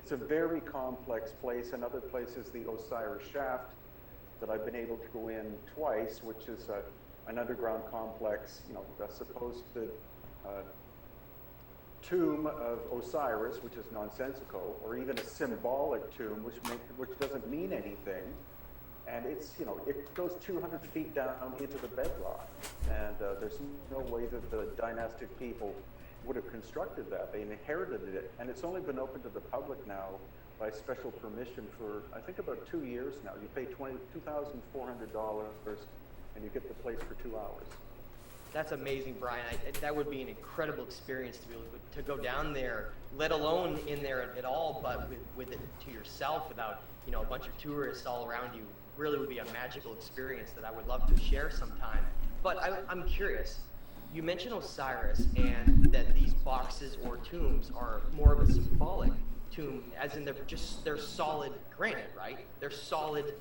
it's a very complex place. Another place is the Osiris Shaft that I've been able to go in twice, which is an underground complex, a supposed tomb of Osiris, which is nonsensical, or even a symbolic tomb, which doesn't mean anything. And it goes 200 feet down into the bedrock. And there's no way that the dynastic people would have constructed that. They inherited it. And it's only been open to the public now by special permission for, I think, about 2 years now. You pay $2,400 and you get the place for 2 hours. That's amazing, Brian. That would be an incredible experience to be able to go down there, let alone in there at all, but with it to yourself without a bunch of tourists all around you. Really would be a magical experience that I would love to share sometime. But I'm curious. You mentioned Osiris and that these boxes or tombs are more of a symbolic tomb, as in they're solid granite, right? They're a solid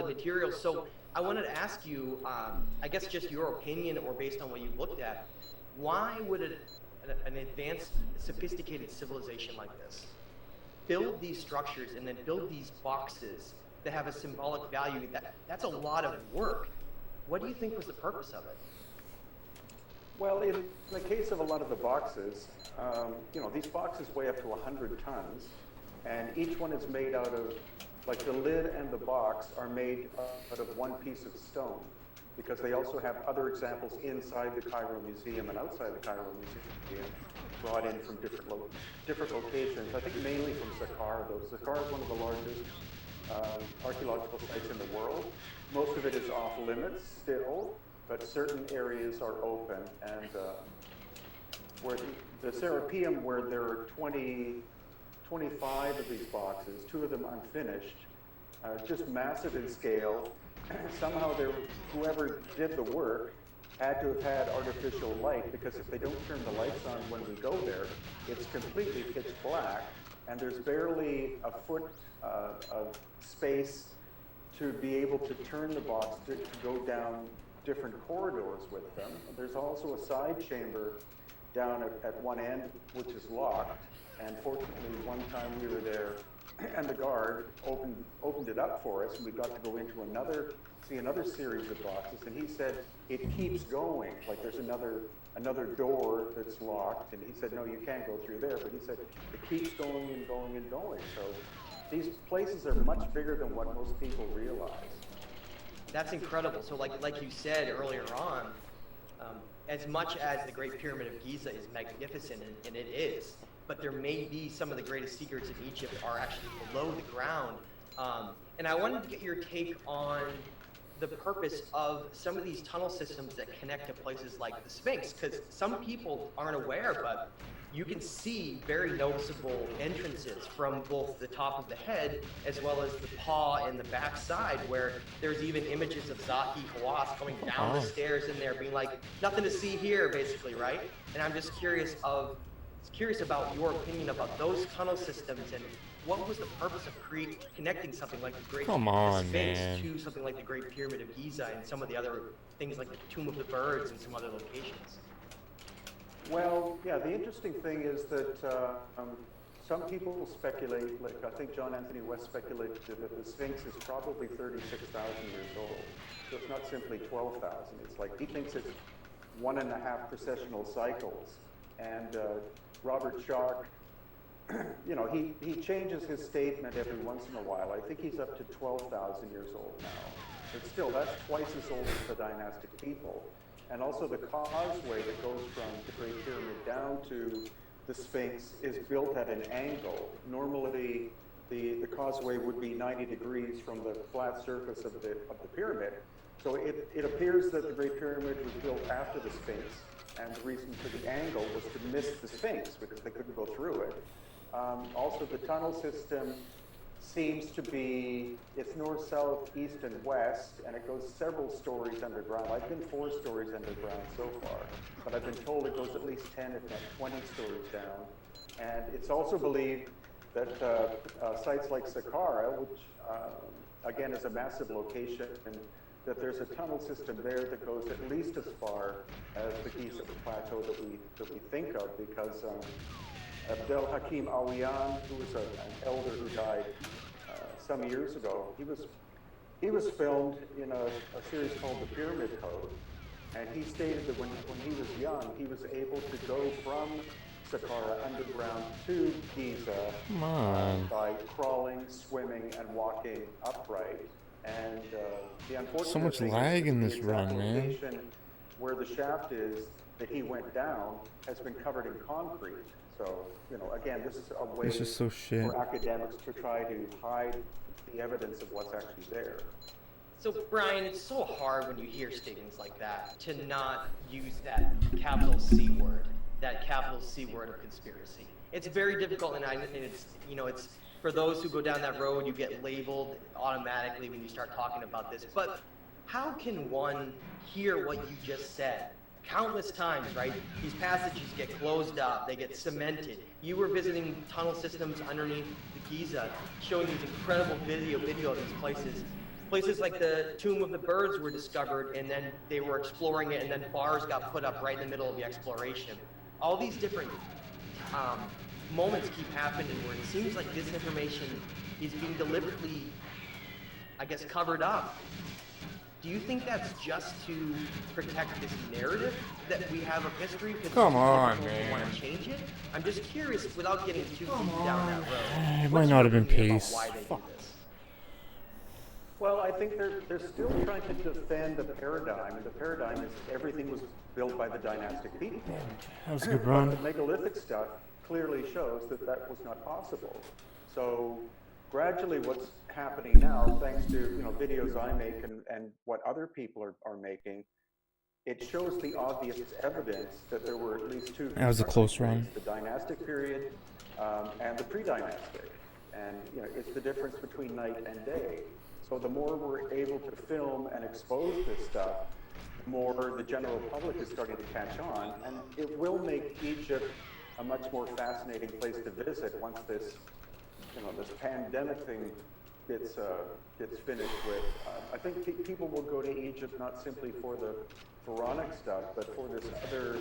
material. So I wanted to ask you, I guess just your opinion or based on what you looked at, why would an advanced, sophisticated civilization like this build these structures and then build these boxes that have a symbolic value? That's a lot of work. What do you think was the purpose of it? Well, in the case of a lot of the boxes, these boxes weigh up to 100 tons, and each one is made out of, like the lid and the box are made out of one piece of stone, because they also have other examples inside the Cairo Museum and outside the Cairo Museum, brought in from different locations. I think mainly from Saqqara, though. Saqqara is one of the largest archaeological sites in the world. Most of it is off limits still, but certain areas are open. And where the Serapeum, where there are 25 of these boxes, 2 of them unfinished, just massive in scale. Somehow whoever did the work had to have had artificial light, because if they don't turn the lights on when we go there, it's completely pitch black, and there's barely a foot of space to be able to turn the box to go down different corridors with them. There's also a side chamber down at one end, which is locked. And fortunately, one time we were there, and the guard opened it up for us, and we got to go into another series of boxes. And he said it keeps going, like there's another door that's locked. And he said, no, you can't go through there. But he said it keeps going and going and going. So these places are much bigger than what most people realize. That's incredible. So like you said earlier on, as much as the Great Pyramid of Giza is magnificent, and it is, but there may be some of the greatest secrets in Egypt are actually below the ground. And I wanted to get your take on the purpose of some of these tunnel systems that connect to places like the Sphinx, because some people aren't aware, but you can see very noticeable entrances from both the top of the head as well as the paw and the back side, where there's even images of Zaki Hawass coming down the stairs in there being like, nothing to see here, basically, right? And I'm just curious about your opinion about those tunnel systems, and what was the purpose of connecting something like the Great Sphinx to something like the Great Pyramid of Giza and some of the other things like the Tomb of the Birds and some other locations? Well, yeah, the interesting thing is that some people speculate, like I think John Anthony West speculated that the Sphinx is probably 36,000 years old. So it's not simply 12,000. It's like he thinks it's 1.5 processional cycles. And Robert Schoch, he changes his statement every once in a while. I think he's up to 12,000 years old now. But still, that's twice as old as the dynastic people. And also the causeway that goes from the Great Pyramid down to the Sphinx is built at an angle. Normally, the causeway would be 90 degrees from the flat surface of the pyramid. So it appears that the Great Pyramid was built after the Sphinx, and the reason for the angle was to miss the Sphinx because they couldn't go through it. Also, the tunnel system seems to be, it's north, south, east, and west, and it goes several stories underground. I've been 4 stories underground so far, but I've been told it goes at least 10, if not 20 stories down. And it's also believed that sites like Saqqara, which again is a massive location, and that there's a tunnel system there that goes at least as far as the Giza Plateau that we think of, because Abdel Hakim Awiyan, who was an elder who died some years ago. He was filmed in a series called The Pyramid Code, and he stated that when he was young, he was able to go from Saqqara underground to Giza Come on. by crawling, swimming, and walking upright. And the unfortunate So much thing lag is in the this exact run, man. location where the shaft is that he went down has been covered in concrete. So, you know, again, this is a way This is so shit. for academics to try to hide the evidence of what's actually there. So, Brian, it's so hard when you hear statements like that to not use that capital C word, that capital C word of conspiracy. It's very difficult, and it's, you know, it's for those who go down that road, you get labeled automatically when you start talking about this. But how can one hear what you just said? Countless times, right? These passages get closed up, they get cemented. You were visiting tunnel systems underneath the Giza, showing these incredible video of these places. Places like the Tomb of the Birds were discovered, and then they were exploring it, and then bars got put up right in the middle of the exploration. All these different moments keep happening where it seems like this information is being deliberately, I guess, covered up. Do you think that's just to protect this narrative that we have of history? Come on, Want man. to change it? I'm just curious, without getting too deep down that road. It what's might not your have been opinion about pace. why they do Fuck. this? Well, I think they're still trying to defend the paradigm, and the paradigm is everything was built by the dynastic people. That was a good But run. the megalithic stuff clearly shows that that was not possible. So gradually what's happening now, thanks to videos I make and what other people are making, it shows the obvious evidence that there were at least two. That was a close run. The dynastic period and the pre-dynastic. And it's the difference between night and day. So the more we're able to film and expose this stuff, the more the general public is starting to catch on, and it will make Egypt a much more fascinating place to visit once this, this pandemic thing gets finished with. I think people will go to Egypt not simply for the pharaonic stuff, but for this other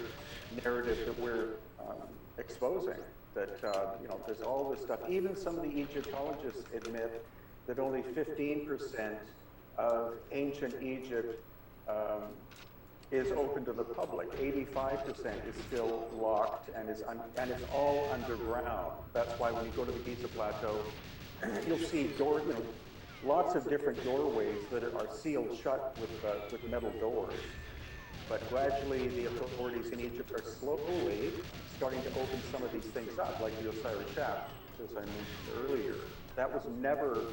narrative that we're exposing. That there's all this stuff. Even some of the Egyptologists admit that only 15% of ancient Egypt is open to the public. 85% is still locked and it's all underground. That's why when you go to the Giza Plateau, you'll see lots of different doorways that are sealed shut with metal doors. But gradually, the authorities in Egypt are slowly starting to open some of these things up, like the Osiris Shaft, as I mentioned earlier. That was never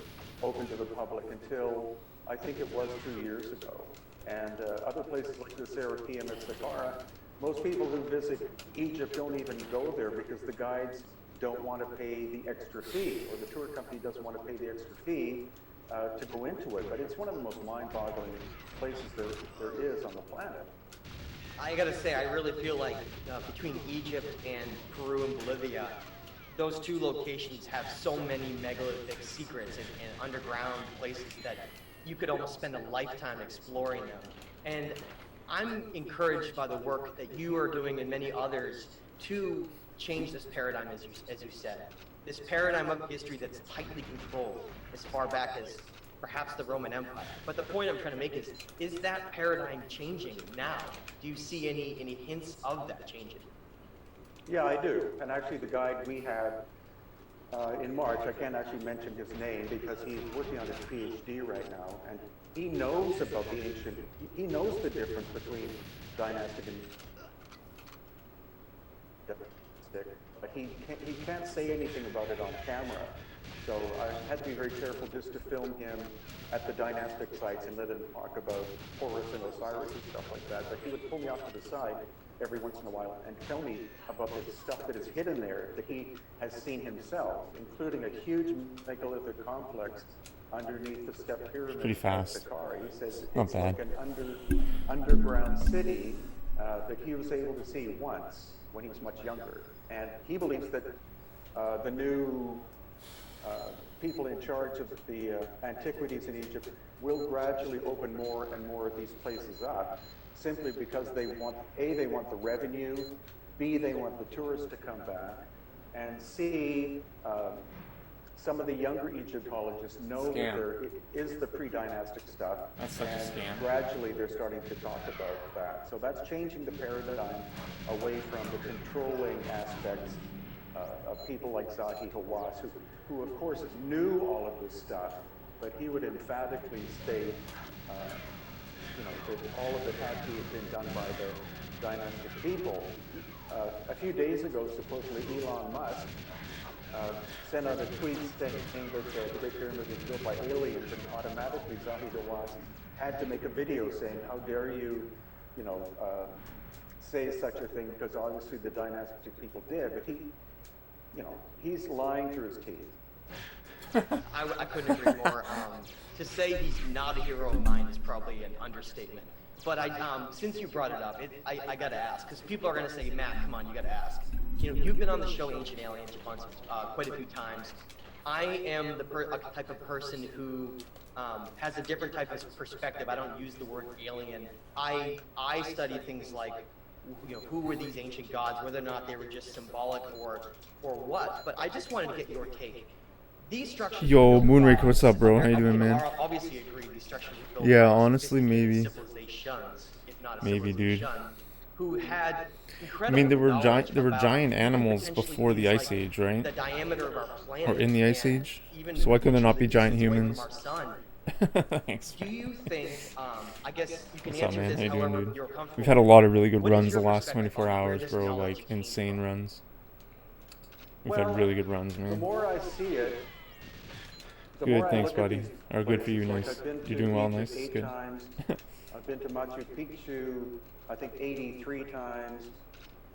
open to the public until I think it was 2 years ago. And other places like the Serapeum at Saqqara, most people who visit Egypt don't even go there because the guides don't want to pay the extra fee, or the tour company doesn't want to pay the extra fee to go into it. But it's one of the most mind-boggling places there is on the planet. I gotta say, I really feel like between Egypt and Peru and Bolivia, those two locations have so many megalithic secrets and underground places that you could almost spend a lifetime exploring them. And I'm encouraged by the work that you are doing and many others to change this paradigm, as you said. This paradigm of history that's tightly controlled as far back as perhaps the Roman Empire. But the point I'm trying to make is that paradigm changing now? Do you see any hints of that changing? Yeah, I do. And actually, the guide we had in March, I can't actually mention his name because he's working on his PhD right now, and he knows about the ancient, he knows the difference between dynastic and dynastic, but he can't say anything about it on camera. So I had to be very careful just to film him at the dynastic sites and let him talk about Horus and Osiris and stuff like that. But he would pull me off to the side every once in a while and tell me about the stuff that is hidden there that he has seen himself, including a huge megalithic complex underneath the step pyramid. Pretty fast. Saqqara. He says Not it's bad. like an underground city that he was able to see once when he was much younger. And he believes that the new people in charge of the antiquities in Egypt will gradually open more and more of these places up, simply because they want, A, they want the revenue, B, they want the tourists to come back, and C, some of the younger Egyptologists know that Scam. there is the pre-dynastic stuff. That's such a and scam. gradually they're starting to talk about that. So that's changing the paradigm away from the controlling aspects of people like Zahi Hawass, who of course knew all of this stuff, but he would emphatically state, that all of it had to have been done by the dynastic people. A few days ago, supposedly Elon Musk sent out a tweet saying that the Great Pyramid was built by aliens, and automatically Zahi Hawass had to make a video saying, "How dare you, say such a thing?" Because obviously the dynastic people did, but he's lying through his teeth. I couldn't agree more. To say he's not a hero of mine is probably an understatement. But since you brought it up, I got to ask, because people are going to say, Matt, come on, you got to ask. You've been on the show Ancient Aliens quite a few times. I am the type of person who has a different type of perspective. I don't use the word alien. I study things like, who were these ancient gods, whether or not they were just symbolic or what. But I just wanted to get your take. These structures. Yo, Moonraker, what's up, bro? How you doing, man? Obviously agree. These structures were built Yeah, by honestly, maybe. civilizations, if not a Maybe, dude. civilization, who had I incredible mean, there were knowledge about giant animals potentially before the things Ice like Age, right? the diameter of our planet, Or in the Ice and Age. even So why could there not be potentially giant the distance away humans? from our sun. Thanks. Do you think? I guess you can What's up, answer man? this How you doing, however dude? you're comfortable. We've had a lot of really good What is runs the your last perspective 24 on where hours, this bro. knowledge Like, came insane from? runs. We've Well, had really good runs, The man. more I see it, the Good, more I thanks, look at buddy. these Or good for you, places. Like, nice. I've been You're to doing well, Egypt nice. 8 Good. times. I've been to Machu Picchu, I think 83 times.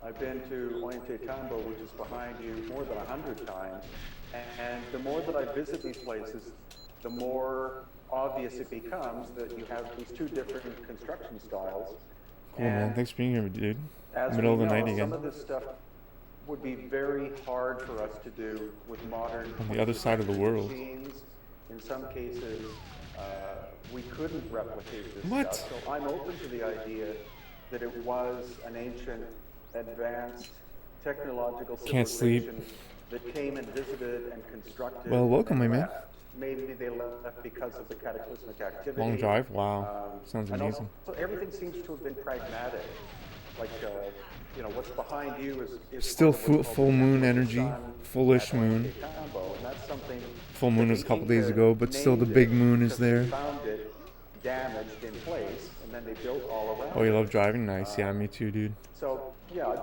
I've been to Ollantaytambo, which is behind you, more than 100 times. And the more that I visit these places, the more obvious it becomes that you have these two different construction styles. Cool, man. And Thanks for being here, dude. as Middle of we the night know, again. some of this stuff would be very hard for us to do with modern On the other side of the world. machines. In some cases, we couldn't replicate this What? stuff. So I'm open to the idea that it was an ancient, advanced, technological Can't sleep. civilization that came and visited and constructed. Well, welcome, and my man. left. Maybe they left because of the cataclysmic activity. Long drive? Wow. Sounds and amazing. Also, everything seems to have been pragmatic. Like, what's behind you is Still part of what's called full the moon natural energy, sun fullish at moon. Ollantaytambo, and that's something Full moon that was a they couple seem days to ago, but still the named big it moon is because they there. found it damaged in place, and then they built all around Oh, you it. love driving? Nice. Yeah, me too, dude. So, yeah,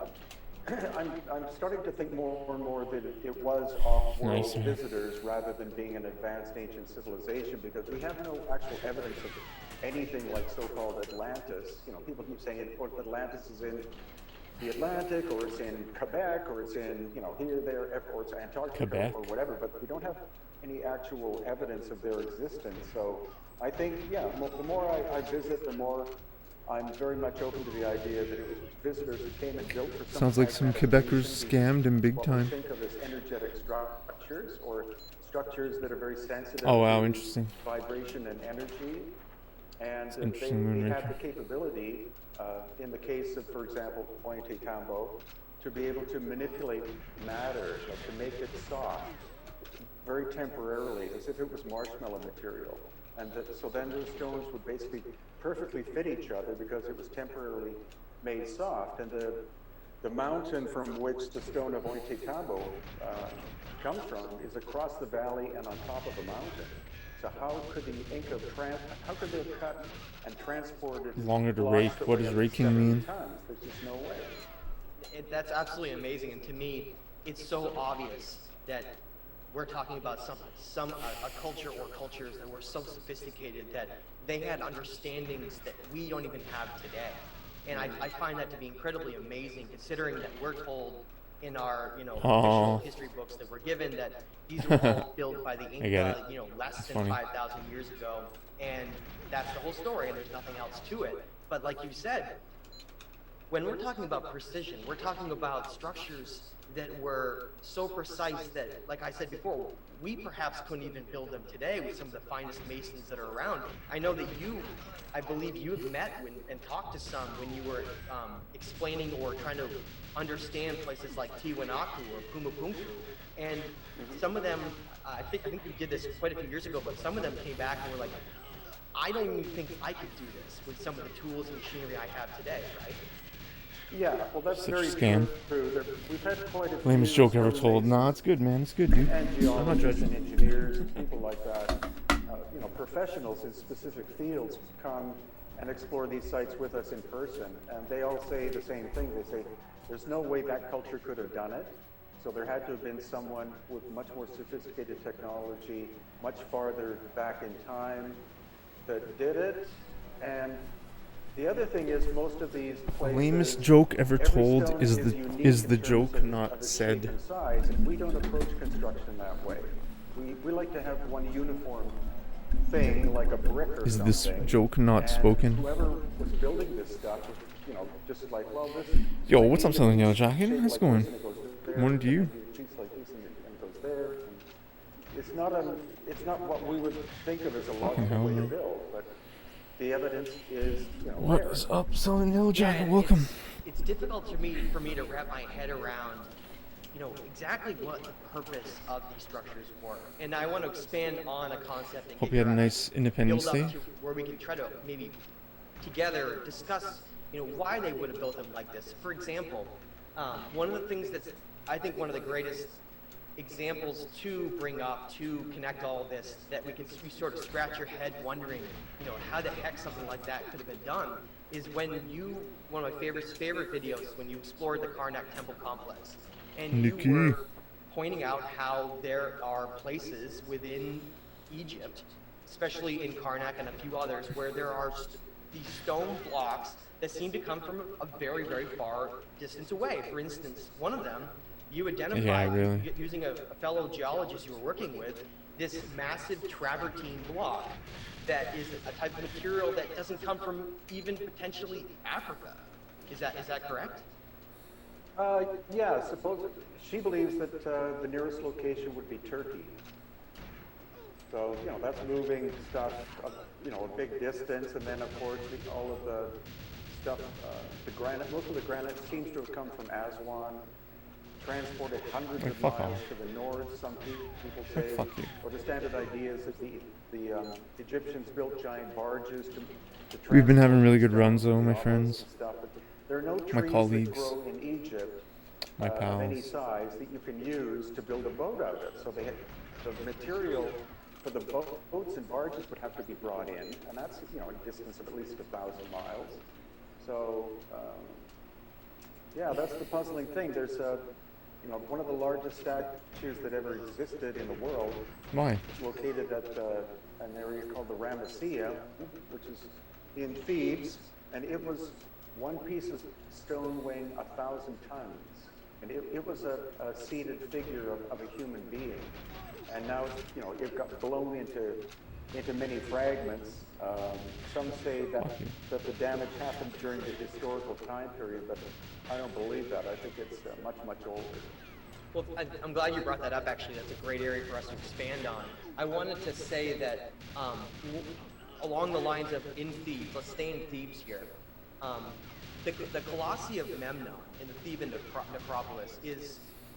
I'm starting to think more and more that it was off-world Nice, man. visitors rather than being an advanced ancient civilization, because we have no actual evidence of anything like so-called Atlantis. People keep saying Atlantis is in the Atlantic, or it's in Quebec, or it's in, here, there, or it's Antarctica, Quebec? or whatever, but we don't have any actual evidence of their existence. So I think, the more I visit, the more I'm very much open to the idea that it was visitors who came and built for some Sounds like some pragmatic Quebecers reason, scammed in big what time. we think of as energetic structures, or structures that are very sensitive Oh, wow, to interesting. vibration and energy. And interesting, they have Moonraker. the capability, in the case of, for example, Ollantaytambo, to be able to manipulate matter, like to make it soft, very temporarily, as if it was marshmallow material. And so then those stones would basically perfectly fit each other because it was temporarily made soft. And the mountain from which the stone of Ollantaytambo comes from is across the valley and on top of the mountain. So how could the Inca how could they have cut and transported Longer to blocks rake. that What weigh does up to raking 70 mean? tons? There's just no way. That's absolutely amazing, and to me, it's so obvious that we're talking about a culture or cultures that were so sophisticated that they had understandings that we don't even have today. And I find that to be incredibly amazing, considering that we're told in our official history books that we're given that these were all built by the I get Inca, it. less That's than funny. 5,000 years ago, and that's the whole story, and there's nothing else to it. But like you said, when we're talking about precision, we're talking about structures that were so precise that, like I said before, we perhaps couldn't even build them today with some of the finest masons that are around. I know that I believe you've met and talked to some when you were explaining or trying to understand places like Tiwanaku or Pumapunku, and some of them, I think we did this quite a few years ago, but some of them came back and were like, I don't even think I could do this with some of the tools and machinery I have today, right? Yeah, well, that's Such a very scam. true. We've had quite a few Lamest joke ever told. Nah, it's good, man. It's good, dude. and I'm not geologists and judging. engineers and people like that, professionals in specific fields come and explore these sites with us in person, and they all say the same thing. They say, there's no way that culture could have done it, so there had to have been someone with much more sophisticated technology, much farther back in time, that did it. And the other thing is, most of these places, Lamest joke ever every told stone is unique the in terms joke of not its said. shape and size, and we don't approach construction that way. We like to have one uniform thing, like a brick or Is something. this joke not and spoken? whoever was building this stuff, just like, well, this. Yo, might what's up, need Southern to Yellow be Jacket? shaped How's it like going? this, and it goes there, Morning to and you. maybe it shapes like this, and it goes there. And it's not what we would think of as a Fucking logical hell, way to man. build, but the evidence is, What there. is up, Southern Yellow Jacket? and Welcome. It's difficult for me to wrap my head around, exactly what the purpose of these structures were. And I want to expand on a concept and Hope get you had a your nice Independence build up Day. to where we can try to maybe together discuss, why they would have built them like this. For example, one of the things that's, I think, one of the greatest examples to bring up to connect all of this, that we sort of scratch your head wondering, how the heck something like that could have been done, is when one of my favorite videos, when you explored the Karnak temple complex, and Nikki. you were pointing out how there are places within Egypt, especially in Karnak and a few others, where there are these stone blocks that seem to come from a very, very far distance away. For instance, one of them, you identified, Yeah, really. using a fellow geologist you were working with, this massive travertine block that is a type of material that doesn't come from even potentially Africa. Is that correct? Yeah, she believes that the nearest location would be Turkey. So, that's moving stuff, a big distance, and then, of course, all of the stuff, the granite, most of the granite seems to have come from Aswan, transported hundreds of fuck miles off. to the north, some people say. Fuck you. Or the standard idea is that the Egyptians built giant barges to We've been having transport really good stones runs, though, and my olives friends. and stuff, but there are no My trees colleagues. that grow in Egypt My of any pals. size that you can use to build a boat out of. So the material for the boats and barges would have to be brought in, and that's a distance of at least 1,000 miles. So yeah, that's the puzzling thing. There's one of the largest statues that ever existed in the world. Why? It's located at an area called the Ramesseum, which is in Thebes, and it was one piece of stone weighing 1,000 tons. And it was a seated figure of a human being. And now, it got blown into many fragments. Some say that the damage happened during the historical time period, but I don't believe that. I think it's much, much older. Well, I'm glad you brought that up, actually. That's a great area for us to expand on. I wanted to say that along the lines of in Thebes, let's stay in Thebes here. The Colossi of Memnon in the Theban necropolis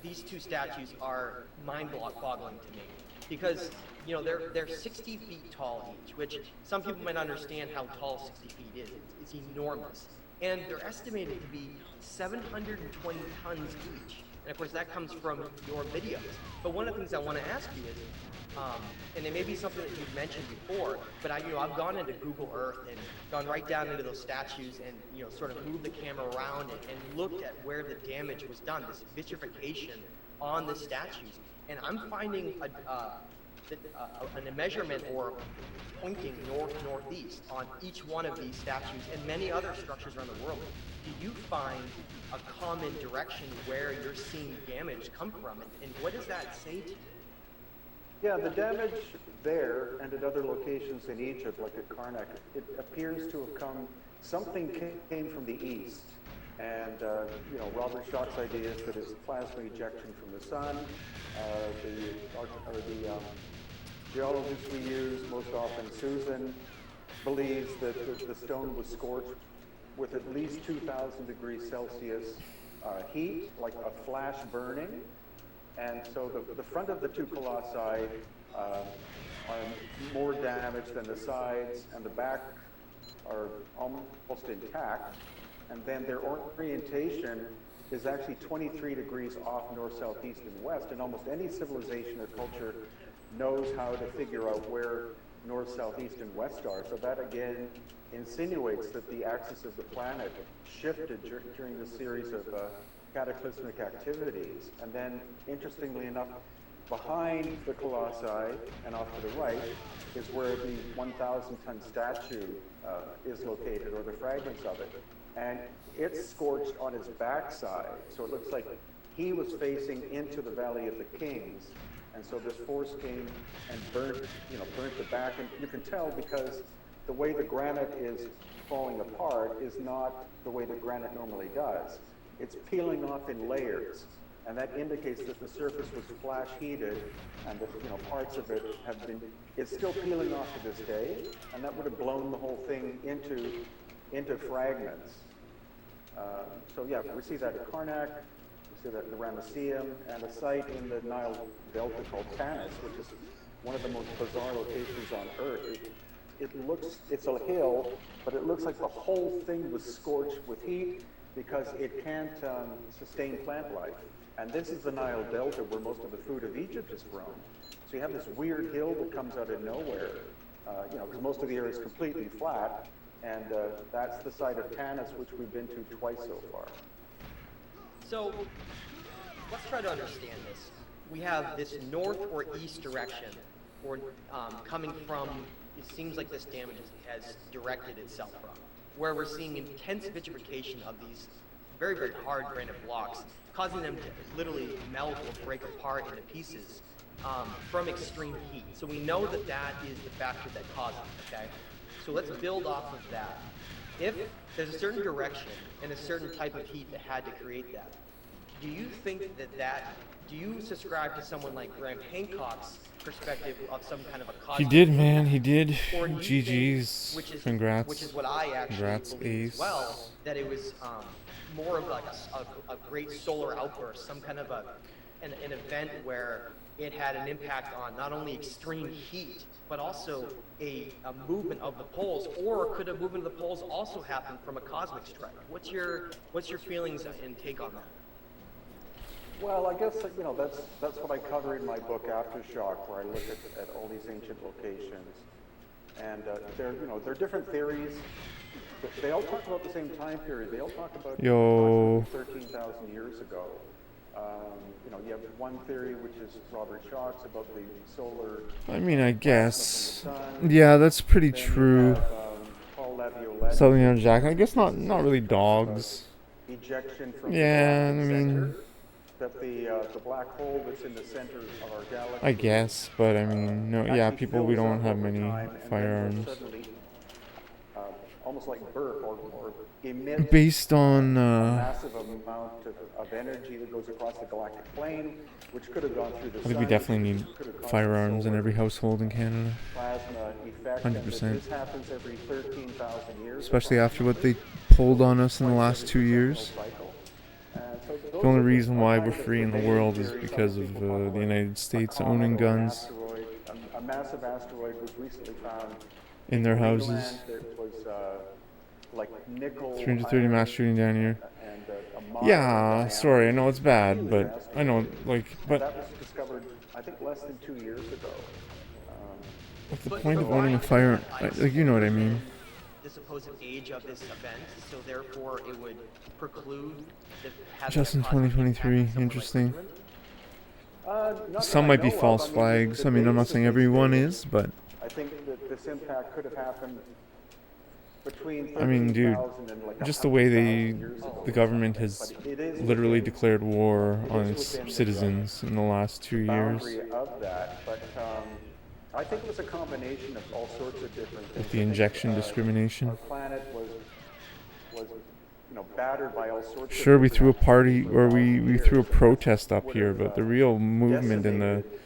these two statues are mind-boggling to me. Because, they're 60 feet tall each, which some people might understand how tall 60 feet is. It's enormous. And they're estimated to be 720 tons each. And of course, that comes from your videos. But one of the things I want to ask you is, and it may be something that you've mentioned before, but I've gone into Google Earth and gone right down into those statues and sort of moved the camera around and looked at where the damage was done, this vitrification on the statues. And I'm finding a measurement or pointing northeast on each one of these statues and many other structures around the world. Do you find a common direction where you're seeing damage come from, and what does that say to you? Yeah, the damage there and at other locations in Egypt, like at Karnak, it appears to have something came from the east. And, Robert Schoch's idea is that it's plasma ejection from the sun. The geologist we use, most often Susan, believes that the stone was scorched with at least 2,000 degrees Celsius heat, like a flash burning. And so the front of the two colossi are more damaged than the sides, and the back are almost intact. And then their orientation is actually 23 degrees off north, south, east, and west. And almost any civilization or culture knows how to figure out where north, south, east, and west are. So that again insinuates that the axis of the planet shifted during the series of cataclysmic activities. And then, interestingly enough, behind the colossi and off to the right is where the 1,000-ton statue is located, or the fragments of it. And it's scorched on his backside, so it looks like he was facing into the Valley of the Kings. And so this force came and burnt the back. And you can tell because the way the granite is falling apart is not the way that granite normally does. It's peeling off in layers. And that indicates that the surface was flash heated, and that parts of it it's still peeling off to this day, and that would have blown the whole thing into fragments. So yeah, we see that at Karnak, we see that in the Ramesseum, and a site in the Nile Delta called Tanis, which is one of the most bizarre locations on Earth. It's a hill, but it looks like the whole thing was scorched with heat because it can't sustain plant life. And this is the Nile Delta where most of the food of Egypt is grown. So you have this weird hill that comes out of nowhere, because most of the area is completely flat. And that's the site of Tanis, which we've been to twice so far. So let's try to understand this. We have this north or east direction, or coming from, it seems like this damage has directed itself from, where we're seeing intense vitrification of these very, very hard granite blocks, causing them to literally melt or break apart into pieces from extreme heat. So we know that that is the factor that caused it, okay? So let's build off of that. If there's a certain direction and a certain type of heat that had to create that, do you think do you subscribe to someone like Graham Hancock's perspective of some kind of a cosmic... He did, man. He did. Or do you GG's. think, Congrats. which is what I actually Congrats, believe Ace. as well, that it was more of like a great solar outburst, some kind of an event where it had an impact on not only extreme heat, but also a movement of the poles. Or could a movement of the poles also happen from a cosmic strike? What's your feelings and take on that? Well, I guess that's what I cover in my book Aftershock, where I look at all these ancient locations, and they're different theories. But they all talk about the same time period. They all talk about 13,000 years ago. You have one theory, which is Robert Schoch's, about the solar... I mean, I guess. From the sun. Yeah, that's pretty Then true. you have, Paul Laviolette, Something on Jack. I guess not really dogs. ejection from Yeah, the I galactic mean... center, that the black hole that's in the center of our galaxy... I guess, but I mean, no, yeah, actually people, we fills don't up have over many time, and then firearms. will suddenly, almost like burp or emit Based on, a massive amount of energy that goes across the galactic plane, which could have gone through the I sun. think we definitely need could have caused firearms in solar every household in Canada. plasma effect, and that 100%. this happens every 13,000 years. Especially after what they pulled on us in the last 2 years. The only reason why we're free in the world is because of the United States owning guns A massive asteroid was recently found in their Greenland houses. that was like nickel, 330 iron, mass shooting down here. and a mile Yeah, diameter. sorry, I know it's bad, but I know, like, but That was discovered, I think, less than 2 years ago. what's the But point of why owning a could fire? that Like, you know what I mean. The supposed age of this event, so therefore it would preclude the having Just a in cosmic 2023, impact on someone like interesting. Switzerland? Not Some that I might be know of. false the flags. I mean, I'm not basis saying of everyone these is, but I think that this impact could have happened between I mean, dude, 13,000 and like just the way 100,000 years the ago. government has But it is literally within declared war it on is its within the citizens in the last 2 years. boundary of that, but I think it was a combination of all sorts of different things. With the I think, injection our discrimination. planet was battered by all sorts Sure, of we threw a different party, actions or over the we years threw a that protest up would here, have, but the real movement in the decimated,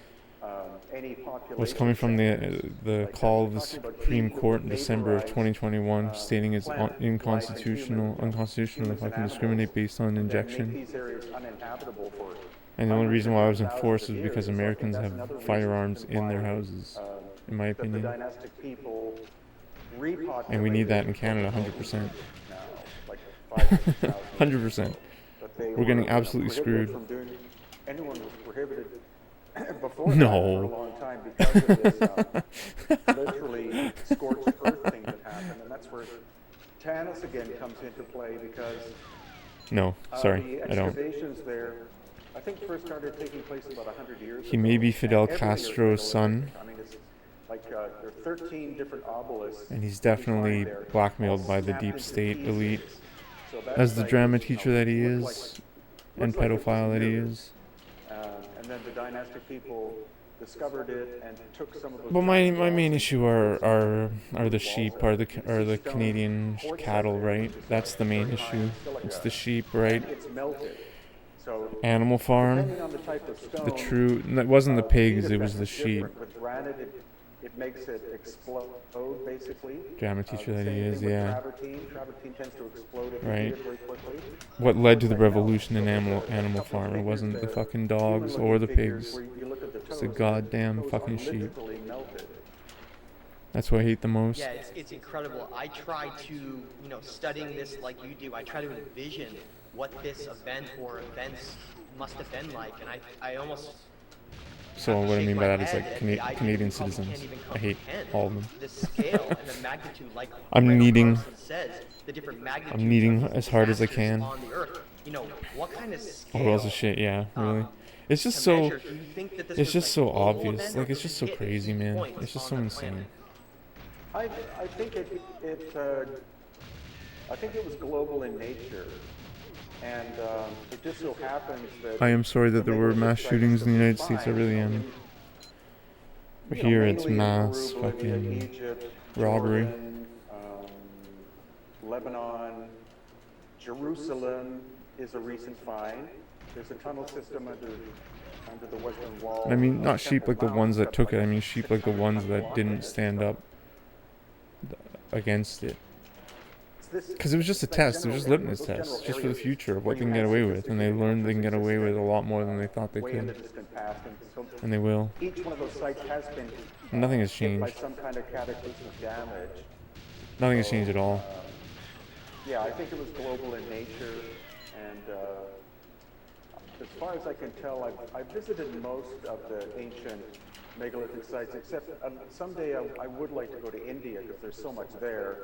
any was population coming from centers. the Like, call of you're the talking about Supreme trees that would Court in December of vaporize 2021, stating it's plant life and unconstitutional human, unconstitutional if humans I and can animals, discriminate based on and then make injection. these areas uninhabitable for And the only hundreds, reason if why I not was thousands enforced of is years. because So I think Americans that's have another reason firearms why, in their houses, in my that the opinion. dynastic people repopulated. And we need that in Canada 100%. Now, like 5,000 years 100%. ago. But they We're getting were, absolutely prohibited screwed. from doing. Anyone was prohibited before that No. for a long time because of this literally scorched earth thing that happened, and that's where Tanis again comes into play because No, the sorry, I don't. excavations there, I think first started taking place about 100 years ago. He may be and Fidel every year Castro's it's son, I mean, it's like there are 13 different obelisks. and he's you find definitely there, blackmailed all by the snapped deep into state pieces. elite. So that As the site drama is, teacher that he looked is, like- and looks like it was pedophile that he new. is. And then the dynastic people discovered it and took some of those. But my giant main blocks issue and are the sheep, are the Canadian cattle, right? That's the main issue. It's the sheep, right? it's melted. So Animal farm, depending on the type of stone, the true. It wasn't the heat pigs, it was effect the is sheep. different. With granite, it makes it explode basically. Drama teacher that Same he thing is, with yeah. travertine. Travertine tends to explode if Right. you heat it very quickly. What led to the Right now, revolution in so there's Animal a couple Farm? It figures wasn't the there, fucking dogs human-looking or the figures pigs. where you look at the It's the toes, goddamn toes fucking are sheep. literally melted. That's what I hate the most. Yeah, it's incredible. I try to, studying this like you do, I try to envision what this event or events must have been like, and I almost So have to what I shake mean my by that is head like at the idea Canadian we probably citizens. can't even I hate comprehend all of them. the scale and the magnitude, like I'm Randall needing- Carlson says, the different magnitudes needing of as hard as I disasters can. on the earth. What kind of scale? All else of shit, yeah, really. It's just to so. measure? Do you think that this It's was, just like, so global obvious. event, Like or it's did just it so hit crazy, man. points It's just on so the insane. planet? I think I think it was global in nature, and it just so happens that. I am sorry that the there were megalithic mass sites shootings in the that we United States. I find, really you know, am. in- But you know, here it's mainly in mass Peru, Bolivia, fucking Egypt, robbery. Jordan, Lebanon, Jerusalem is a recent find. There's a tunnel system under the Western Wall. I mean, not of sheep like the Temple ones Mount, that took got it. I like mean, sheep like the 600 ones ton that block didn't in it. stand up against it. This- Because it was just a it's like test. It was general just litmus those tests, general just for the areas future of where what they you can get have away with. And they sophisticated learned they can get weapons away with a system, lot more than they thought they way in the could. distant past, and so And they will. each one of those sites has been Nothing has hit by changed. some kind of cataclysmic damage. Nothing has changed at all. Yeah, I think it was global in nature, and as far as I can tell, I've visited most of the ancient megalithic sites, except someday I would like to go to India because there's so much there.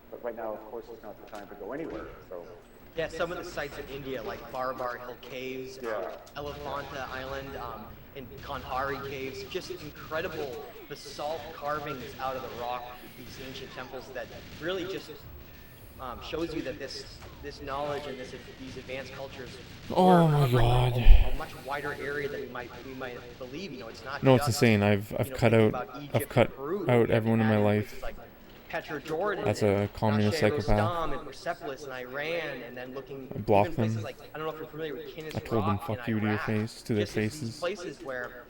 But right now, of course, it's not the time to go anywhere. So Yeah, some of the sites in India, like Barabar Hill Caves, Yeah. Elephanta Island, and Kanhari Caves, just incredible basalt carvings out of the rock, these ancient temples that really just shows you that this knowledge and these advanced cultures Oh were my covering God. a much wider area than we might believe. It's not. No, it's just, insane. I've cut thinking out about I've Egypt cut and Peru. out You have everyone in my added life. places like Petra Jordan. That's and a communist Nashe psychopath. Rostam and Persepolis in Iran, and then looking I blocked even places them. like, I don't know if you're familiar with Kinnis I told them, Rock "Fuck in you to your Iraq." face, to their Just these faces. places where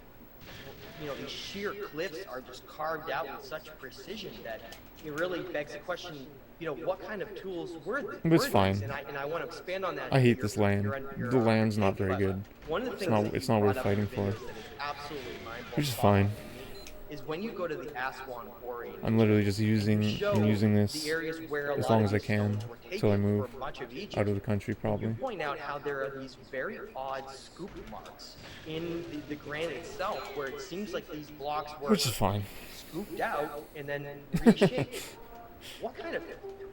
these sheer cliffs are just carved out with such precision that it really begs the question. What kind of tools were But it's were these? fine. And I want to expand on that. I hate Your- this land. your The land's not take, very but good. One of the It's things not- that it's you not worth brought up in fighting your for. videos that is absolutely mind-blowing Which is fine. is when you go to the Aswan Quarry. I'm literally just you using show this the areas where a as lot long of as I these can stones were till I taken move for much of Egypt. out of the country, You probably. point out how there are these very odd scoop marks in the granite itself, where it seems like these blocks were Which is fine. scooped out and then reshaped. What kind of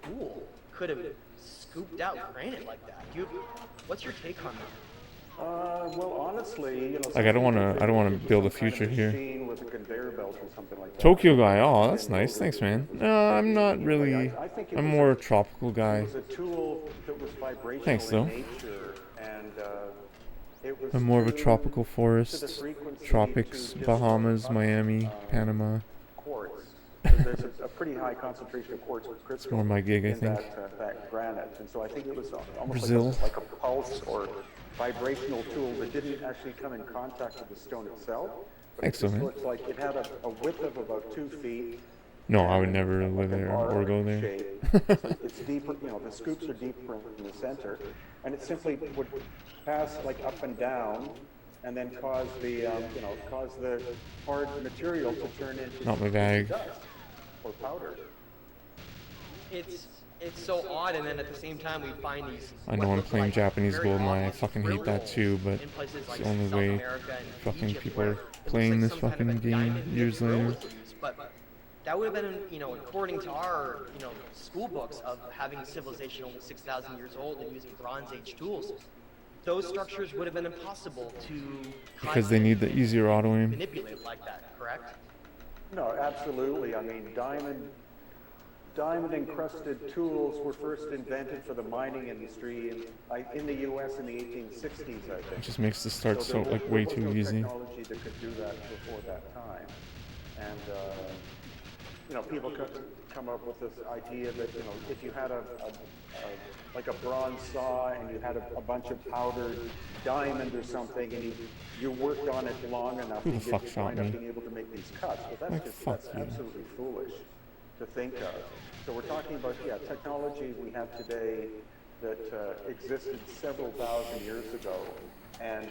tool could have scooped out granite like that? What's your take on that? well, honestly, Like, I don't wanna build a future here. machine with a conveyor belt or something like that. Tokyo guy. Oh, that's nice. Thanks, man. No, I'm not really. I think it I'm was more a- a tropical It guy. was a tool that was vibrational Thanks, though. in nature, and it was I'm more of a tuned tropical to the forest, frequency tropics, to just Bahamas, Miami, um, Panama. quartz. because there's a pretty high concentration of quartz crystal It's more my gig, I in think. that granite. And so I think it was almost Brazil. like a pulse or vibrational tool that didn't actually come in contact with the stone itself. But it Excellent, just man. looks like it had a width of about 2 feet. No, I would and never live like an there or arc go there. shape. So it's deeper, the scoops are deeper in the center, and it simply would pass like up and down, and then cause the hard material to turn into Not my bag. dust or powder. It's so odd, and then at the same time we find these. I know what I'm look playing like Japanese very Goldeneye. I obvious fucking drill hate that holes too, but in places like it's the only South way America and fucking Egypt people where are it looks playing like this some kind of a fucking game diamond years drill later. was used, but that would have been, according to our, school books of having a civilization only 6,000 years old and using Bronze Age tools. Those structures would have been impossible to Because they need the easier auto aim. manipulate like that, correct? No, absolutely. I mean, diamond encrusted tools were first invented for the mining industry in the U.S. in the 1860s, I think. It just makes the start so there like way was too no easy. technology that could do that before that time. And people come up with this idea that if you had like a bronze saw and you had a bunch of powdered diamond or something, and you worked on it long enough, Who the you fuck shot wind up me? being able to make these cuts. But Like, that's fuck you. absolutely foolish to think of. So we're talking about technology we have today that existed several thousand years ago, and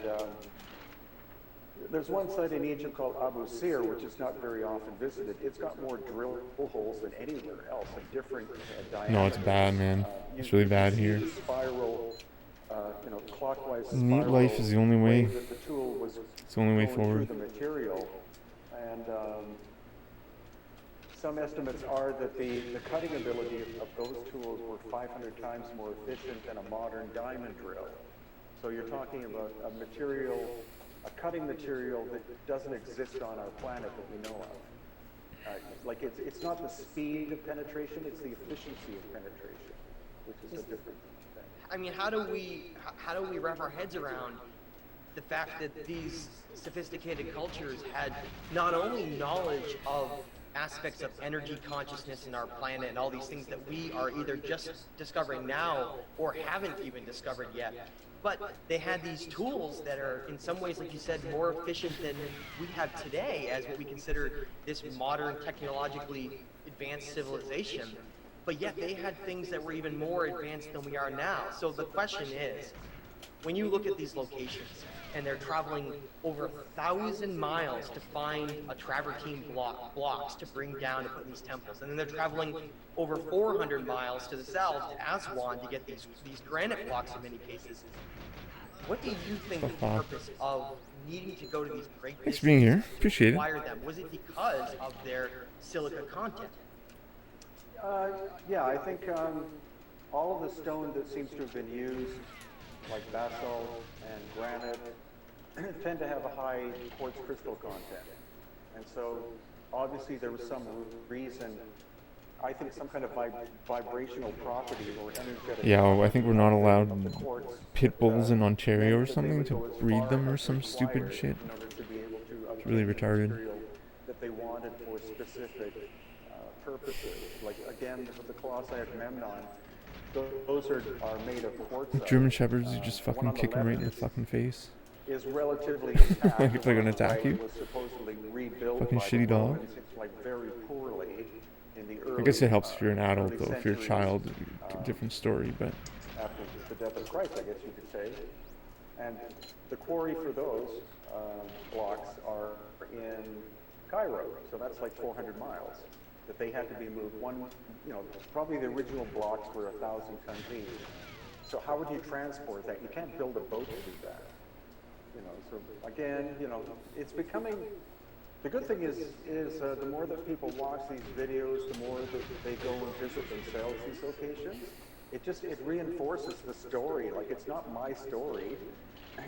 there's one site in Egypt called Abu Sir, which is not very often visited. It's got more drill holes than anywhere else, of different diameters. No, it's bad, man. It's really bad you here. see the spiral, clockwise Neat spiral life is the only way. that the tool was It's the only way going forward. through the material, and some estimates are that the cutting ability of those tools were 500 times more efficient than a modern diamond drill. So you're talking about a cutting material that doesn't exist on our planet that we know of. It's not the speed of penetration, it's the efficiency of penetration, which is a different thing. I mean, how do we wrap our heads around the fact that these sophisticated cultures had not only knowledge of aspects of energy consciousness in our planet and all these things that we are either just discovering now or haven't even discovered yet, but they had these tools that are in some ways, like you said, more efficient than we have today as what we consider this modern technologically advanced civilization. But yet they had things that were even more advanced than we are now. So the question is, when you look at these locations and they're traveling over 1,000 miles to find a travertine blocks to bring down to put in these temples, and then they're traveling over 400 miles to the south to Aswan to get these granite blocks in many cases, what do you think the purpose of needing to go to these great Thanks for being here. distances Appreciate it. required them? Was it because of their silica content? Yeah, I think all of the stone that seems to have been used, like basalt and granite, tend to have a high quartz crystal content. And so obviously there was some reason, I think some kind of vibrational property or energetic. Yeah, well, I think we're not allowed of the quartz pit bulls in Ontario or meant that they something would to go as breed far them or as some stupid required shit. in order to be able to It's really obtain the retarded. material that they wanted for specific purposes. Like again, with the colossi of Memnon, those are made of quartz. German shepherds, you just the one fucking on the kick them left right in the fucking face. is relatively intact. Like if they're gonna The one on the attack right you. was supposedly rebuilt Fucking by shitty the dog. Romans, like very poorly in the early. I guess it helps if you're an adult early though. If you're a centuries, child, different story. But after the death of Christ, I guess you could say. And the quarry for those blocks are in Cairo, so that's like 400 miles. That they had to be moved. Probably the original blocks were 1,000 tons each. So how would you transport that? You can't build a boat to do that. So again, it's becoming. The good thing is the more that people watch these videos, the more that they go and visit themselves these locations. It reinforces the story. Like it's not my story.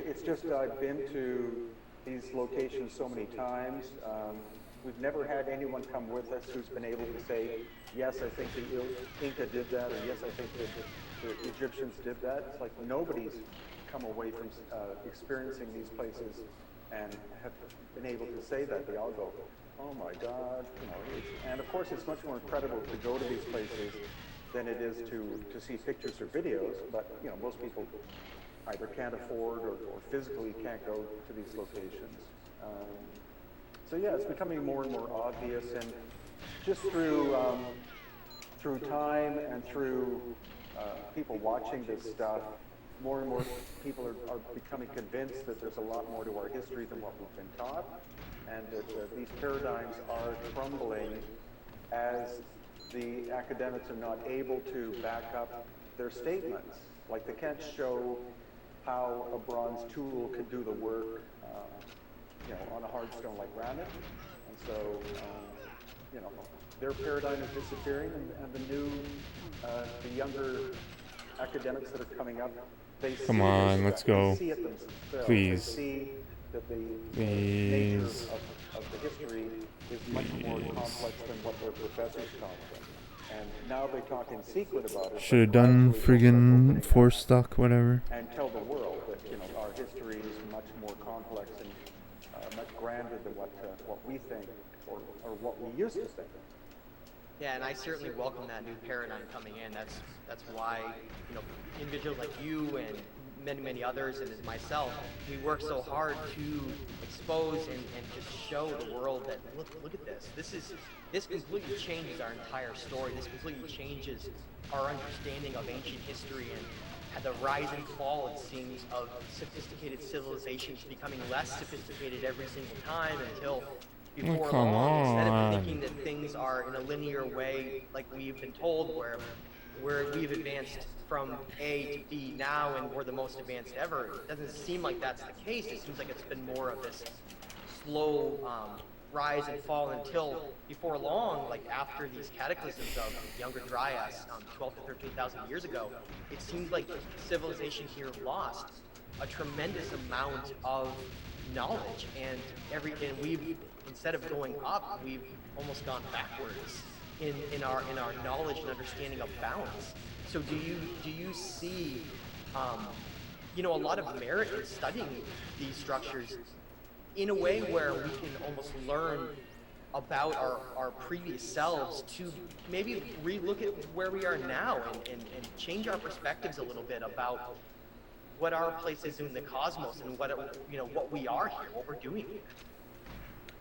It's just I've been to these locations so many times. We've never had anyone come with us who's been able to say, yes, I think the Inca did that, or yes, I think the Egyptians did that. It's like nobody's come away from experiencing these places and have been able to say that, they all go, oh my God, and of course it's much more incredible to go to these places than it is to see pictures or videos, but most people either can't afford or physically can't go to these locations. So yeah, it's becoming more and more obvious, and just through time and through people watching this stuff, more and more people are becoming convinced that there's a lot more to our history than what we've been taught, and that these paradigms are crumbling as the academics are not able to back up their statements. Like, they can't show how a bronze tool can do the work, on a hard stone like granite, and so, their paradigm is disappearing, and the younger academics that are coming up, they Come on, let's go. They see it themselves. Please. They see that the Please. nature of the history is much more complex than what their professors taught them. And now they talk in secret about it. Should have done friggin' force stuck, whatever. And tell the world that our history is much more complex and much grander than what we think or what we used to think. Yeah, and I certainly welcome that new paradigm coming in. That's why individuals like you and many others, and as myself, we work so hard to expose and just show the world that look at this. This completely changes our entire story. This completely changes our understanding of ancient history and the rise and fall, it seems, of sophisticated civilizations becoming less sophisticated every single time until before come long, instead of on. thinking that things are in a linear way like we've been told, where we've advanced from A to B now and we're the most advanced ever. It doesn't seem like that's the case. It seems like it's been more of this slow rise and fall until before long, like after these cataclysms of Younger Dryas 12 to 13,000 years ago, it seems like civilization here lost a tremendous amount of knowledge, and we've, instead of going up, we've almost gone backwards in our knowledge and understanding of balance. So do you see a lot of merit in studying these structures in a way where we can almost learn about our previous selves to maybe relook at where we are now and change our perspectives a little bit about what our place is in the cosmos and what we are here, what we're doing here?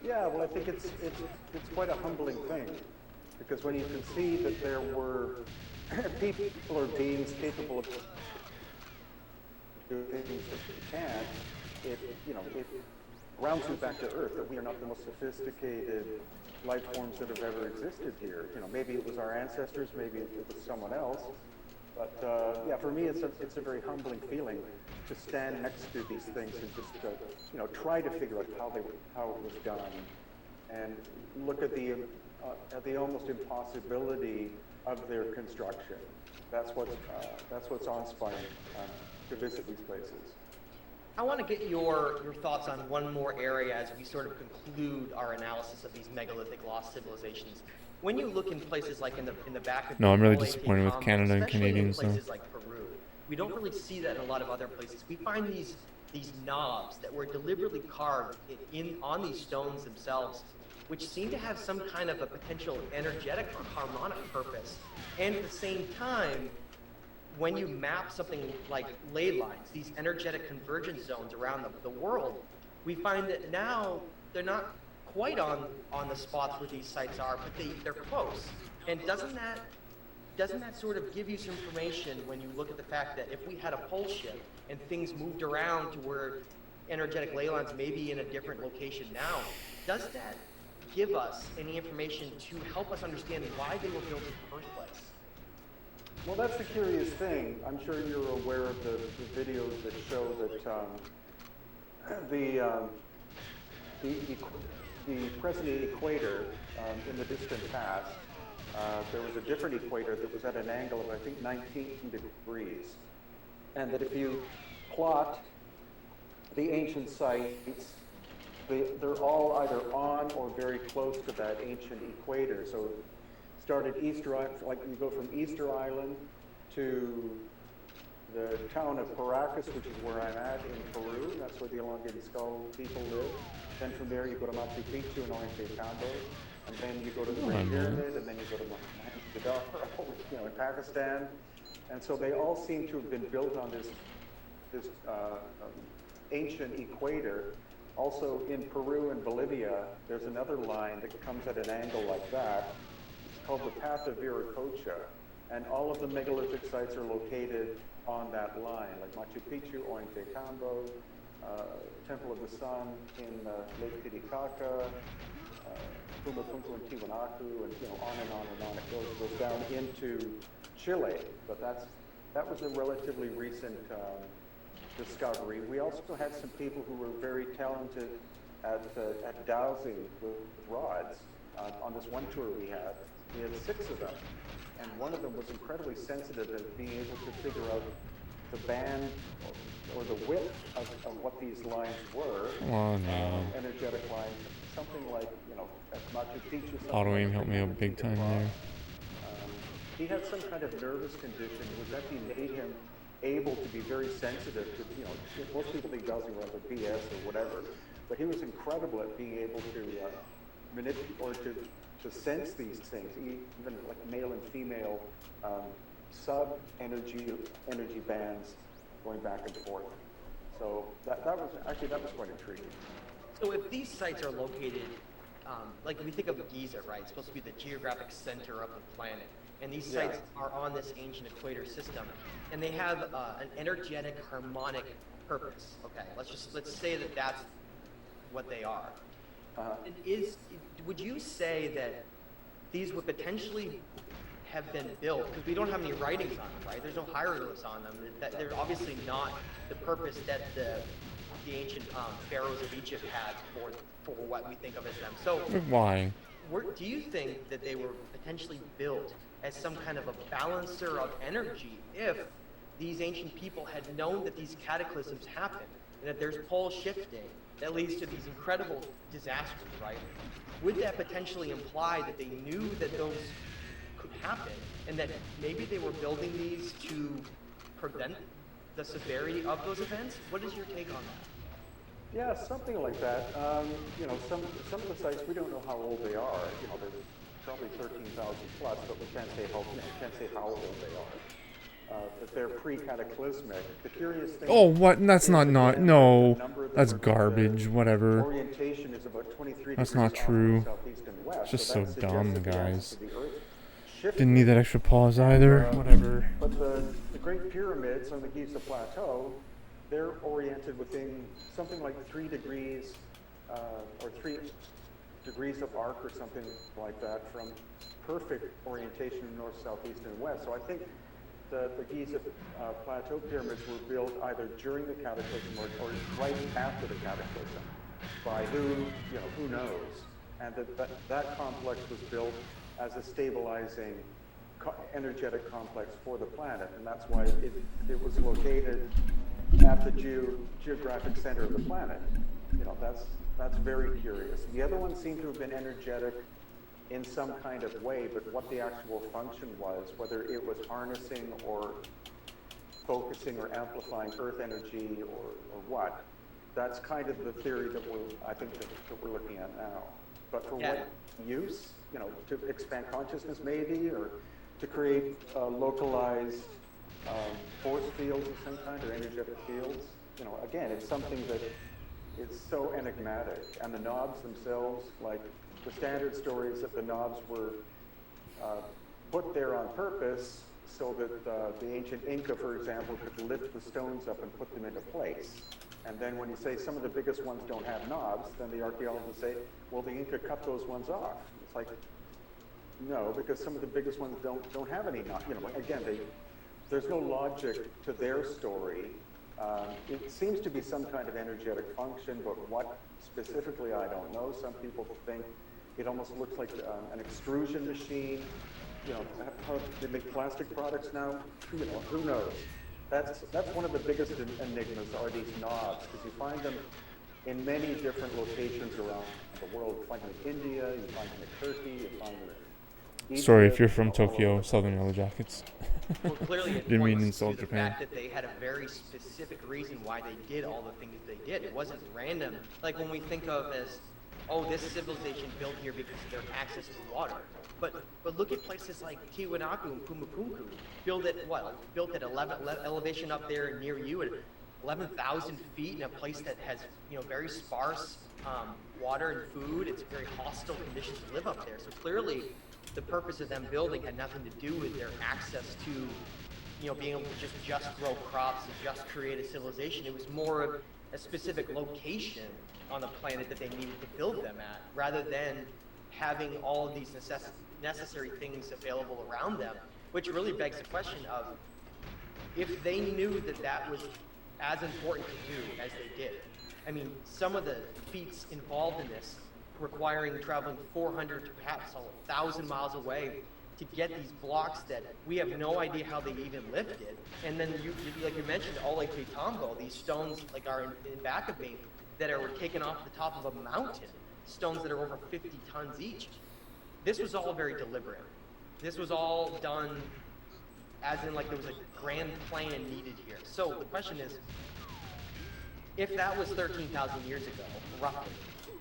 Yeah, well, I think it's quite a humbling thing, because when you can see that there were people or beings capable of doing things that we can't, it grounds you back to Earth, that we are not the most sophisticated life forms that have ever existed here. Maybe it was our ancestors, maybe it was someone else, but yeah, for me, it's a very humbling feeling to stand next to these things and just try to figure out how it was done, and look at the almost impossibility of their construction. That's what's awe-inspiring to visit these places. I want to get your thoughts on one more area as we sort of conclude our analysis of these megalithic lost civilizations. When you look in places like in the back of No, I'm really Old disappointed with Complex, Canada and especially Canadians, in though. places like Peru, we don't really see that in a lot of other places. We find these knobs that were deliberately carved on these stones themselves, which seem to have some kind of a potential energetic or harmonic purpose. And at the same time, when you map something like ley lines, these energetic convergence zones around the world, we find that now they're not quite on the spots where these sites are, but they're close. And doesn't that sort of give you some information when you look at the fact that if we had a pole shift and things moved around to where energetic ley lines may be in a different location now, does that give us any information to help us understand why they were built in the first place? Well, that's the curious thing. I'm sure you're aware of the videos that show that the present equator in the distant past, there was a different equator that was at an angle of, I think, 19 degrees. And that if you plot the ancient sites, they're all either on or very close to that ancient equator. So started Easter Island, like you go from Easter Island to the town of Paracas, which is where I'm at in Peru. That's where the elongated skull people live. Then from there you go to Machu Picchu and Ollantaytambo, and then you go to the Great Pyramid, and then you go to Mohenjo-daro, in Pakistan. And so they all seem to have been built on this ancient equator. Also in Peru and Bolivia, there's another line that comes at an angle like that. It's called the Path of Viracocha. And all of the megalithic sites are located on that line, like Machu Picchu, Ollantaytambo, Temple of the Sun in Lake Titicaca, Pumapunku and Tiwanaku, and on and on and on. It goes down into Chile, but that was a relatively recent discovery. We also had some people who were very talented at dowsing with rods. On this one tour we had 6 of them, and one of them was incredibly sensitive at being able to figure out the band or the width of what these lines were. Oh no. Energetic lines, something like, at Machu Picchu. Auto aim helped me out big time there. He had some kind of nervous condition. It was actually made him able to be very sensitive to, most people think dowsing rods are BS or whatever, but he was incredible at being able to manipulate or to sense these things, even like male and female sub-energy bands going back and forth. So that was quite intriguing. So if these sites are located, like we think of Giza, right? It's supposed to be the geographic center of the planet. And these sites are on this ancient equator system, and they have an energetic, harmonic purpose. Okay, let's say that that's what they are. Would you say that these would potentially have been built, because we don't have any writings on them, right? There's no hieroglyphs on them. That they're obviously not the purpose that the ancient pharaohs of Egypt had for what we think of as them. So why? Do you think that they were potentially built as some kind of a balancer of energy if these ancient people had known that these cataclysms happen and that there's pole shifting that leads to these incredible disasters, right? Would that potentially imply that they knew that those could happen and that maybe they were building these to prevent the severity of those events? What is your take on that? Yeah, something like that. Some of the sites, we don't know how old they are. They're probably 13,000 plus, but we can't say how old they are. But they're pre-cataclysmic. The curious thing. Oh, what? That's no. That's garbage. Whatever. Orientation is about 23 That's degrees not true. southeast and west. It's just so so dumb, that guys. the Earth shifted. Didn't need that extra pause either. Whatever. But the Great Pyramids on the Giza Plateau, they're oriented within something like 3 degrees or 3 degrees of arc or something like that from perfect orientation north, south, east, and west. So I think the Giza Plateau pyramids were built either during the cataclysm or right after the cataclysm by who knows. And that complex was built as a stabilizing energetic complex for the planet, and that's why it was located at the geographic center of the planet. That's very curious. The other ones seem to have been energetic in some kind of way, but what the actual function was, whether it was harnessing or focusing or amplifying Earth energy or what, that's kind of the theory that we're looking at now. But for what use? To expand consciousness maybe, or to create localized force fields of some kind or energetic fields. Again, it's something that is so enigmatic. And the knobs themselves, like the standard story is that the knobs were put there on purpose so that the ancient Inca, for example, could lift the stones up and put them into place. And then when you say some of the biggest ones don't have knobs, then the archaeologists say, well, the Inca cut those ones off. It's like, no, because some of the biggest ones don't have any knobs. Again, there's no logic to their story. It seems to be some kind of energetic function, but what specifically, I don't know. Some people think it almost looks like an extrusion machine. How they make plastic products now. Who knows? That's one of the biggest enigmas are these knobs, because you find them in many different locations around the world. You find them in India, you find them in Turkey, you find them Sorry if you're Egypt, from all over Tokyo, the Southern place. Yellow Jackets. Well, clearly it Didn't mean to points to insult the Japan. fact that they had a very specific reason why they did all the things they did. It wasn't random. Like when we think of as, oh, this civilization built here because of their access to water. But look at places like Tiwanaku and Pumapunku, built at 11 elevation up there near you at 11,000 feet in a place that has very sparse water and food. It's very hostile conditions to live up there. So clearly, the purpose of them building had nothing to do with their access to being able to just grow crops and just create a civilization. It was more of a specific location on the planet that they needed to build them at, rather than having all of these necessary things available around them, which really begs the question of, if they knew that that was as important to do as they did. I mean, some of the feats involved in this requiring traveling 400 to perhaps 1,000 miles away to get these blocks that we have no idea how they even lifted. And then like you mentioned, all like Tombo, these stones like are in back of me that were taken off the top of a mountain, stones that are over 50 tons each. This was all very deliberate. This was all done as in like there was a grand plan needed here. So the question is, if that was 13,000 years ago, roughly,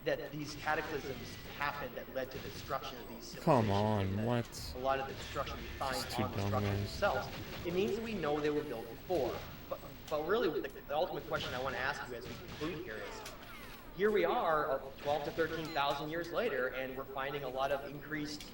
that these cataclysms happened that led to the destruction of these civilizations. Come on, what? A lot of the destruction we find It's too on the dumb, structures guys. themselves. It means we know they were built before. But really, the ultimate question I want to ask you as we conclude here is, here we are 12 to 13,000 years later, and we're finding a lot of increased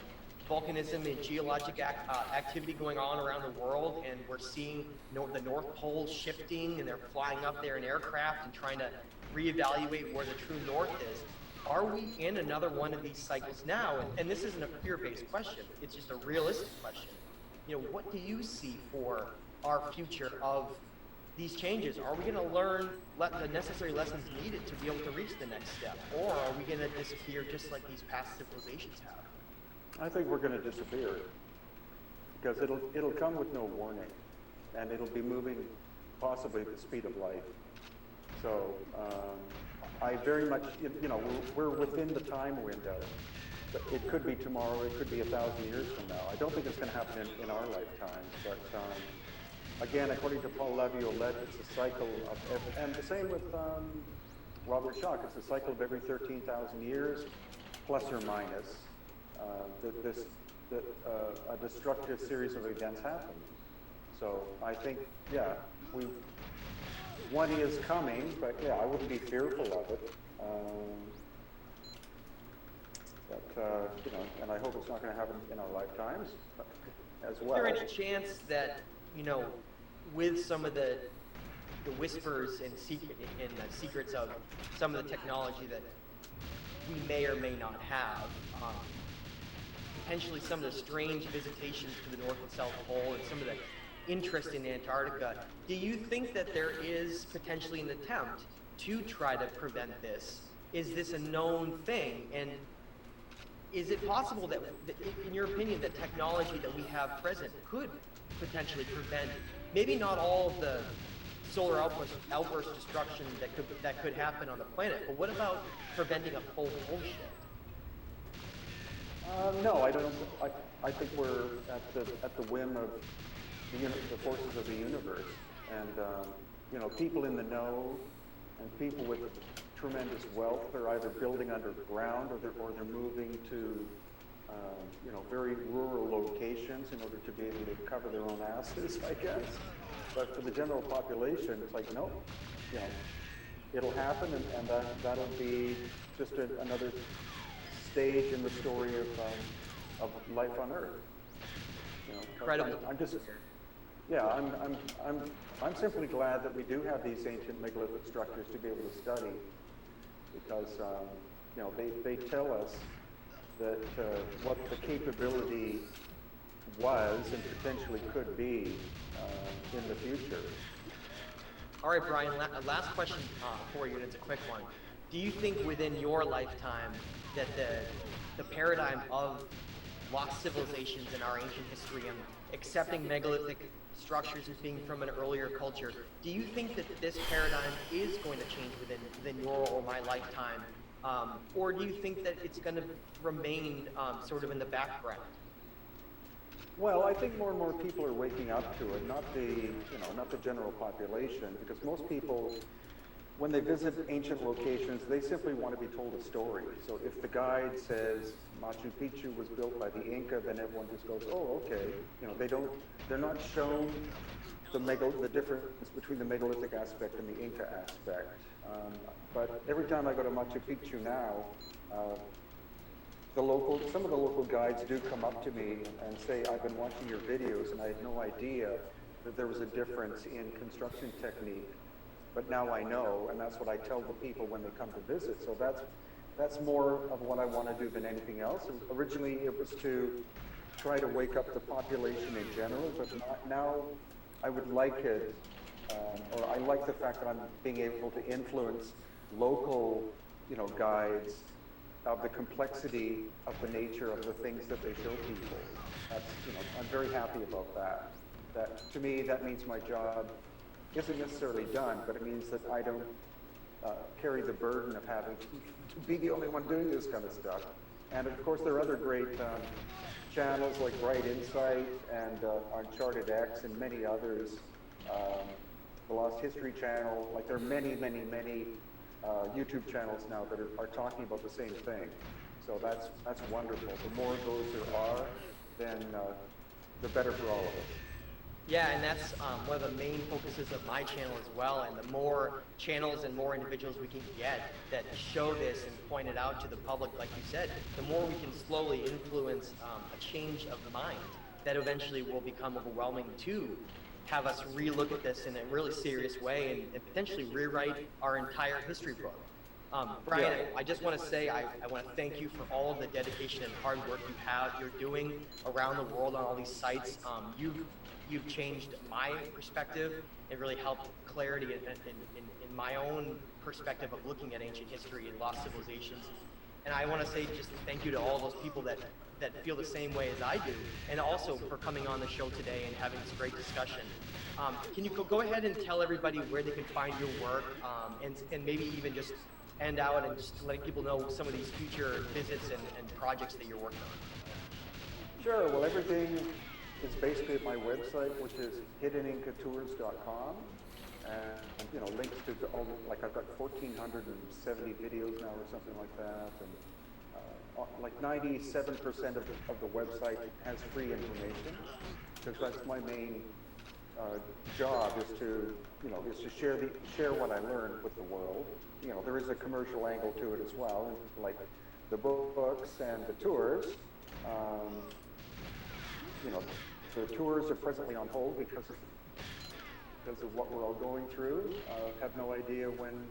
volcanism and geologic activity going on around the world, and we're seeing the North Pole shifting, and they're flying up there in aircraft and trying to reevaluate where the true north is. Are we in another one of these cycles now? And this isn't a fear-based question. It's just a realistic question. What do you see for our future of these changes? Are we going to learn the necessary lessons needed to be able to reach the next step? Or are we going to disappear just like these past civilizations have? I think we're going to disappear because it'll come with no warning, and it'll be moving possibly at the speed of light. So I very much, we're within the time window. But it could be tomorrow, it could be 1,000 years from now. I don't think it's going to happen in our lifetimes, but again, according to Paul Laviolette, it's a cycle of, and the same with Robert Schoch, it's a cycle of every 13,000 years, plus or minus. A destructive series of events happen. So I think, one is coming, but I wouldn't be fearful of it. And I hope it's not going to happen in our lifetimes as well. Is there any chance that, with some of the whispers and the secrets of some of the technology that we may or may not have, potentially some of the strange visitations to the North and South Pole and some of the interest in Antarctica, do you think that there is potentially an attempt to try to prevent this? Is this a known thing? And is it possible that, in your opinion, the technology that we have present could potentially prevent, maybe not all of the solar outburst destruction that could happen on the planet, but what about preventing a full pole shift? No, I don't. I think we're at the whim of the forces of the universe, and people in the know and people with tremendous wealth are either building underground or they're moving to very rural locations in order to be able to cover their own asses, I guess. But for the general population, it's like, no, it'll happen, and that'll be just another stage in the story of life on Earth. Incredible. I'm simply glad that we do have these ancient megalithic structures to be able to study, because they tell us that what the capability was and potentially could be in the future. All right, Brian, last question for you, and it's a quick one. Do you think within your lifetime that the paradigm of lost civilizations in our ancient history and accepting megalithic structures as being from an earlier culture, do you think that this paradigm is going to change within your or my lifetime? Or do you think that it's going to remain sort of in the background? Well, I think more and more people are waking up to it, not the general population, because most people, when they visit ancient locations, they simply want to be told a story. So if the guide says Machu Picchu was built by the Inca, then everyone just goes, oh, okay. They're not shown the difference between the megalithic aspect and the Inca aspect. But every time I go to Machu Picchu now, some of the local guides do come up to me and say, I've been watching your videos and I had no idea that there was a difference in construction technique, but now I know, and that's what I tell the people when they come to visit. So that's more of what I want to do than anything else. Originally, it was to try to wake up the population in general, but now I would like it, or I like the fact that I'm being able to influence local, guides of the complexity of the nature of the things that they show people. I'm very happy about that. That, to me, that means my job isn't necessarily done, but it means that I don't carry the burden of having to be the only one doing this kind of stuff. And of course, there are other great channels like Bright Insight and Uncharted X and many others. The Lost History channel, like there are many YouTube channels now that are talking about the same thing. So that's wonderful. The more of those there are, then the better for all of us. Yeah, and that's one of the main focuses of my channel as well. And the more channels and more individuals we can get that show this and point it out to the public, like you said, the more we can slowly influence a change of mind that eventually will become overwhelming to have us relook at this in a really serious way and potentially rewrite our entire history book. Brian, I just want to say I want to thank you for all of the dedication and hard work you're doing around the world on all these sites. You've changed my perspective and really helped clarity in my own perspective of looking at ancient history and lost civilizations. And I want to say just thank you to all those people that feel the same way as I do, and also for coming on the show today and having this great discussion. Can you go ahead and tell everybody where they can find your work, and maybe even just end out and just letting people know some of these future visits and projects that you're working on? Sure. Well, everything is basically at my website, which is hiddenincatours.com. And, links to all, like I've got 1,470 videos now or something like that. And like 97% of the website has free information, because that's my main job is to share what I learned with the world. There is a commercial angle to it as well, like the books and the tours. The tours are presently on hold because of what we're all going through. Have no idea when,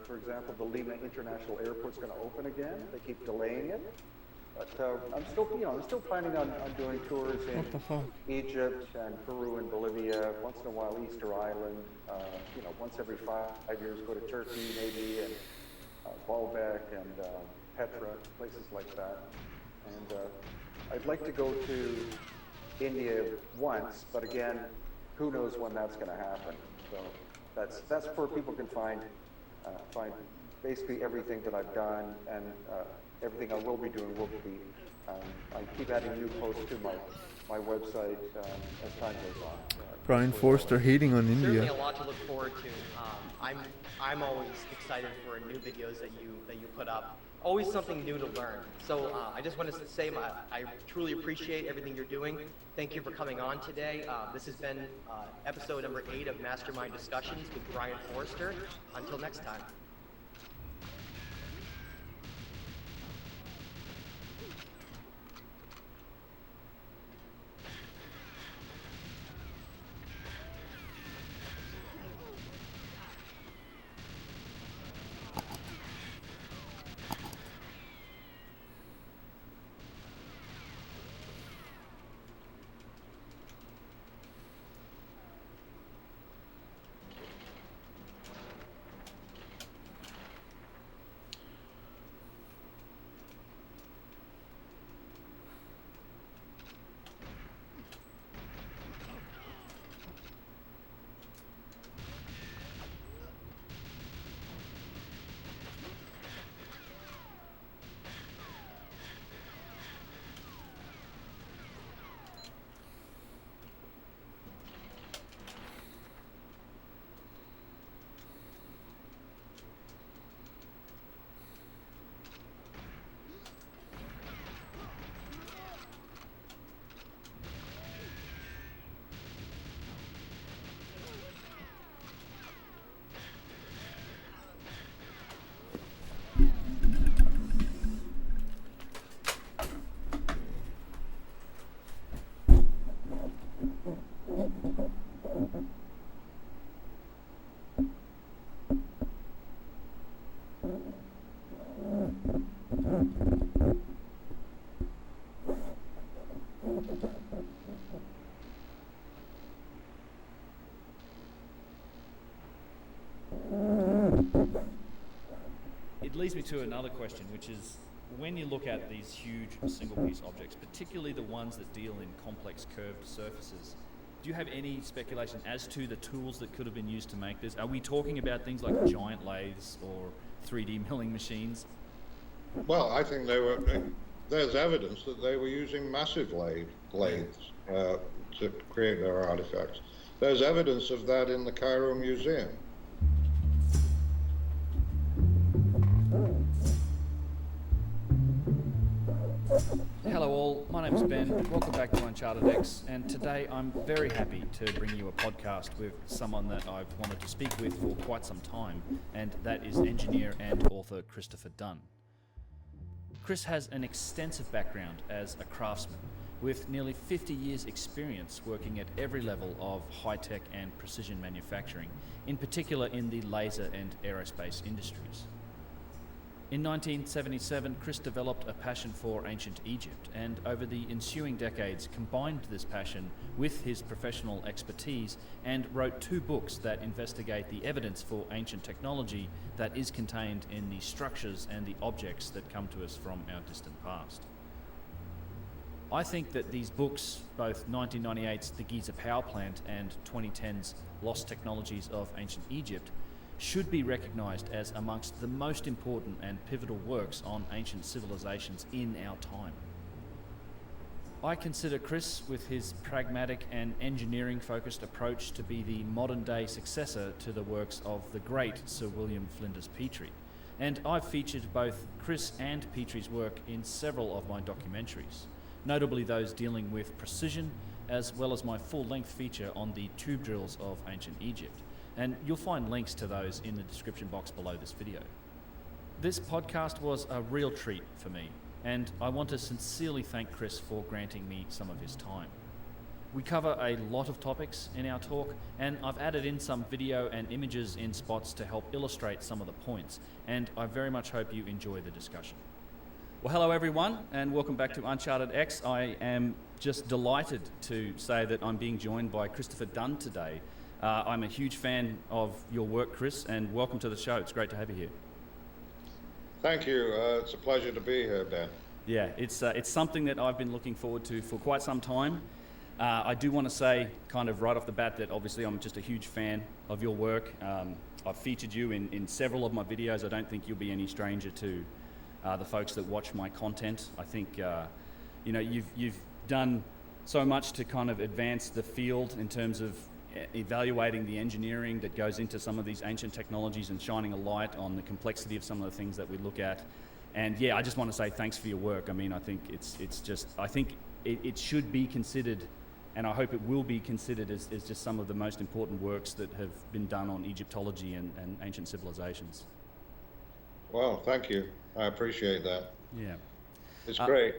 for example, the Lima International Airport is going to open again. They keep delaying it. But I'm still planning on doing tours in Egypt and Peru and Bolivia. Once in a while, Easter Island. Once every 5 years, go to Turkey maybe, and Baalbek and Petra, places like that. And I'd like to go to India once, but again, who knows when that's going to happen. So that's where people can find basically everything that I've done, and everything I will be doing will be. I keep adding new posts to my website as time goes on. Brian Forster hating on India. Certainly a lot to look forward to. I'm always excited for new videos that you put up. Always something new to learn. So I just wanted to say I truly appreciate everything you're doing. Thank you for coming on today. This has been episode number 8 of Mastermind Discussions with Brian Forster. Until next time. It leads me to another question, which is, when you look at these huge single-piece objects, particularly the ones that deal in complex curved surfaces, do you have any speculation as to the tools that could have been used to make this? Are we talking about things like giant lathes or 3D milling machines? Well, I think there's evidence that they were using massive lathes to create their artifacts. There's evidence of that in the Cairo Museum. Hello all, my name's Ben, welcome back to Uncharted X, and today I'm very happy to bring you a podcast with someone that I've wanted to speak with for quite some time, and that is engineer and author Christopher Dunn. Chris has an extensive background as a craftsman, with nearly 50 years experience working at every level of high-tech and precision manufacturing, in particular in the laser and aerospace industries. In 1977, Chris developed a passion for ancient Egypt, and over the ensuing decades combined this passion with his professional expertise and wrote 2 books that investigate the evidence for ancient technology that is contained in the structures and the objects that come to us from our distant past. I think that these books, both 1998's The Giza Power Plant and 2010's Lost Technologies of Ancient Egypt, should be recognised as amongst the most important and pivotal works on ancient civilizations in our time. I consider Chris, with his pragmatic and engineering-focused approach, to be the modern-day successor to the works of the great Sir William Flinders Petrie, and I've featured both Chris and Petrie's work in several of my documentaries, notably those dealing with precision, as well as my full-length feature on the tube drills of ancient Egypt. And you'll find links to those in the description box below this video. This podcast was a real treat for me, and I want to sincerely thank Chris for granting me some of his time. We cover a lot of topics in our talk, and I've added in some video and images in spots to help illustrate some of the points, and I very much hope you enjoy the discussion. Well, hello everyone, and welcome back to Uncharted X. I am just delighted to say that I'm being joined by Christopher Dunn today. I'm a huge fan of your work, Chris, and welcome to the show. It's great to have you here. Thank you. It's a pleasure to be here, Ben. Yeah, it's something that I've been looking forward to for quite some time. I do want to say, kind of right off the bat, that obviously I'm just a huge fan of your work. I've featured you in several of my videos. I don't think you'll be any stranger to the folks that watch my content. I think you've done so much to kind of advance the field in terms of evaluating the engineering that goes into some of these ancient technologies and shining a light on the complexity of some of the things that we look at. And yeah, I just want to say thanks for your work. I mean, I think it should be considered, and I hope it will be considered as just some of the most important works that have been done on Egyptology and ancient civilizations. Well, thank you. I appreciate that. Yeah. It's great.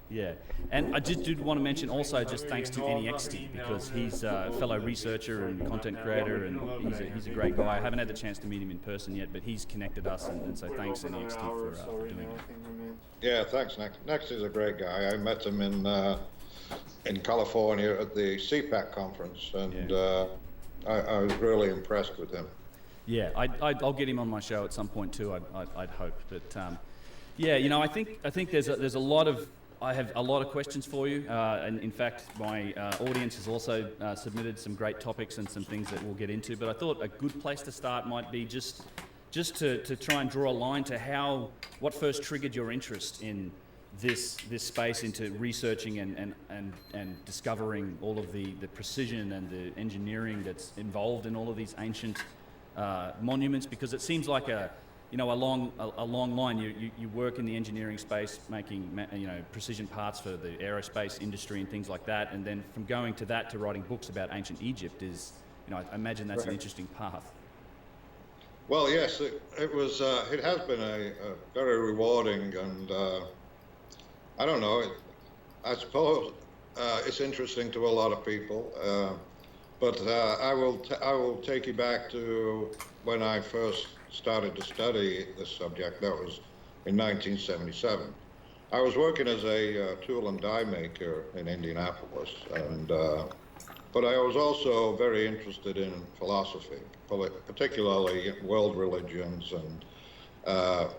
Yeah. And I just did want to mention also just thanks to NEXT, because he's a fellow researcher and content creator, and he's a great guy. I haven't had the chance to meet him in person yet, but he's connected us, and so thanks NEXT for doing it. Yeah, thanks, Next. Next is a great guy. I met him in California at the CPAC conference, and I was really impressed with him. Yeah, I'll get him on my show at some point too. I'd hope, but yeah, I think there's a lot of. I have a lot of questions for you, and in fact, my audience has also submitted some great topics and some things that we'll get into. But I thought a good place to start might be just to try and draw a line to what first triggered your interest in this space, into researching and discovering all of the precision and the engineering that's involved in all of these ancient monuments, because it seems like a long line. You work in the engineering space, making precision parts for the aerospace industry and things like that, and then from going to that to writing books about ancient Egypt is, I imagine that's an interesting path. Well, yes, it was. It has been a very rewarding, and I don't know. I suppose it's interesting to a lot of people, but I will take you back to when I first started to study this subject. That was in 1977, I was working as a tool and die maker in Indianapolis, and but I was also very interested in philosophy, particularly world religions uh,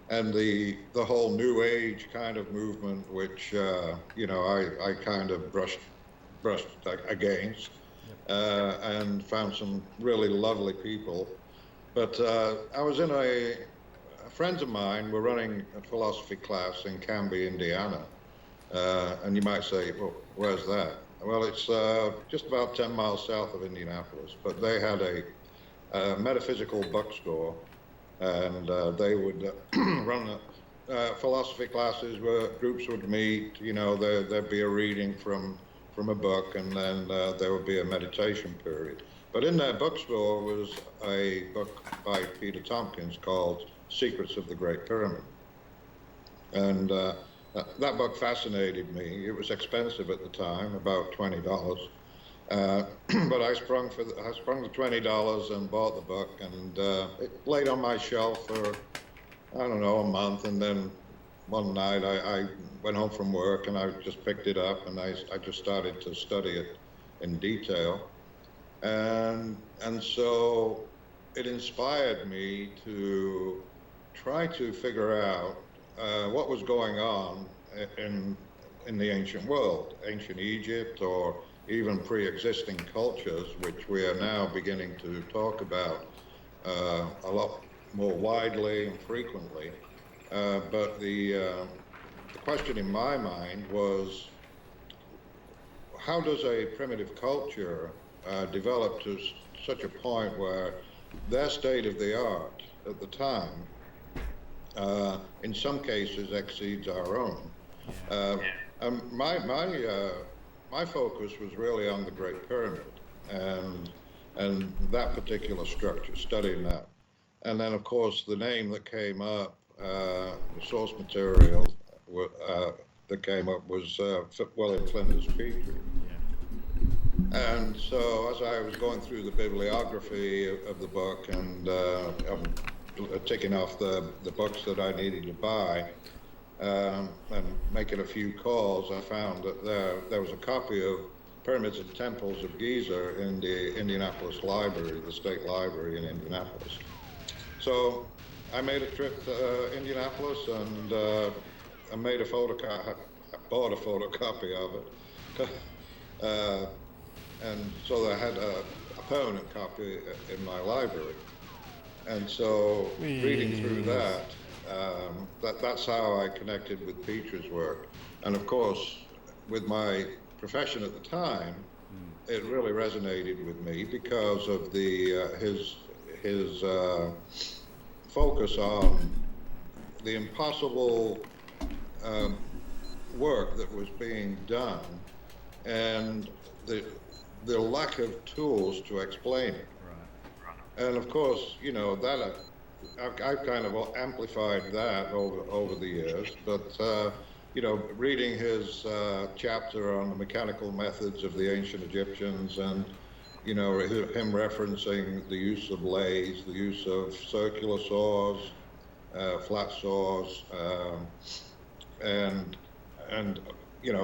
and the whole New Age kind of movement, which I kind of brushed against, and found some really lovely people. But I was in friends of mine were running a philosophy class in Canby, Indiana. And you might say, well, where's that? Well, it's just about 10 miles south of Indianapolis, but they had a metaphysical bookstore, and they would run philosophy classes where groups would meet. There'd be a reading from a book, and then there would be a meditation period. But in their bookstore was a book by Peter Tompkins called Secrets of the Great Pyramid. And that book fascinated me. It was expensive at the time, about $20. But I sprung the $20 and bought the book, and it laid on my shelf for, I don't know, a month. And then one night I went home from work and I just picked it up, and I just started to study it in detail. And so it inspired me to try to figure out what was going on in the ancient world, ancient Egypt, or even pre-existing cultures, which we are now beginning to talk about a lot more widely and frequently. But the question in my mind was, how does a primitive culture develop to such a point where their state of the art at the time in some cases exceeds our own? My focus was really on the Great Pyramid and that particular structure, studying that. And then, of course, the name that came up, the source material that came up was William Flinders Petrie. And so as I was going through the bibliography of the book and ticking off the books that I needed to buy and making a few calls, I found that there was a copy of Pyramids and Temples of Giza in the Indianapolis Library, the State Library in Indianapolis. So I made a trip to Indianapolis, and I made bought a photocopy of it. And so I had a permanent copy in my library. And so reading through that's how I connected with Petrie's work. And of course, with my profession at the time, it really resonated with me because of his focus on the impossible work that was being done and the lack of tools to explain it. Right. And of course, that I've kind of amplified that over the years, but reading his chapter on the mechanical methods of the ancient Egyptians, and him referencing the use of lathes, the use of circular saws, flat saws, and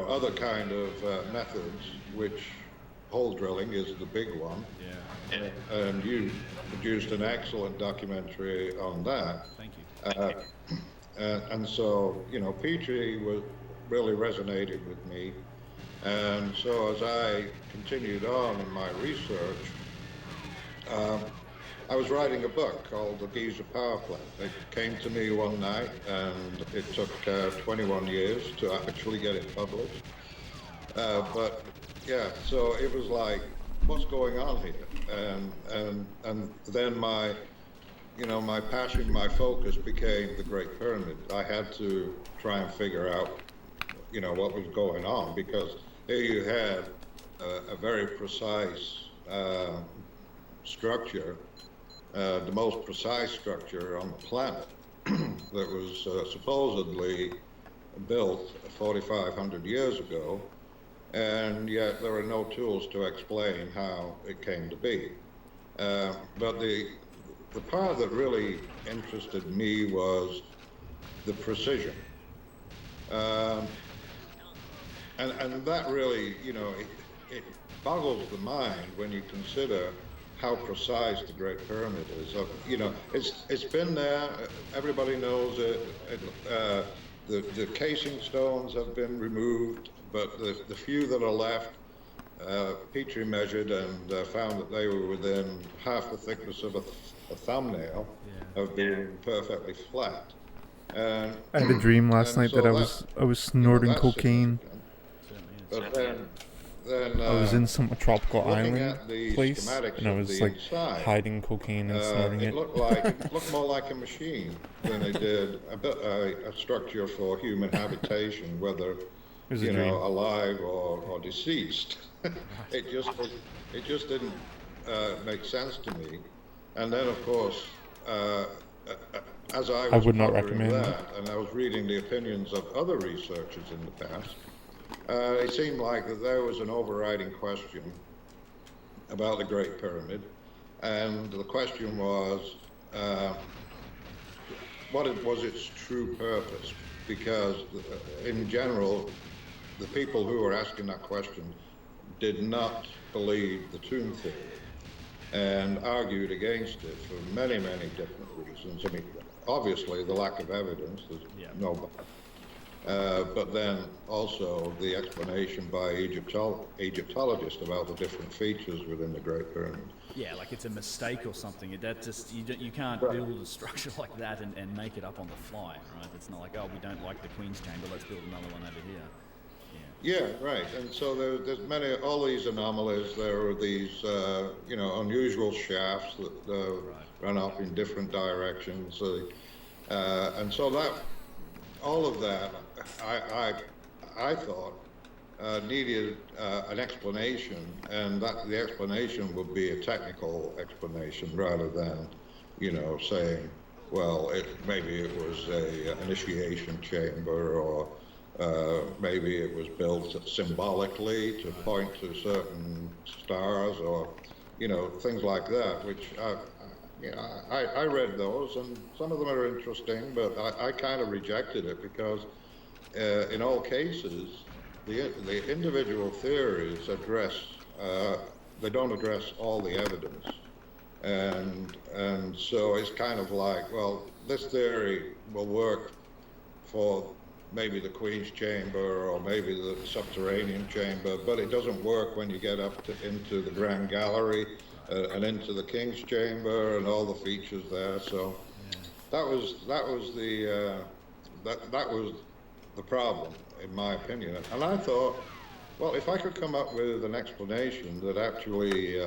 other kind of methods, which hole drilling is the big one. Yeah. And you produced an excellent documentary on that. Thank you. And so, Petrie really resonated with me. And so as I continued on in my research, I was writing a book called The Giza Power Plant. It came to me one night, and it took 21 years to actually get it published. But yeah, so it was like, what's going on here? And then my passion, my focus became the Great Pyramid. I had to try and figure out, what was going on, because here you had a very precise structure, the most precise structure on the planet that was supposedly built 4,500 years ago. And yet there are no tools to explain how it came to be. But the part that really interested me was the precision. Um, and that really, you know, it boggles the mind when you consider how precise the Great Pyramid is. You know, it's been there. Everybody knows it. The casing stones have been removed, but the few that are left, Petrie measured and found that they were within half the thickness of a thumbnail of being perfectly flat. And I had a dream last and night that so I was you know, snorting that's cocaine. significant. Certainly is. But then I was in some tropical looking island at the place, schematics and I of was the like inside, hiding cocaine and snorting it it. looked more like a machine than it did a structure for human habitation, whether It was a dream. alive or deceased. it just didn't make sense to me. And then, of course, as I I was would not pondering recommend. that, and I was reading the opinions of other researchers in the past, it seemed like that there was an overriding question about the Great Pyramid, and the question was, what was its true purpose? Because in general, the people who were asking that question did not believe the tomb theory and argued against it for many, many different reasons. I mean, obviously the lack of evidence, there's no doubt. But then also the explanation by Egyptologists about the different features within the Great Pyramid. Yeah, like it's a mistake or something. That just you can't build a structure like that and make it up on the fly, right? It's not like, oh, we don't like the Queen's Chamber, let's build another one over here. Yeah, right. And so there's all these anomalies. There are these, unusual shafts that run up in different directions. And so all of that, I thought needed an explanation, and that the explanation would be a technical explanation rather than, saying, well, maybe it was a initiation chamber, or maybe it was built symbolically to point to certain stars, or things like that. Which I read those, and some of them are interesting, but I kind of rejected it because in all cases the individual theories they don't address all the evidence, and so it's kind of like, well, this theory will work for maybe the Queen's Chamber or maybe the subterranean chamber, but it doesn't work when you get up into the Grand Gallery and into the King's Chamber and all the features there. So that was the problem, in my opinion. And I thought, well, if I could come up with an explanation that actually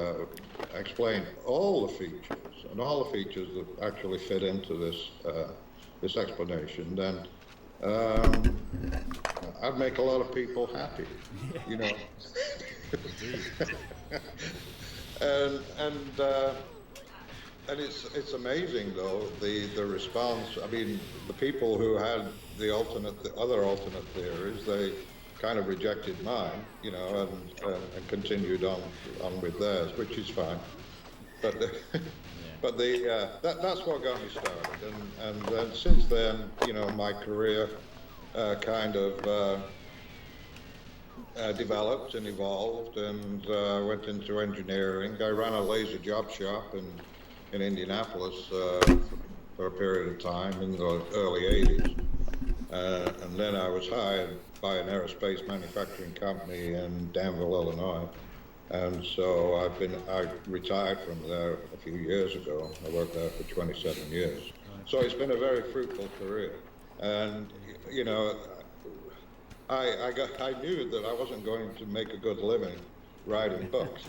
explained all the features and all the features that actually fit into this explanation, then I'd make a lot of people happy, and it's amazing though the response. I mean, the people who had the other alternate theories, they kind of rejected mine, and continued on with theirs, which is fine. But that's what got me started, and then since then, my career kind of developed and evolved, and went into engineering. I ran a laser job shop in Indianapolis for a period of time in the early 80s. And then I was hired by an aerospace manufacturing company in Danville, Illinois. And so I retired from there a few years ago. I worked there for 27 years. So it's been a very fruitful career. And, I knew that I wasn't going to make a good living writing books.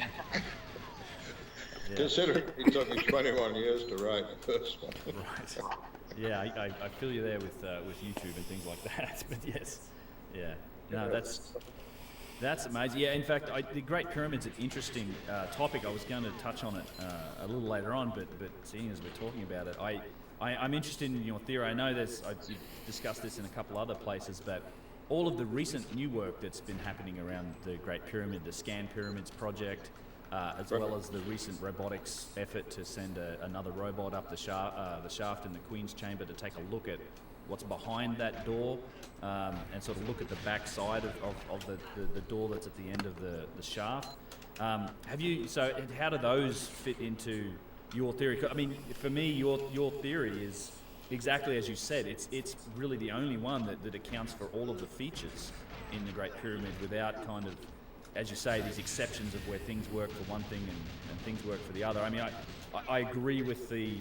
Considering it took me 21 years to write the first one. Right. Yeah, I feel you there with YouTube and things like that. But yes, yeah. No, that's amazing. Yeah, in fact, the Great Pyramid's an interesting topic. I was going to touch on it a little later on, but seeing as we're talking about it, I'm interested in your theory. I know you've discussed this in a couple other places, but all of the recent new work that's been happening around the Great Pyramid, the Scan Pyramids project, as well as the recent robotics effort to send another robot up the shaft in the Queen's Chamber to take a look at what's behind that door, and sort of look at the back side of the door that's at the end of the shaft. So how do those fit into your theory? I mean, for me, your theory is exactly as you said. It's really the only one that accounts for all of the features in the Great Pyramid without kind of, as you say, these exceptions of where things work for one thing and things work for the other. I mean, I agree with the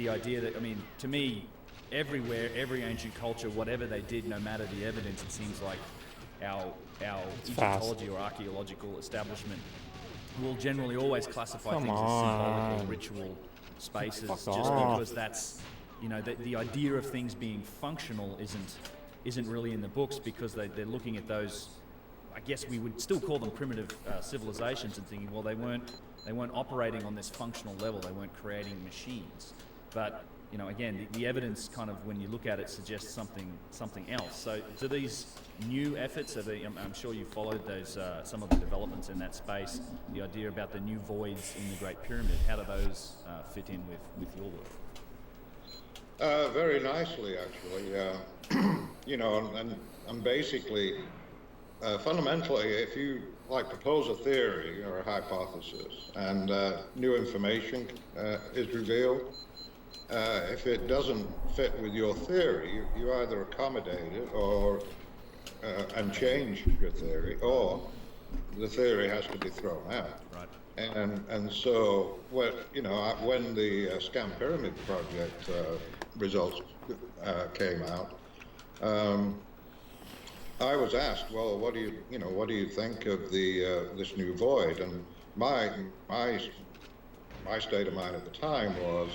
idea that, I mean, to me, everywhere, every ancient culture, whatever they did, no matter the evidence, it seems like our Egyptology or archaeological establishment will generally always classify things as symbolic or ritual spaces, just because that's, you know, the idea of things being functional isn't really in the books, because they're looking at those, I guess we would still call them primitive civilizations, and thinking, well, they weren't operating on this functional level, they weren't creating machines. But, you know, again, the evidence kind of, when you look at it, suggests something else. So do these new efforts, I'm sure you followed those, some of the developments in that space, the idea about the new voids in the Great Pyramid, how do those fit in with your work? Very nicely, actually. You know, and basically, fundamentally, if you propose a theory or a hypothesis, and new information is revealed, if it doesn't fit with your theory, you either accommodate it or and change your theory, or the theory has to be thrown out. Right. And so, when the Scam Pyramid project results came out, I was asked, well, what do you think of this new void? And my state of mind at the time was,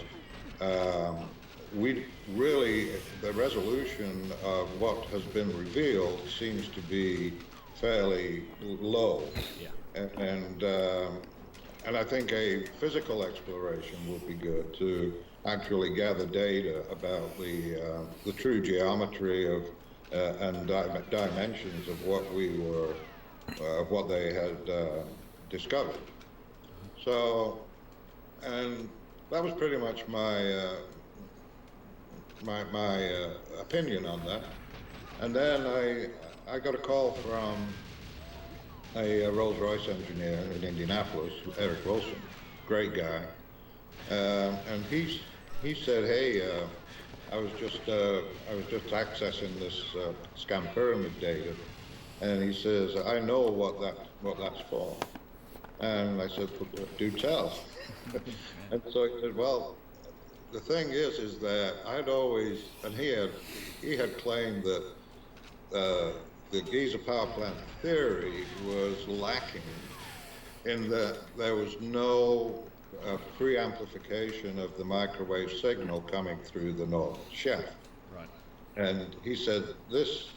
the resolution of what has been revealed seems to be fairly low. Yeah. And I think a physical exploration would be good to actually gather data about the true geometry of and dimensions of what they had discovered. So, and that was pretty much my opinion on that. And then I got a call from a Rolls-Royce engineer in Indianapolis, Eric Wilson, great guy, and he said, "Hey, I was just accessing this Scam Pyramid data," and he says, "I know what that's for." And I said, "Do tell." And so he said, "Well, the thing is that I'd always," and he had claimed that the Giza power plant theory was lacking in that there was no pre-amplification of the microwave signal coming through the northern shaft. Right. And he said this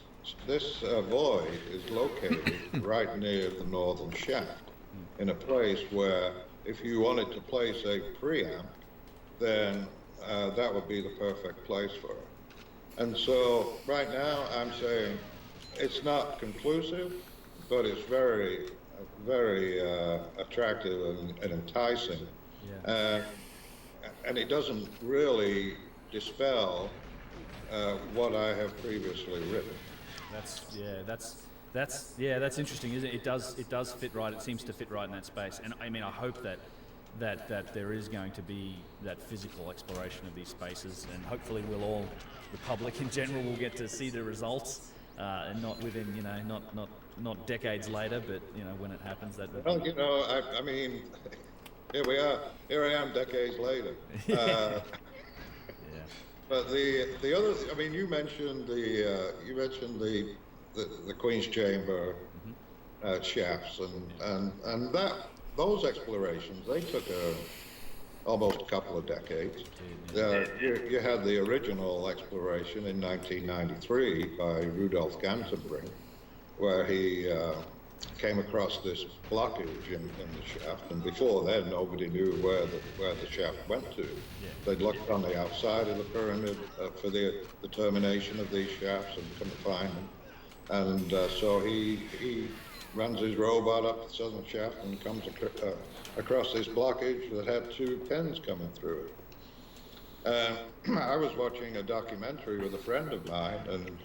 void is located right near the northern shaft, in a place where if you wanted to place a preamp, then that would be the perfect place for it. And so right now I'm saying it's not conclusive, but it's very, very attractive and enticing. Yeah. And it doesn't really dispel what I have previously written. That's interesting, isn't it? It does fit right. It seems to fit right in that space. And I mean, I hope that there is going to be that physical exploration of these spaces, and hopefully the public in general will get to see the results, and not within, not decades later, but when it happens. Well, I mean, here we are. Here I am, decades later. Yeah. But the other, I mean, you mentioned the Queen's Chamber shafts, and those explorations, they took almost a couple of decades. You had the original exploration in 1993 by Rudolf Gantenbrink, where he came across this blockage in the shaft, and before then nobody knew where the shaft went to. Yeah. They'd looked on the outside of the pyramid for the termination of these shafts and couldn't find them. And so he runs his robot up the southern shaft and comes across this blockage that had two pins coming through it. And I was watching a documentary with a friend of mine, and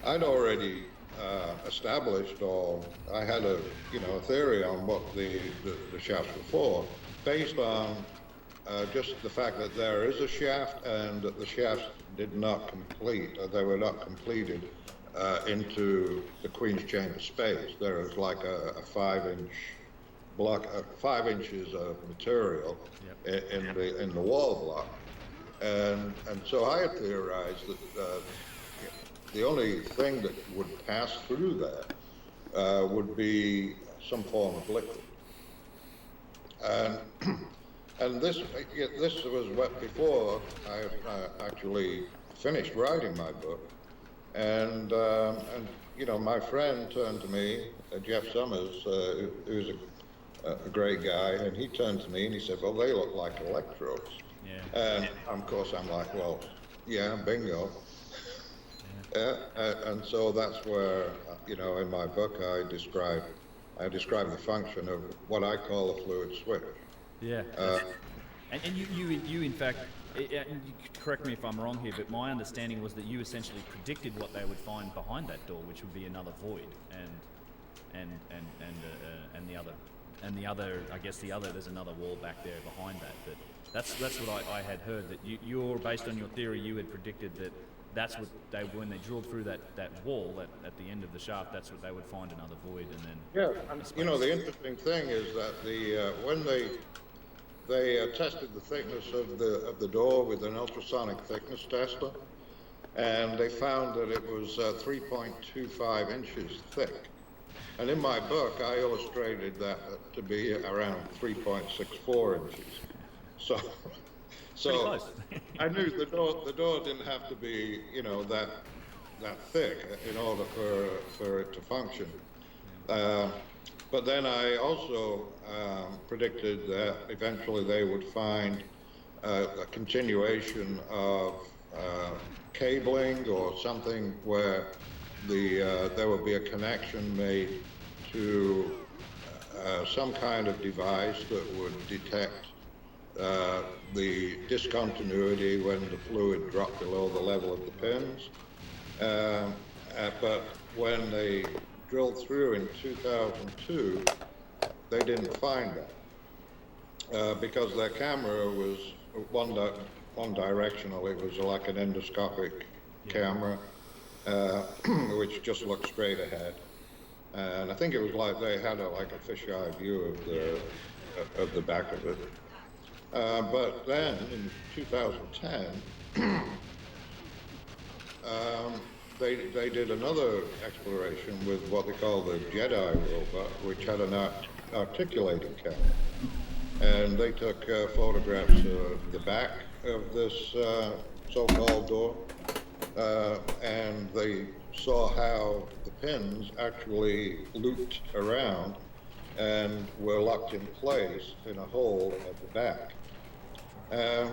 I'd already established, or I had a theory on what the shafts were for, based on just the fact that there is a shaft and that the shafts did not complete, or they were not completed into the Queen's Chamber space. There was like a 5-inch block, 5 inches of material in the wall block, and so I had theorized that the only thing that would pass through that would be some form of liquid, and and this was what before I actually finished writing my book, and my friend turned to me, Jeff Summers, who's a great guy, and he turned to me and he said, "Well, they look like electrodes." And of course, I'm like, "Well, yeah, bingo." And so that's where, in my book, I describe the function of what I call a fluid switch. Yeah. And you in fact, and you correct me if I'm wrong here, but my understanding was that you essentially predicted what they would find behind that door, which would be another void, and the other, I guess there's another wall back there behind that. But that's what I had heard, that you're based on your theory, you had predicted that that's what when they drilled through that wall at the end of the shaft, that's what they would find, another void, and then. Yeah, and the interesting thing is that when they tested the thickness of the door with an ultrasonic thickness tester, and they found that it was 3.25 inches thick. And in my book, I illustrated that to be around 3.64 inches. So I knew the door didn't have to be, that thick in order for it to function. But then I also predicted that eventually they would find a continuation of cabling or something where there would be a connection made to some kind of device that would detect the discontinuity when the fluid dropped below the level of the pins. But when they drilled through in 2002, they didn't find that because their camera was one directional. It was like an endoscopic camera, which just looked straight ahead. And I think it was like they had a fisheye view of the back of it. But then in 2010, they did another exploration with what they call the Jedi robot, which had an articulating camera. And they took photographs of the back of this so-called door, and they saw how the pins actually looped around and were locked in place in a hole at the back. And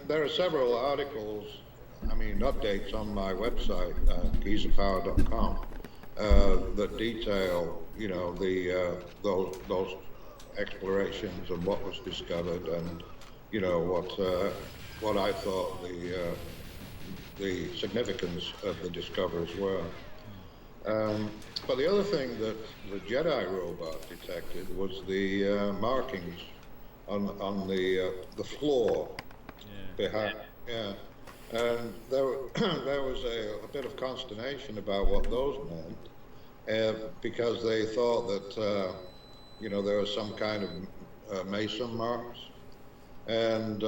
there are several articles, updates on my website, gygespower.com, that detail, those explorations and what was discovered, and what I thought the significance of the discoveries were. But the other thing that the Jedi robot detected was the markings on the floor behind. Yeah, and there was a bit of consternation about what those meant, because they thought that there was some kind of Mason marks. And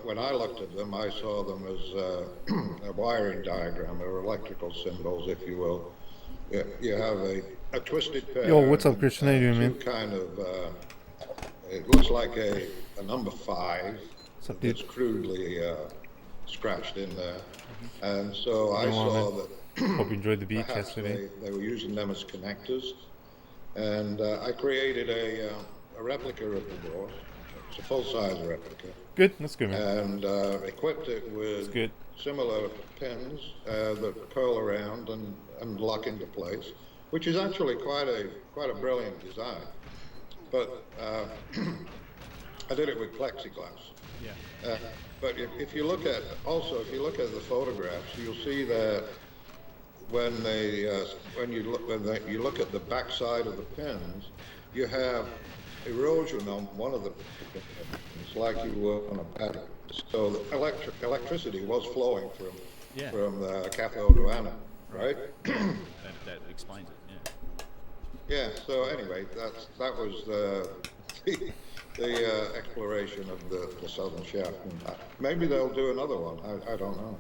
when I looked at them, I saw them as a wiring diagram, or electrical symbols, if you will. You have a twisted pair. Yo, what's up, Christian? How you doing, man? Kind of, it looks like a number 5. What's up, dude? It's crudely scratched in there. And so I saw that. Hope you enjoyed the beach yesterday. They were using them as connectors. And I created a replica of the door. It's a full-size replica. Good, that's good, man. And equipped it with similar pins that curl around and lock into place, which is actually quite a brilliant design. But I did it with plexiglass. Yeah. But if you look at the photographs, you'll see that when you look at the backside of the pins, you have erosion on one of the pins, like you would on a paddock. So the electricity was flowing from the cathode to anode, right? that explains it. Yeah. So anyway, that was the exploration of the southern shaft. And maybe they'll do another one. I don't know.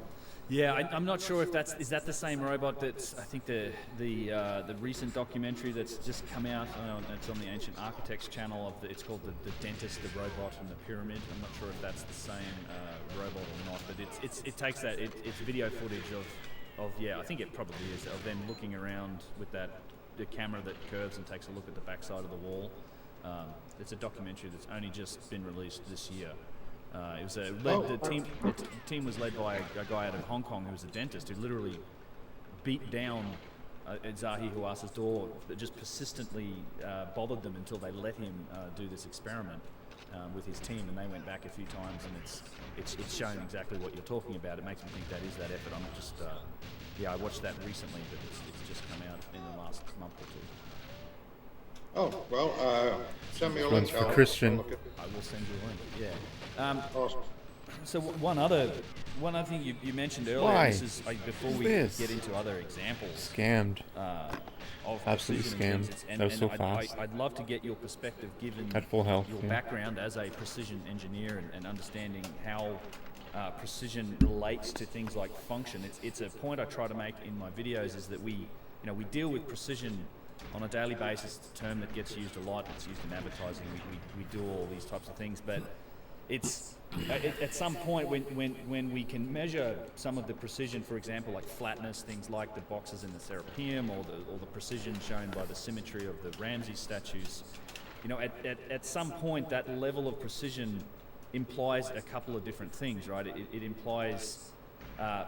Yeah, I'm not sure if is that the same robot that's, I think the recent documentary that's just come out, it's on the Ancient Architects channel, it's called the Dentist, the Robot and the Pyramid. I'm not sure if that's the same robot or not, but it takes that, it's video footage of I think it probably is, of them looking around with the camera that curves and takes a look at the backside of the wall. It's a documentary that's only just been released this year. It was the team was led by a guy out of Hong Kong who was a dentist who literally beat down Zahi Hawass's door, but just persistently bothered them until they let him do this experiment with his team, and they went back a few times, and it's shown exactly what you're talking about. It makes me think that is that effort. I'm just I watched that recently, but it's just come out in the last month or two. Oh, well, send me a link. For Christian. I will send you a link. Yeah. Awesome. So one other thing you mentioned earlier. Why? This is before we This? get into other examples. Scammed. Of Absolutely precision and scammed. things. That was so fast. I'd love to get your perspective, given At full health, your yeah. background as a precision engineer and understanding how precision relates to things like function. It's a point I try to make in my videos, is that we deal with precision on a daily basis. It's a term that gets used a lot. It's used in advertising. We do all these types of things, but it's at some point when we can measure some of the precision, for example, like flatness, things like the boxes in the Serapeum, or the precision shown by the symmetry of the Ramses statues. At some point, that level of precision implies a couple of different things, right? It implies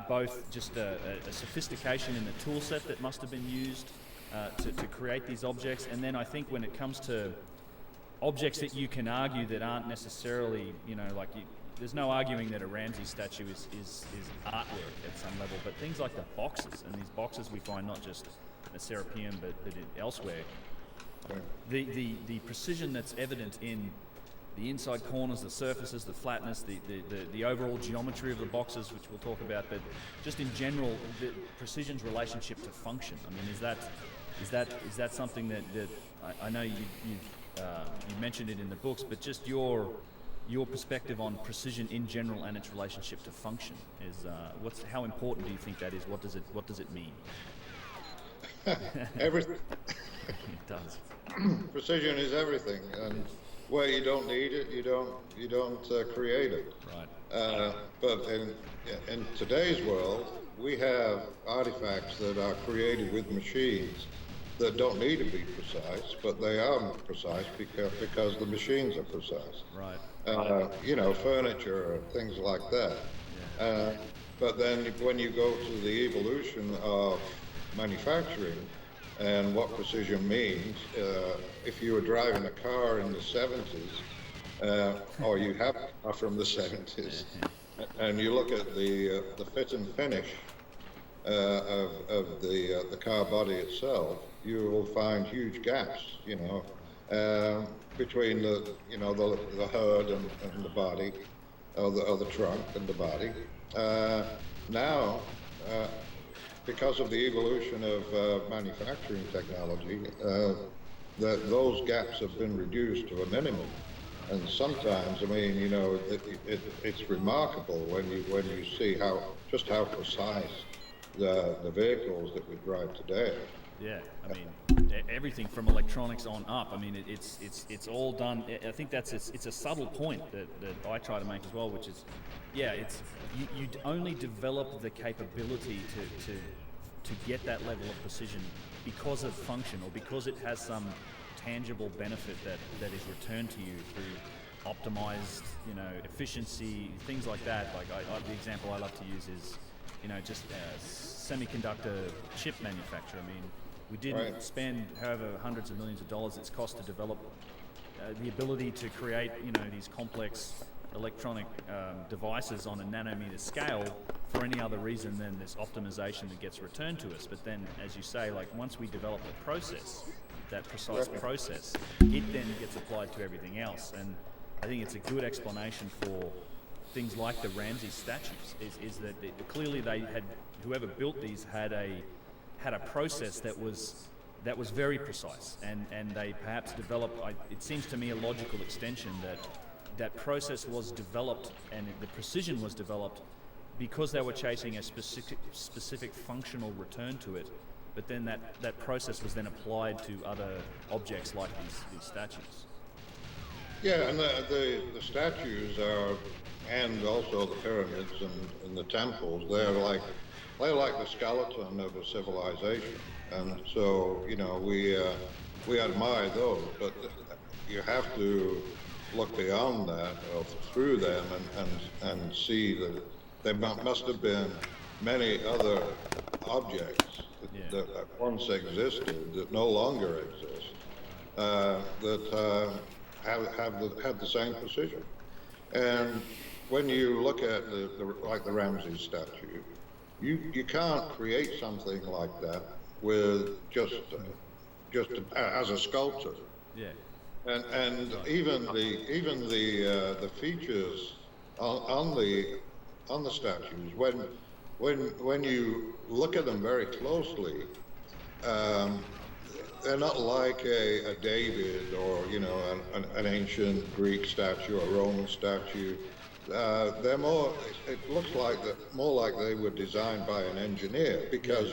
both just a sophistication in the tool set that must have been used to create these objects, and then I think when it comes to objects that you can argue that aren't necessarily, there's no arguing that a Ramses statue is artwork at some level, but things like the boxes, and these boxes we find not just in the Serapeum but elsewhere, the precision that's evident in the inside corners, the surfaces, the flatness, the overall geometry of the boxes, which we'll talk about, but just in general, the precision's relationship to function. I mean, is that something that I know you mentioned it in the books, but just your perspective on precision in general and its relationship to function is how important do you think that is? What does it mean? Everything. It does. Precision is everything, and where you don't need it, you don't create it. Right. But in today's world, we have artifacts that are created with machines that don't need to be precise, but they are precise because the machines are precise. Right. Furniture, things like that. Yeah. But then when you go to the evolution of manufacturing and what precision means, if you were driving a car in the 70s, or you have a car from the 70s, and you look at the fit and finish of the car body itself, you will find huge gaps, between the hood and the body, or the trunk and the body. Now, because of the evolution of manufacturing technology, those gaps have been reduced to a minimum. And sometimes, it's remarkable when you see how precise the vehicles that we drive today. Yeah, I mean, everything from electronics on up. I mean, it's all done. I think it's a subtle point that I try to make as well, which is, you only develop the capability to get that level of precision because of function, or because it has some tangible benefit that is returned to you through optimized, efficiency, things like that. Like the example I love to use is, just semiconductor chip manufacture. I mean, we didn't spend however hundreds of millions of dollars it's cost to develop the ability to create, these complex electronic devices on a nanometer scale for any other reason than this optimization that gets returned to us. But then, as you say, like once we develop the process, that precise process, it then gets applied to everything else. And I think it's a good explanation for things like the Ramsey statues, is that clearly whoever built these had a process that was very precise, and they perhaps developed, it seems to me, a logical extension that process was developed and the precision was developed because they were chasing a specific functional return to it, but then that process was then applied to other objects like these statues. Yeah, and the statues are, and also the pyramids and the temples, they're like the skeleton of a civilization. And so, we admire those, but you have to look beyond that or through them and see that there must have been many other objects that once existed that no longer exist, that have the same precision. And when you look at like the Ramses statue, you can't create something like that with just as a sculptor. Yeah. And even the features on the statues, when you look at them very closely, they're not like a David or an ancient Greek statue or Roman statue. They're more. It looks like more like they were designed by an engineer, because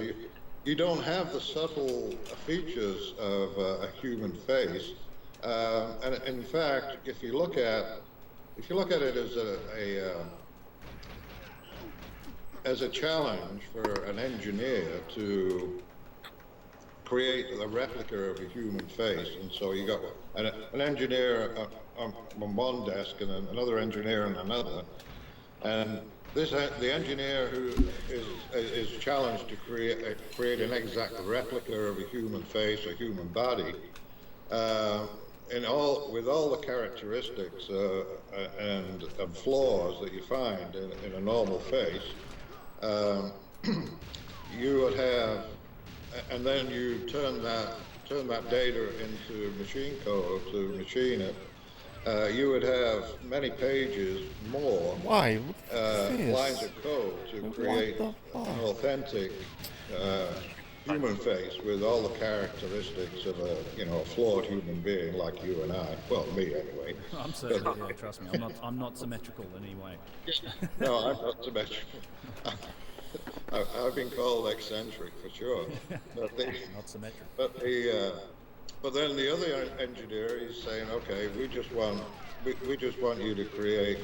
you don't have the subtle features of a human face. And in fact, if you look at it as a challenge for an engineer to create a replica of a human face, and so you got an engineer on one desk and another engineer on another, and the engineer who is challenged to create an exact replica of a human face, a human body, with all the characteristics and flaws that you find in a normal face, you would have, and then you turn that data into machine code to machine it. You would have many pages more lines of code to create an authentic human face with all the characteristics of a flawed human being like you and I. Well, me anyway. I'm certainly, trust me, I'm not symmetrical in any way. No, I'm not symmetrical. I've been called eccentric for sure. But not symmetrical. But then the other engineer is saying, okay, we just want you to create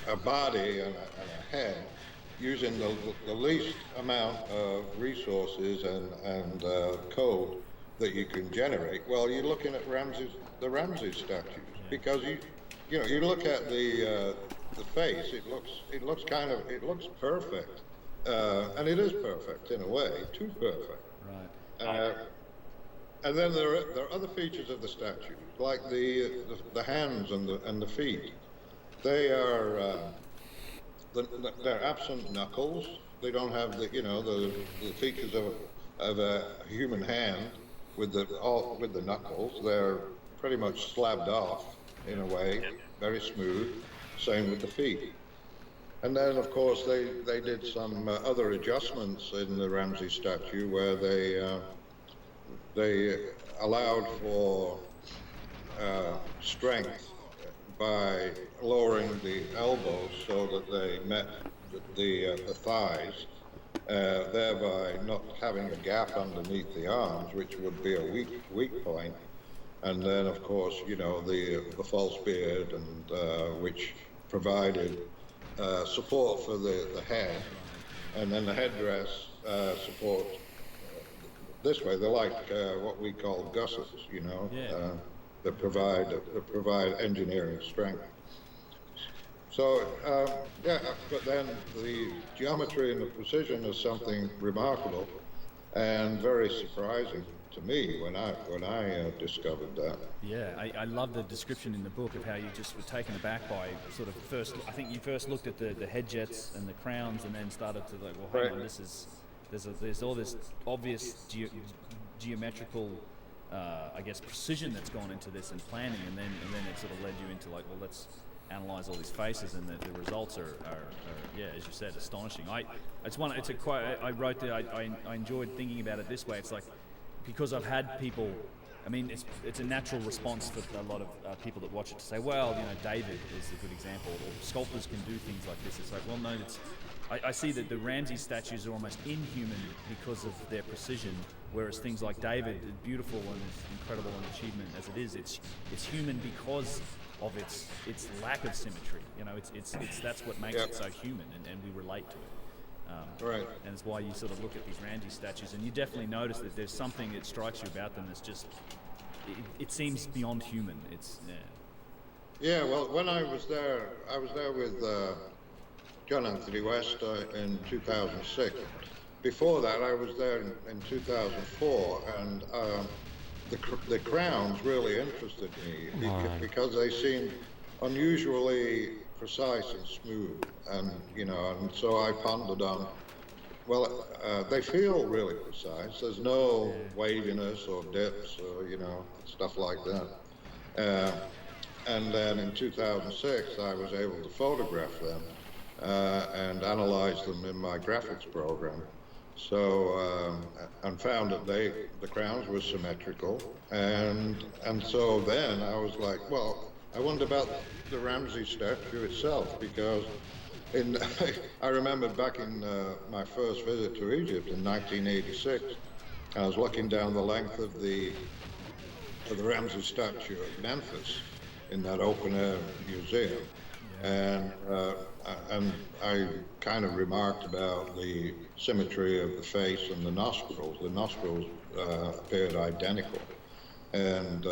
a body and a head using the least amount of resources and code that you can generate. Well, you're looking at the Ramses statues, because you look at the face, it looks perfect, and it is perfect in a way, too perfect. Right. And then there are other features of the statue, like the hands and the feet. They are they're absent knuckles. They don't have the features of a human hand with the knuckles. They're pretty much slabbed off in a way, very smooth. Same with the feet. And then, of course, they did some other adjustments in the Ramses statue where they allowed for strength by lowering the elbows so that they met the thighs, thereby not having a gap underneath the arms, which would be a weak point. And then, of course, the false beard, and which provided support for the head, and then the headdress support this way. They're like what we call gussets, that provide engineering strength. So but then the geometry and the precision is something remarkable. and very surprising to me when I discovered that. Yeah, I love the description in the book of how you just were taken aback by sort of first. I think you first looked at the head jets and the crowns, and then started to like, well, hang on, there's all this obvious geometrical, I guess, precision that's gone into this and planning, and then it sort of led you into like, well, let's analyze all these faces, and the results are yeah, as you said, astonishing. It's a quite. I wrote that I enjoyed thinking about it this way. It's like, because I've had people, I mean, it's a natural response for a lot of people that watch it to say, well, you know, David is a good example, or sculptors can do things like this. It's like, well, no, I see that the Ramses statues are almost inhuman because of their precision, whereas things like David, beautiful and as incredible an achievement as it is, it's human because of its lack of symmetry. You know, it's that's what makes it so human, and we relate to it. Right. And it's why you sort of look at these Ramses statues, and you definitely notice that there's something that strikes you about them that's just, it seems beyond human. It's, Yeah, well, when I was there with John Anthony West in 2006. Before that, I was there in 2004, and the crowns really interested me because they seemed unusually precise and smooth, and and so I pondered on, well, they feel really precise. There's no waviness or dips or stuff like that. And then in 2006, I was able to photograph them and analyze them in my graphics program. So and found that the crowns were symmetrical, and so then I was like, well, I wonder about the Ramses statue itself, because I remember back in my first visit to Egypt in 1986, I was looking down the length of the Ramses statue at Memphis in that open air museum, and I kind of remarked about the symmetry of the face and the nostrils. The nostrils appeared identical, and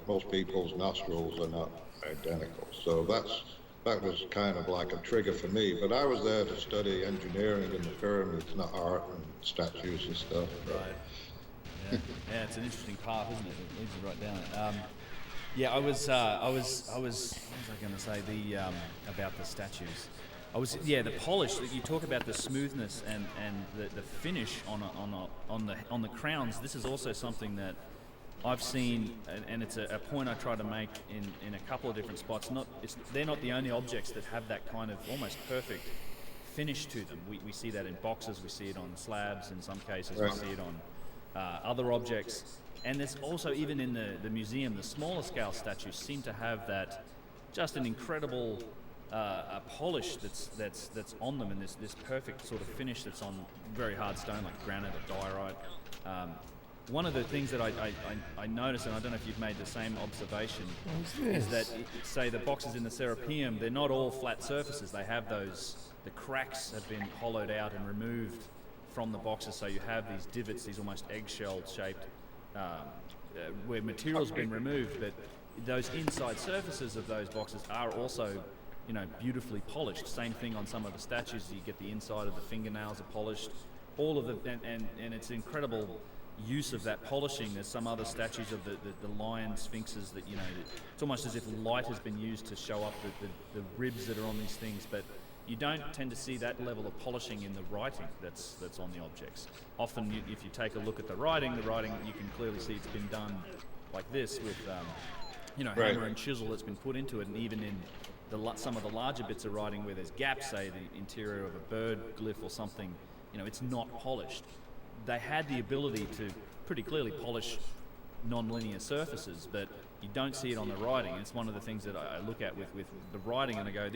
most people's nostrils are not identical. So that was kind of like a trigger for me. But I was there to study engineering in the pyramids, not art and statues and stuff. Right. Yeah, it's an interesting path, isn't it? It leads you right down it. Yeah, I was. What was I going to say? About the statues. The polish. You talk about the smoothness and the finish on the crowns. This is also something that I've seen, and it's a point I try to make in a couple of different spots. They're not the only objects that have that kind of almost perfect finish to them. We see that in boxes. We see it on slabs. In some cases, we see it on other objects. And there's also, even in the museum, the smaller scale statues seem to have that, just an incredible polish that's on them, and this perfect sort of finish that's on very hard stone like granite or diorite. One of the things that I noticed, and I don't know if you've made the same observation, is that, say, the boxes in the Serapeum, they're not all flat surfaces. They have the cracks have been hollowed out and removed from the boxes, so you have these divots, these almost eggshell shaped, where material's been removed, but those inside surfaces of those boxes are also, beautifully polished. Same thing on some of the statues. You get the inside of the fingernails are polished. All of the and it's incredible use of that polishing. There's some other statues of the lion sphinxes that it's almost as if light has been used to show up the ribs that are on these things, but you don't tend to see that level of polishing in the writing that's on the objects. Often, if you take a look at the writing you can clearly see it's been done like this with, hammer and chisel that's been put into it, and even in some of the larger bits of writing where there's gaps, say the interior of a bird glyph or something, it's not polished. They had the ability to pretty clearly polish non-linear surfaces, but you don't see it on the writing. It's one of the things that I look at with the writing, and I go,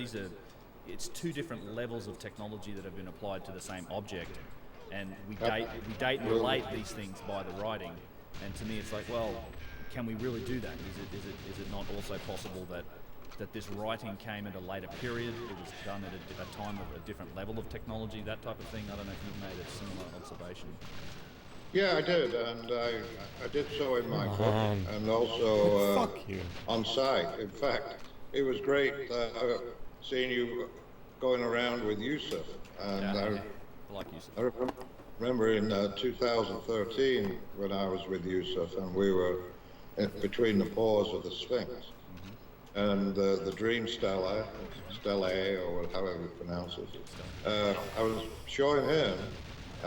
it's two different levels of technology that have been applied to the same object, and we date and relate these things by the writing. And to me, it's like, well, can we really do that? Is it not also possible that this writing came at a later period? It was done at a time of a different level of technology, that type of thing. I don't know if you've made a similar observation. Yeah, I did, and I did so in my book, and also on site. In fact, it was great seeing you going around with Yusuf. And I like Yusuf. remember in 2013 when I was with Yusuf and we were between the paws of the Sphinx and the dream stellae, or however you pronounce it. I was showing him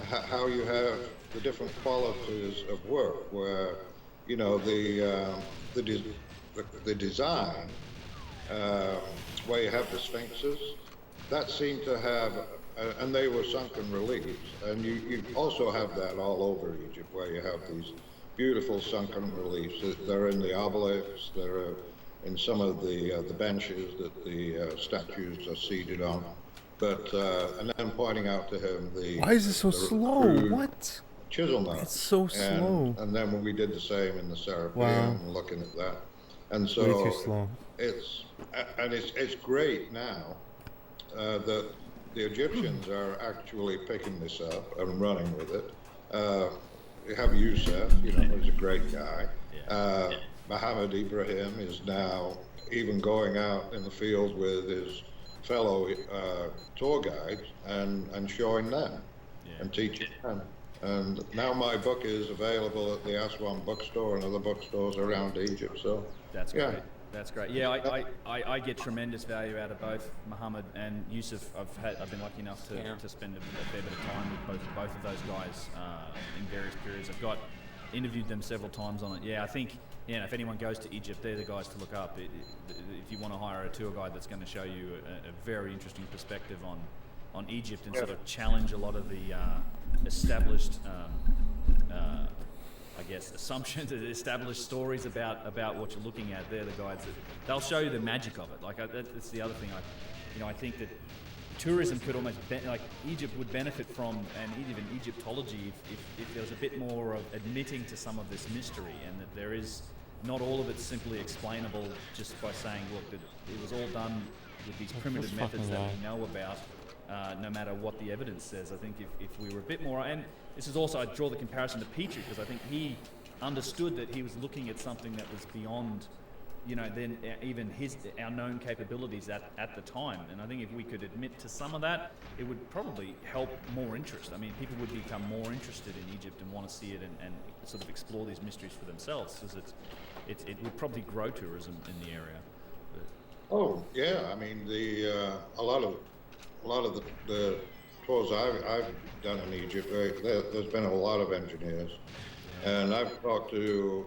how you have the different qualities of work, where the design, where you have the sphinxes, that seemed to have, and they were sunken reliefs, and you also have that all over Egypt, where you have these beautiful sunken reliefs. They're in the obelisks, they're in some of the benches that the statues are seated on. But and then pointing out to him Why is it so slow? What? chisel marks. It's so slow. And then when we did the same in the Serapeum, Wow. looking at that, and so Way too slow. it's great now that the Egyptians are actually picking this up and running with it. You have Yusuf, who's a great guy. Muhammad Ibrahim is now even going out in the field with his fellow tour guides and showing them and teaching them. And now my book is available at the Aswan bookstore and other bookstores around Egypt. So That's great. That's great. Yeah, I get tremendous value out of both Muhammad and Yusuf. I've been lucky enough to spend a fair bit of time with both of those guys in various periods. I've interviewed them several times on it. Yeah, I think if anyone goes to Egypt, they're the guys to look up. If you want to hire a tour guide that's going to show you a very interesting perspective on Egypt and sort of challenge a lot of the established assumptions, established stories about what you're looking at. They're the guides they'll show you the magic of it. That's the other thing. I think that tourism could almost Egypt would benefit from, and even Egyptology, if there was a bit more of admitting to some of this mystery, and that there is not all of it simply explainable just by saying, look, that it was all done with these primitive methods that we know about. No matter what the evidence says, I think if we were a bit more, and this is also, I draw the comparison to Petrie, because I think he understood that he was looking at something that was beyond, then even our known capabilities at the time. And I think if we could admit to some of that, it would probably help more interest. I mean, people would become more interested in Egypt and want to see it and sort of explore these mysteries for themselves, because it would probably grow tourism in the area. Oh yeah, I mean a lot of the tours I've done in Egypt, there's been a lot of engineers, and I've talked to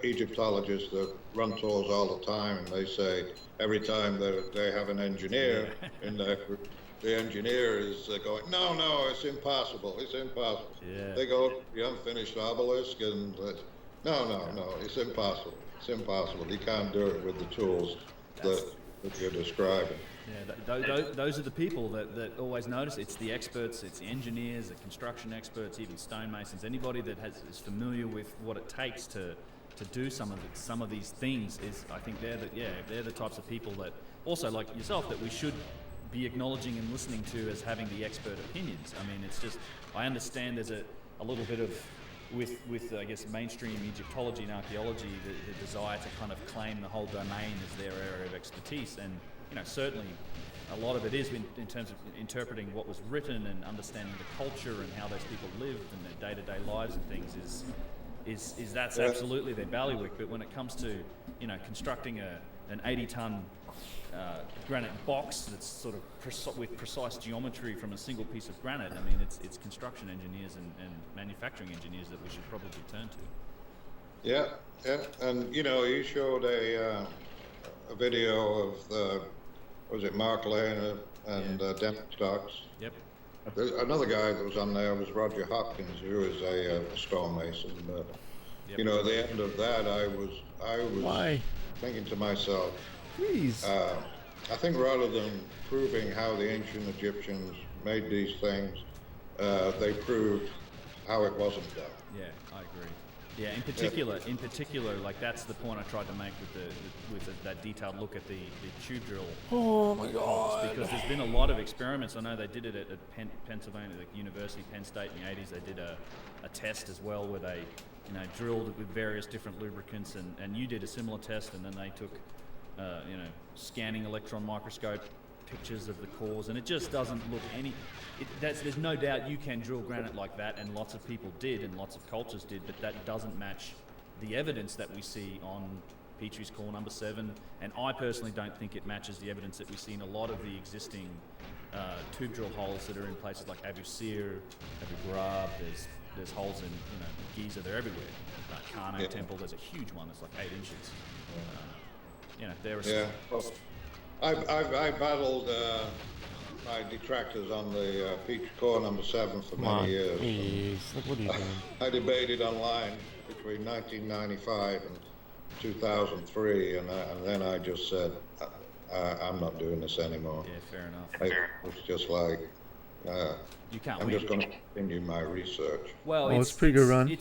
Egyptologists that run tours all the time, and they say every time they have an engineer in their group, the engineer is going, no, it's impossible. Yeah. They go to the unfinished obelisk and no, it's impossible. You can't do it with the tools that you're describing. Yeah, those are the people that always notice. It's the experts, it's the engineers, the construction experts, even stonemasons. Anybody that is familiar with what it takes to do some of these things I think they're the types of people that also, like yourself, that we should be acknowledging and listening to as having the expert opinions. I mean, it's just, I understand there's a little bit of with I guess mainstream Egyptology and archaeology, the desire to kind of claim the whole domain as their area of expertise, and certainly a lot of it is in terms of interpreting what was written and understanding the culture and how those people lived and their day-to-day lives and things is that's absolutely their bailiwick. But when it comes to constructing an 80-ton granite box that's sort of with precise geometry from a single piece of granite, I mean it's construction engineers and manufacturing engineers that we should probably turn to. Yeah, and you showed a video of was it Mark Lehner and Dennis Stocks? Yep. There's another guy that was on there was Roger Hopkins, who is a stonemason. But at the end of that, I was thinking to myself, please. I think rather than proving how the ancient Egyptians made these things, they proved how it wasn't done. Yeah, I agree. Yeah, in particular, like that's the point I tried to make with that detailed look at the tube drill. Oh my God! Because there's been a lot of experiments. I know they did it at Pennsylvania, the University, Penn State in the 80s. They did a test as well where they, drilled it with various different lubricants, and you did a similar test, and then they took, scanning electron microscope pictures of the cores, and it just doesn't look there's no doubt you can drill granite like that, and lots of people did, and lots of cultures did, but that doesn't match the evidence that we see on Petrie's core number 7, and I personally don't think it matches the evidence that we see in a lot of the existing tube drill holes that are in places like Abu Sir, Abu Ghraib. There's holes in Giza. They're everywhere. Karnak Temple. There's a huge one that's like 8 inches. There are. Well, I battled my detractors on the Petrie core number 7 for many years. Please, look what are you doing? I debated online between 1995 and 2003, and then I just said, I'm not doing this anymore. Yeah, fair enough. It was just like, you can't I'm win. just going to continue my research. Well, it's a pretty good run. I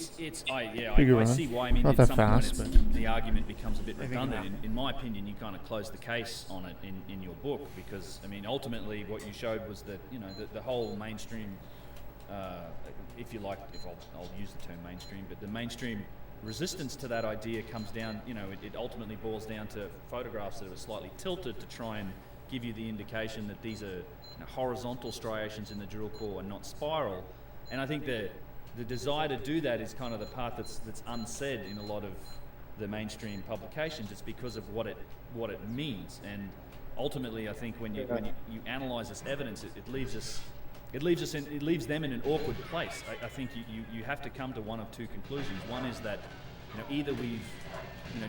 Pretty good run. see why. I mean, Not at that some fast, point but the argument becomes a bit redundant. In my opinion, you kind of close the case on it in your book, because I mean, ultimately, what you showed was that the whole mainstream, if you like, I'll use the term mainstream, but the mainstream resistance to that idea comes down. It ultimately boils down to photographs that are slightly tilted to try and give you the indication that these are horizontal striations in the drill core and not spiral. And I think the desire to do that is kind of the part that's unsaid in a lot of the mainstream publications. It's because of what it means. And ultimately, I think when you analyze this evidence, it leaves them in an awkward place. I think you have to come to one of two conclusions. One is that either we've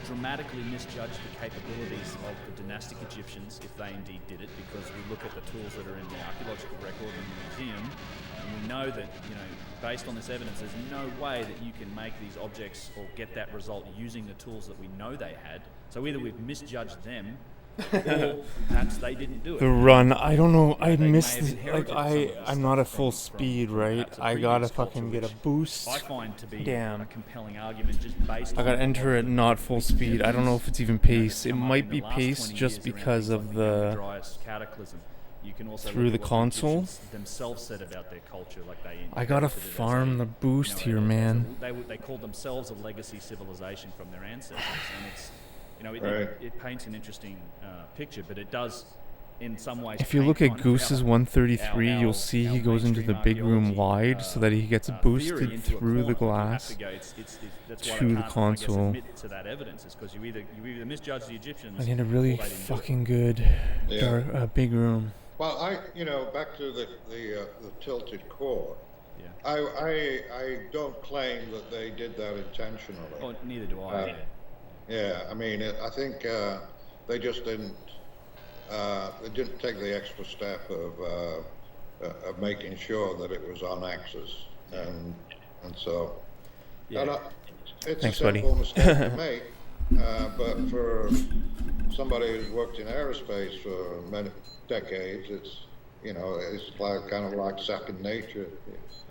dramatically misjudged the capabilities of the dynastic Egyptians, if they indeed did it, because we look at the tools that are in the archaeological record in the museum, and we know that, based on this evidence, there's no way that you can make these objects or get that result using the tools that we know they had. So either we've misjudged them, or perhaps they didn't do it. the run, I don't know. I They missed. may have inherited some of this I'm not at stuff full from speed, right? perhaps a I gotta previous culture, fucking get a which boost. I find to be Damn. a compelling argument just based I on gotta enter at not full speed. I don't know if it's even pace. It might be pace just because of the cataclysm. You can also through look the at what console. Egyptians themselves said about their culture, like they I gotta inherited it as farm the boost here, man. They called themselves a legacy civilization from their ancestors, and it's Right. it paints an interesting picture, but it does in some ways. If you paint look at kind of Goose's our- 133, our- you'll see he our goes into the mainstream big room archaeology, wide so that he gets theory boosted into a through the corner. You have glass to go, that's why to they the can't, I guess, console. admit to that evidence. It's because you either misjudge the Egyptians. I need a or really they didn't do it. fucking good Yeah. big room. Well, back to the tilted core. Yeah. I don't claim that they did that intentionally. Oh, neither do I. Yeah, I mean, I think they just didn't. They didn't take the extra step of making sure that it was on axis, and so. Yeah. It's Thanks, a buddy. simple mistake to make, but for somebody who's worked in aerospace for many decades, it's like kind of like second nature.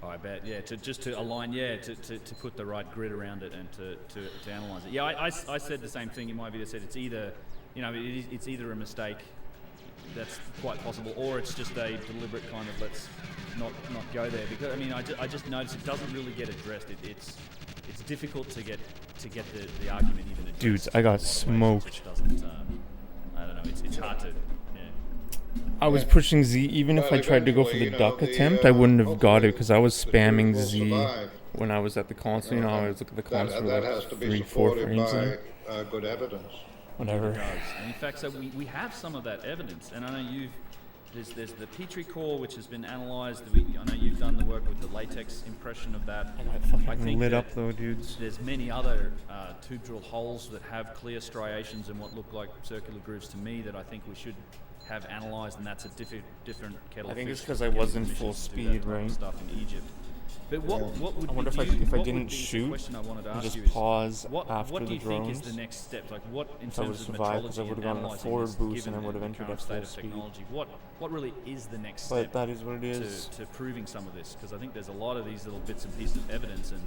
I bet, yeah. To align, to put the right grid around it and to analyze it. Yeah, I said the same thing in my video. I said it's either, it's either a mistake, that's quite possible, or it's just a deliberate kind of let's not go there. Because I just noticed it doesn't really get addressed. It's difficult to get the argument even addressed. Dudes, I got in a lot of ways. It smoked. just doesn't. I don't know. It's hard to. I was pushing Z. Even if Well, I tried to go for the eventually, duck the, attempt, I wouldn't have got hopefully it because I was the spamming truth will Z survive. when I was at the console. I always look at the console for That like has to be 3-4 supported frames in. by good evidence. Whatever. It does. And in fact, so we have some of that evidence, and I know there's the Petrie core which has been analysed. I know you've done the work with the latex impression of that. I got fucking think lit that up though, dudes. There's many other tube drill holes that have clear striations and what look like circular grooves to me that I think we should have analysed, and that's a different kettle I of think fish it's 'cause to I get wasn't permission full to do speed, that type of right? Stuff in Egypt. But what would I wonder be, if I what didn't would be the shoot question I wanted to and ask just you is, pause what after do the you think is drones, the next step? Like what in if I terms would've of survived, 'cause I metrology would've and gotten a analysing forward this, boost given and I would've the entered current at state full of speed. technology, what really is the next But step that is what it is. to proving some of this? Because I think there's a lot of these little bits and pieces of evidence, and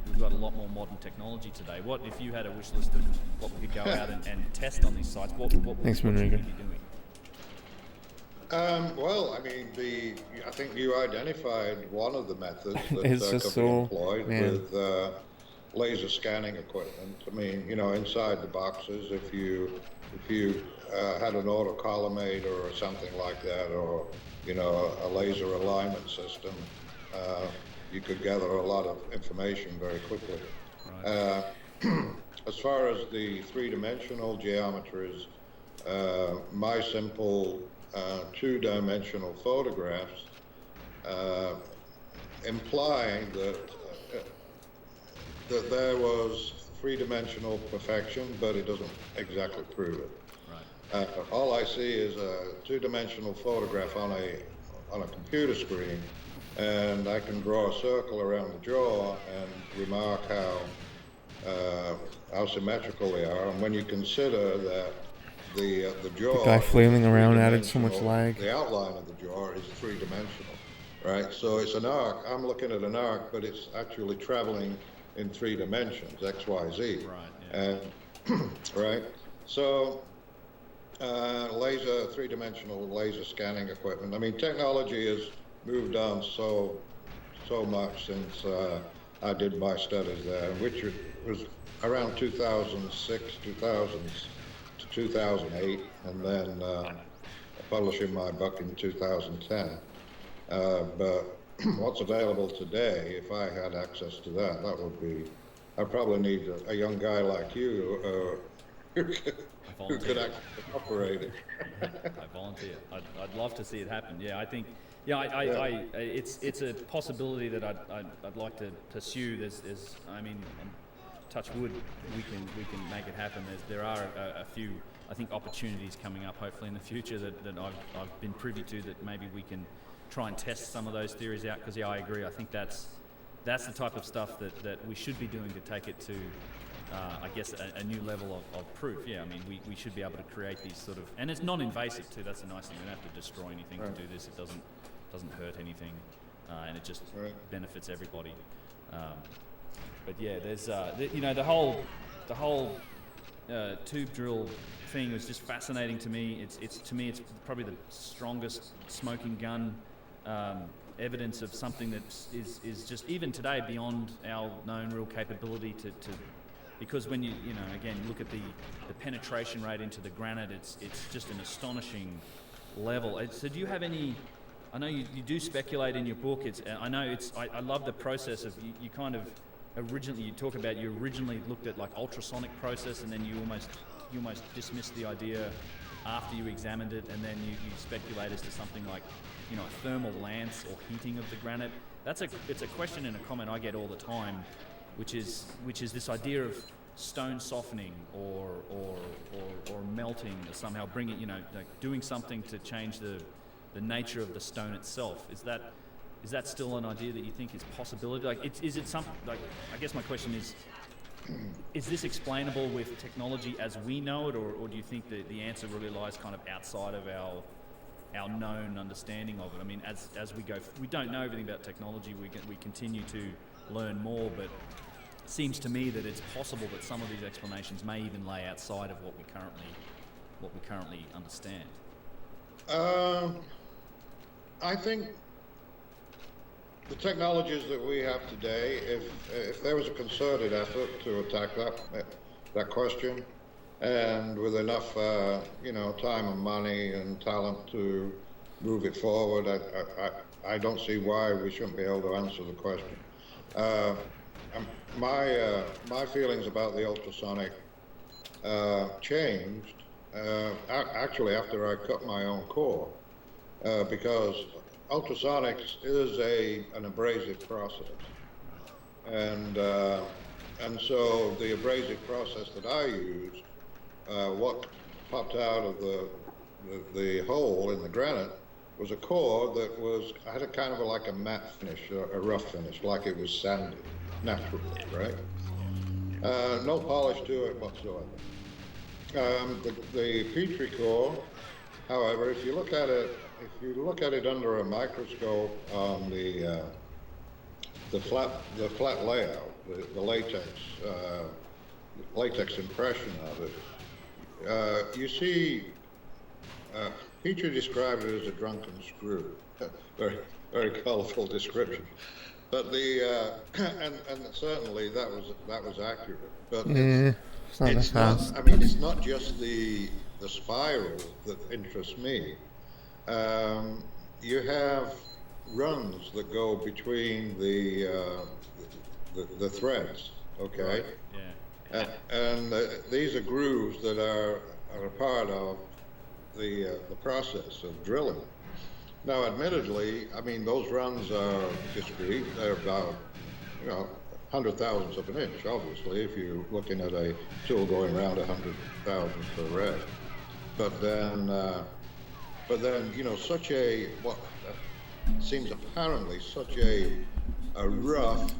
we've got a lot more modern technology today. What if you had a wish list of what we could go out and test on these sites? What Thanks, what should we Moonraker. be doing? Well, I mean, I think you identified one of the methods that It's could just be so- employed man. with laser scanning equipment. I mean, inside the boxes, if you if you had an autocollimator or something like that, or a laser alignment system, you could gather a lot of information very quickly. Right. As far as the three-dimensional geometries, my simple two-dimensional photographs imply that there was three-dimensional perfection, but it doesn't exactly prove it. Right. All I see is a two-dimensional photograph on a computer screen, and I can draw a circle around the jaw and remark how symmetrical they are. And when you consider that the jaw, The guy flailing around added so much three-dimensional, lag. the outline of the jaw is three-dimensional, right? So it's an arc. I'm looking at an arc, but it's actually traveling in three dimensions, X, Y, Z. Right. Yeah. And right. So three-dimensional laser scanning equipment. I mean, technology has moved on so much since I did my studies there, which was around 2006, 2000 to 2008, and then publishing my book in 2010. But what's available today, if I had access to that, I'd probably need a young guy like you who could actually operate it. I volunteer. I'd love to see it happen. Yeah, I think. Yeah, it's a possibility that I'd like to pursue. I mean, touch wood, we can make it happen. There are a few, I think, opportunities coming up, hopefully in the future that I've been privy to, that maybe we can try and test some of those theories out. Because I agree. I think that's the type of stuff that we should be doing to take it to, I guess, a new level of proof. Yeah, I mean, we should be able to create these sort of, and it's non-invasive too. That's the nice thing. We don't have to destroy anything to do this. It doesn't hurt anything, and it just benefits everybody. But yeah, there's the whole tube drill thing was just fascinating to me. It's probably the strongest smoking gun evidence of something that is just even today beyond our known real capability to because when you again look at the penetration rate into the granite, it's just an astonishing level. So do you have any? I know you do speculate in your book. I love the process of you kind of originally you originally looked at like ultrasonic process, and then you almost dismissed the idea after you examined it, and then you speculate as to something like a thermal lance or heating of the granite. It's a question and a comment I get all the time, which is this idea of stone softening or melting, or somehow bringing like doing something to change the nature of the stone itself. Is that still an idea that you think is possibility? Like, is it something like? I guess my question is this explainable with technology as we know it, or do you think that the answer really lies kind of outside of our known understanding of it? I mean, as we go, we don't know everything about technology. We continue to learn more, but it seems to me that it's possible that some of these explanations may even lay outside of what we currently understand. I think the technologies that we have today, if there was a concerted effort to attack that question, and with enough time and money and talent to move it forward, I don't see why we shouldn't be able to answer the question. My feelings about the ultrasonic changed actually after I cut my own core, because ultrasonics is an abrasive process, and so the abrasive process that I used, what popped out of the hole in the granite was a core that had a kind of like a matte finish, a rough finish, like it was sanded naturally, right? No polish to it whatsoever. The Petri core, however, if you look at it under a microscope on the flat layout, the latex impression of it, you see. Petri described it as a drunken screw. Very, very colorful description. But the and certainly that was accurate. But It's not that it's not. fast. I mean, it's not just the spiral that interests me. You have runs that go between the threads. Okay. Right. Yeah. And these are grooves that are a part of the process of drilling. Now, admittedly, I mean those runs are discrete. They're about 100,000ths of an inch. Obviously, if you're looking at a tool going around 100,000 per rev. But then such a what seems apparently such a rough.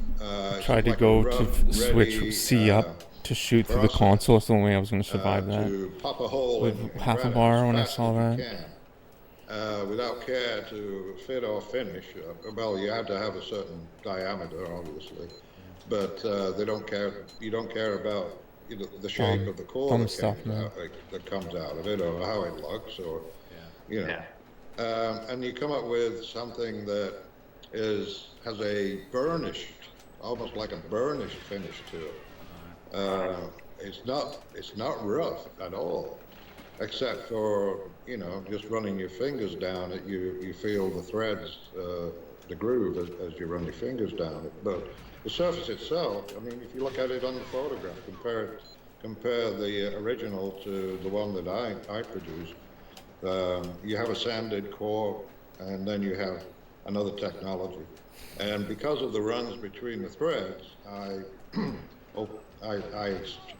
Tried to like go rough, to switch ready, from C up to shoot through the process. console. That's the only way I was going to survive that. To pop a hole With in half a granite bar as when I fast saw as that. you can, without care to fit or finish. Well, you had to have a certain diameter, obviously, but they don't care. You don't care about the shape of the core that comes out of it, or how it looks, or and you come up with something that has a burnished, almost like a burnished finish to it. It's not rough at all, except for just running your fingers down it. You feel the threads, the groove as you run your fingers down it. But the surface itself, I mean, if you look at it on the photograph, compare the original to the one that I produced. You have a sanded core, and then you have another technology. And because of the runs between the threads, I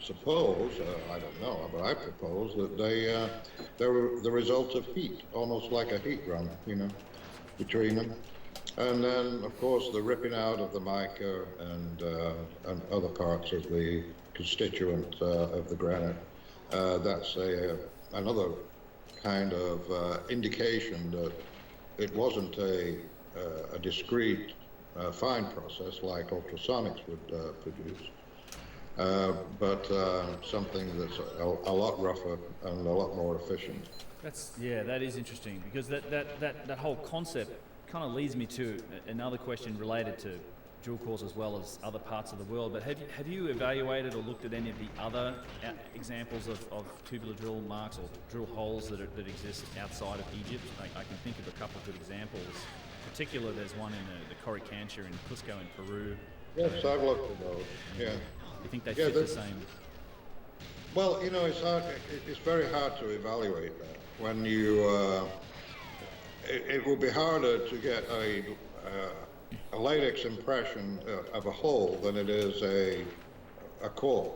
suppose, I don't know, but I propose that they're the result of heat, almost like a heat run, between them. And then, of course, the ripping out of the mica and other parts of the constituent of the granite. That's another kind of indication that it wasn't a discrete fine process like ultrasonics would produce, but something that's a lot rougher and a lot more efficient. That is interesting, because that whole concept kind of leads me to another question related to drill cores as well as other parts of the world. But have you evaluated or looked at any of the other examples of tubular drill marks or drill holes that exist outside of Egypt? I can think of a couple of good examples. In particular, there's one in the Coricancha in Cusco in Peru. Yes, I've looked at those. Yeah. You think they fit the same? Well, it's hard. It's very hard to evaluate that when you. It will be harder to get a latex impression of a hole than it is a core.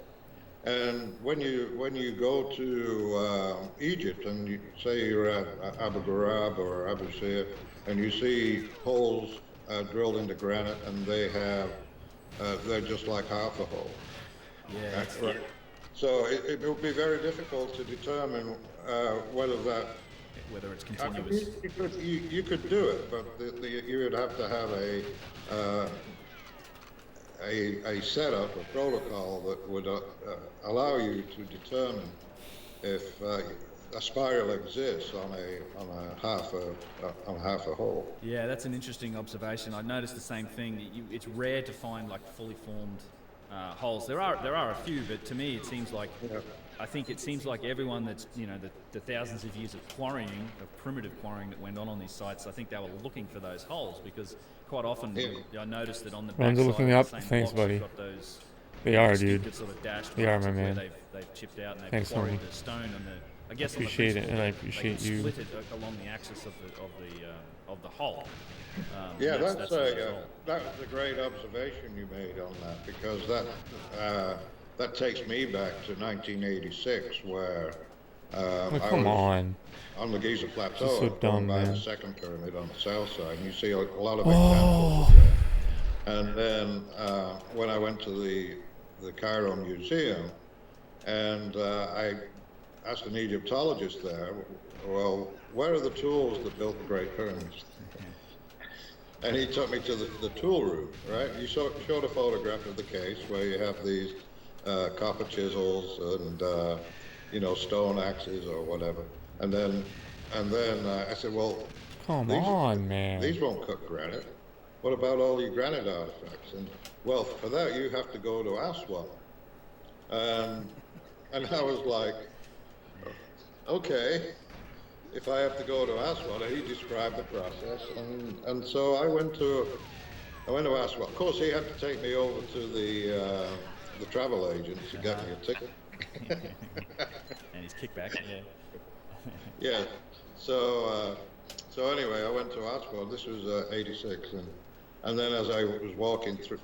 And when you go to Egypt and you say you're at Abu Ghraib or Abu Sir, and you see holes drilled into granite, and they're just like half a hole. Yeah. Right. So it will be very difficult to determine whether it's continuous. You could do it, but you would have to have a setup, a protocol that would allow you to determine if a spiral exists on a half a hole. Yeah, that's an interesting observation. I noticed the same thing. It's rare to find like fully formed holes. There are a few, but to me it seems like I think it seems like everyone that's the thousands of years of quarrying, of primitive quarrying that went on these sites, I think they were looking for those holes, because quite often I noticed that on the backside looking of up. the same Thanks, blocks, buddy. you've got those They are, dude. sort of dashed They are, marks my of where man. they've chipped out and they've Thanks, quarried homie. the stone and I guess Appreciate on the it, and I principle appreciate they can you. split it along the axis of the hole. Yeah, that's the result. that was a great observation you made on that, because that takes me back to 1986, where Come on. on the Giza Plateau, This is so dumb, by man. the second pyramid on the south side, and you see a lot of examples of that. And then when I went to the Cairo Museum, and I asked an Egyptologist there, well, where are the tools that built the Great Pyramids? And he took me to the tool room, right? You showed a photograph of the case where you have these copper chisels and stone axes or whatever. And then I said, well, Come on, man. these won't cut granite. what about all your granite artifacts? And well, for that you have to go to Aswan. And I was like, okay, if I have to go to Aswan, he described the process, and so I went to Aswan. Of course, he had to take me over to the travel agent to get me a ticket. And his kickback, yeah. Yeah. So anyway, I went to Aswan. This was '86, and then as I was walking through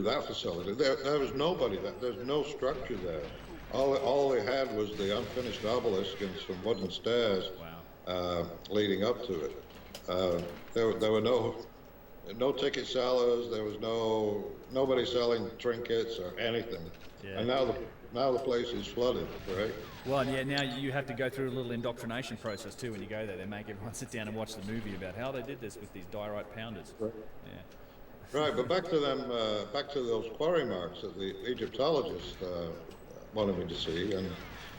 that facility, there was nobody there. There's no structure there. All they had was the unfinished obelisk and some wooden stairs leading up to it. There were no ticket sellers. There was nobody selling trinkets or anything. Yeah. And now the place is flooded, right? Well, yeah, now you have to go through a little indoctrination process too when you go there. They make everyone sit down and watch the movie about how they did this with these diorite pounders. Right. Yeah. Right, but back to those quarry marks that the Egyptologist wanted me to see,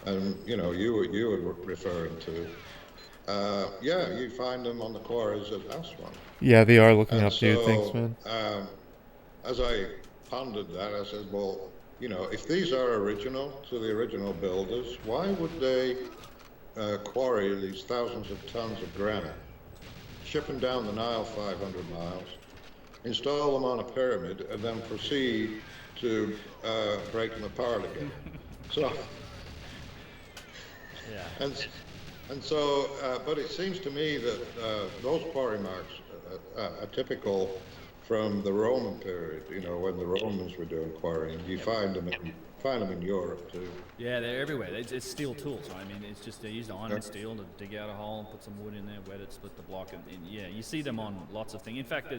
and you know, you were referring to. Yeah, you find them on the quarries of Aswan. Yeah, they are looking And up, dude. Thanks, man. As I pondered that, I said, well, you know, if these are original to the original builders, why would they quarry these thousands of tons of granite, ship them down the Nile 500 miles, install them on a pyramid, and then proceed to break them apart again? So, Yeah. and so, but it seems to me that those quarry marks are typical from the Roman period. You know, when the Romans were doing quarrying, you find them in Europe too. Yeah, they're everywhere. It's steel tools. Right? I mean, it's just they use iron and steel to dig out a hole and put some wood in there, wet it, split the block, and yeah, you see them on lots of things. In fact,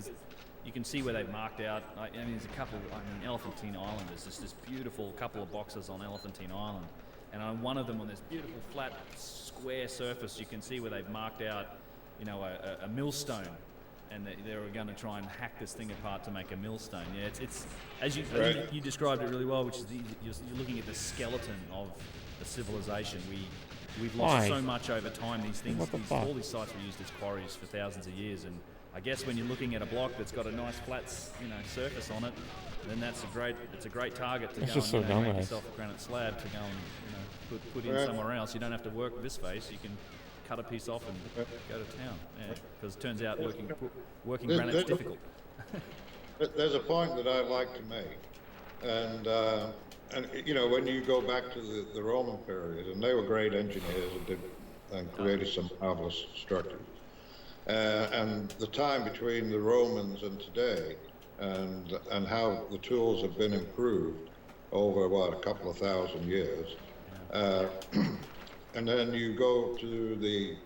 you can see where they've marked out. I mean, there's a couple. I mean, Elephantine Island. There's just this beautiful couple of boxes on Elephantine Island, and on one of them, on this beautiful flat square surface, you can see where they've marked out, you know, a millstone. And they were going to try and hack this thing apart to make a millstone. Yeah, it's as you described it really well, which is you're looking at the skeleton of the civilization. We've lost so much over time. These things, all these sites were used as quarries for thousands of years. And I guess when you're looking at a block that's got a nice flat, surface on it, then it's a great target to go and make yourself a granite slab to go and put in somewhere else. You don't have to work this face. You can cut a piece off and go to town. Yeah, because it turns out working granite's difficult. There's a point that I'd like to make, and you know, when you go back to the Roman period, and they were great engineers and created some marvelous structures, and the time between the Romans and today, and how the tools have been improved over a couple of thousand years. And then you go to the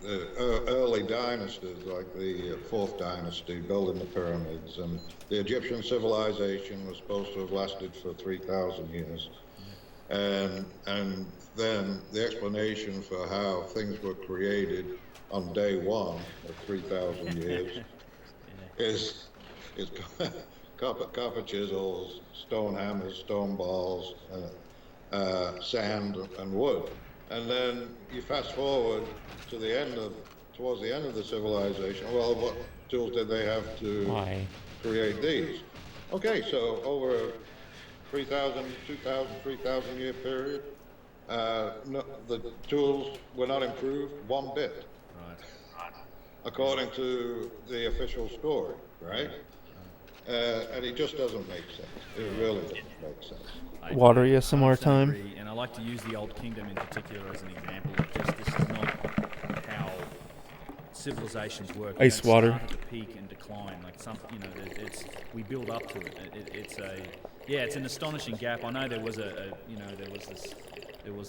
early dynasties, like the Fourth Dynasty, building the pyramids, and the Egyptian civilization was supposed to have lasted for 3,000 years. And then the explanation for how things were created on day one of 3,000 years is copper chisels, stone hammers, stone balls, sand and wood. And then you fast forward to towards the end of the civilization. Well, what tools did they have to create these? Okay, so over a 3,000, 2,000, 3,000 year period, the tools were not improved one bit. Right. According to the official story, right? And it just doesn't make sense. It really doesn't make sense. Water ASMR time. Agree, and I like to use the Old Kingdom in particular as an example. This is not how civilizations work. Ice water. Start at the peak and decline. Like we build up to it. It's an astonishing gap. I know there was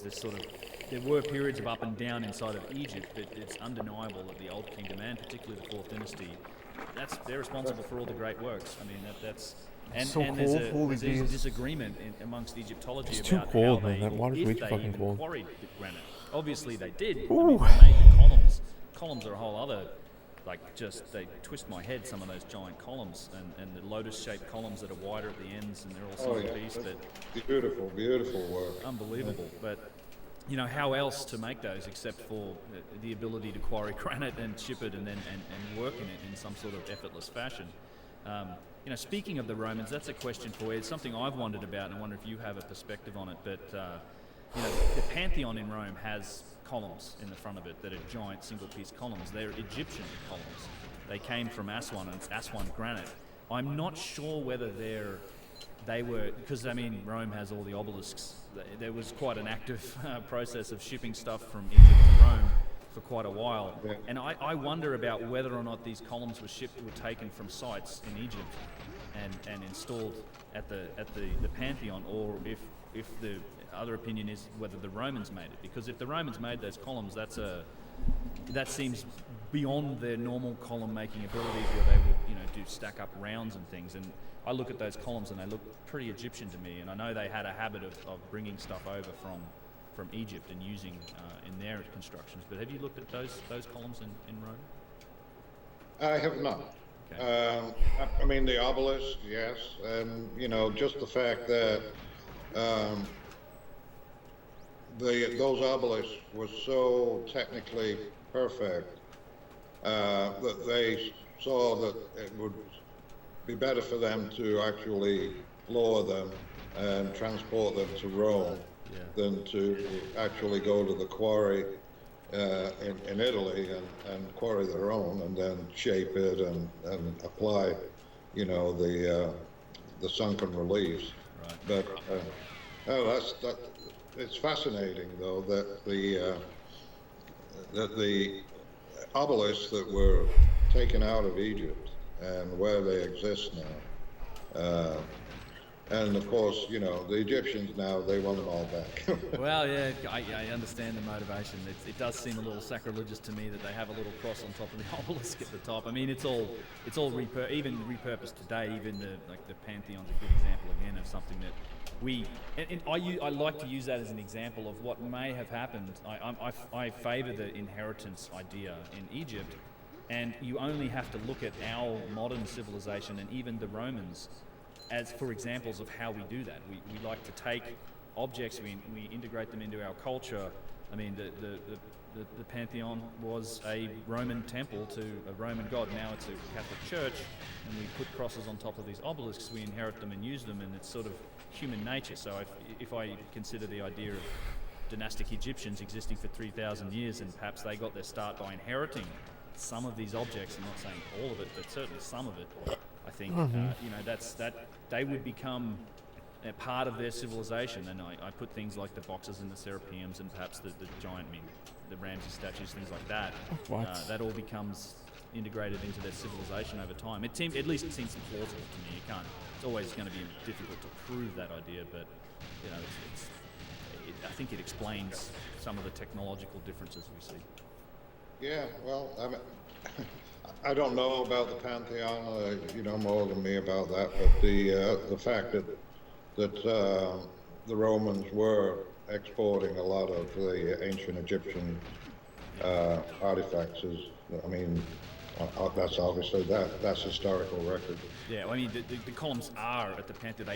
this sort of, there were periods of up and down inside of Egypt, but it's undeniable that the Old Kingdom, and particularly the Fourth Dynasty, they're responsible for all the great works. I mean, that's and there's a disagreement amongst Egyptology about cold, how man. That water's way too fucking cold. Quarried granite. Obviously they did. I mean, they made the columns. Columns are a whole other, they twist my head, some of those giant columns, and the lotus-shaped columns that are wider at the ends, and they're all single piece. But beautiful work. Unbelievable. But how else to make those except for the ability to quarry granite and ship it and then and work in it in some sort of effortless fashion. Speaking of the Romans, that's a question for you. It's something I've wondered about, and I wonder if you have a perspective on it. But the Pantheon in Rome has columns in the front of it that are giant single-piece columns. They're Egyptian columns. They came from Aswan, and it's Aswan granite. I'm not sure whether they were, because Rome has all the obelisks. There was quite an active process of shipping stuff from Egypt to Rome for quite a while. Yeah. And I wonder about whether or not these columns were taken from sites in Egypt and installed at the Pantheon, or if the other opinion is whether the Romans made it. Because if the Romans made those columns, that seems beyond their normal column making abilities, where they would do stack up rounds and things. And I look at those columns and they look pretty Egyptian to me, and I know they had a habit of bringing stuff over from Egypt and using in their constructions. But have you looked at those columns in Rome? I have not. Okay. The obelisk, yes, and just the fact that those obelisks were so technically perfect that they saw that it would be better for them to actually lower them and transport them to Rome than to actually go to the quarry in Italy and quarry their own and then shape it and apply, the sunken reliefs. Right. But it's fascinating though that the obelisks that were taken out of Egypt and where they exist now. And of course, the Egyptians now, they want them all back. Well, yeah, I understand the motivation. It does seem a little sacrilegious to me that they have a little cross on top of the obelisk at the top. It's all even repurposed today. Even the Pantheon's a good example again of something that I like to use that as an example of what may have happened. I favour the inheritance idea in Egypt, and you only have to look at our modern civilization and even the Romans as for examples of how we do that. We like to take objects, we integrate them into our culture. The Pantheon was a Roman temple to a Roman god. Now it's a Catholic church, and we put crosses on top of these obelisks. We inherit them and use them, and it's sort of human nature. So if I consider the idea of dynastic Egyptians existing for 3,000 years, and perhaps they got their start by inheriting some of these objects, I'm not saying all of it, but certainly some of it, I think, they would become a part of their civilization. And I put things like the boxes and the serapeums and perhaps the giant, the Ramses statues, things like that. That all becomes integrated into their civilization over time. At least it seems plausible to me. It's always going to be difficult to prove that idea, but I think it explains some of the technological differences we see. Yeah, well, I don't know about the Pantheon. You know more than me about that, but the fact that the Romans were exporting a lot of the ancient Egyptian artifacts is, that's obviously that's historical record. Yeah, the columns are at the Pantheon.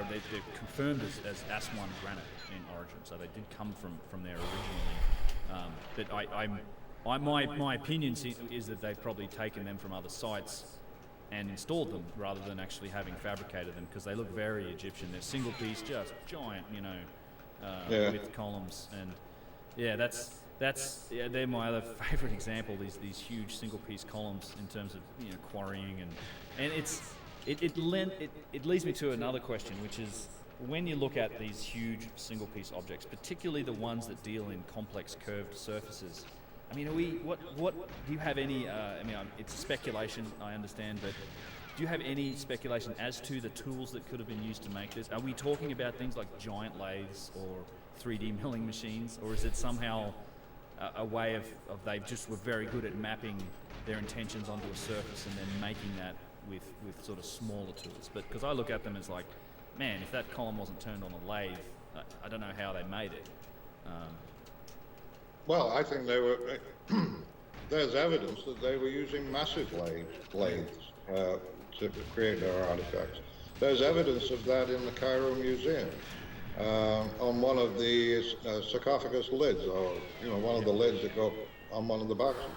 They're confirmed as Aswan granite in origin, so they did come from there originally. But my opinion is that they've probably taken them from other sites and installed them rather than actually having fabricated them, because they look very Egyptian. They're single piece, just giant, with columns, and they're my other favourite example. These huge single piece columns in terms of quarrying and it leads me to another question, which is when you look at these huge single piece objects, particularly the ones that deal in complex curved surfaces. What do you have any? It's speculation, I understand, but do you have any speculation as to the tools that could have been used to make this? Are we talking about things like giant lathes or 3D milling machines, or is it somehow a way of they just were very good at mapping their intentions onto a surface and then making that with sort of smaller tools? But because I look at them as like, man, if that column wasn't turned on a lathe, I don't know how they made it. Well, I think they were. There's evidence that they were using massive lathes to create their artifacts. There's evidence of that in the Cairo Museum. on one of the sarcophagus lids, or one of the lids that go on one of the boxes.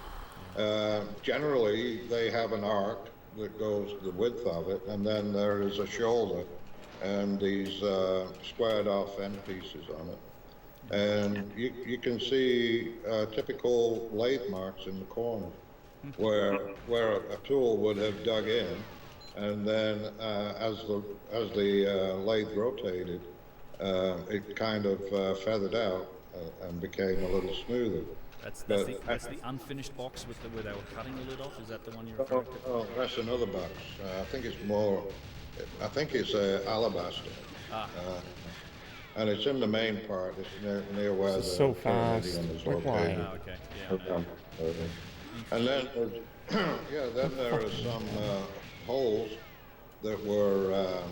Generally, they have an arc that goes the width of it, and then there is a shoulder and these squared off end pieces on it. And you can see typical lathe marks in the corners where a tool would have dug in, and then as the lathe rotated, it kind of feathered out and became a little smoother. That's the unfinished box where they were cutting the lid off. Is that the one you're referring to? Oh, that's another box. I think it's alabaster. And it's in the main part. It's near where This the is so fast. Palladium is Like, why? located. Oh, okay. Yeah. I know. And then, then there are some holes that were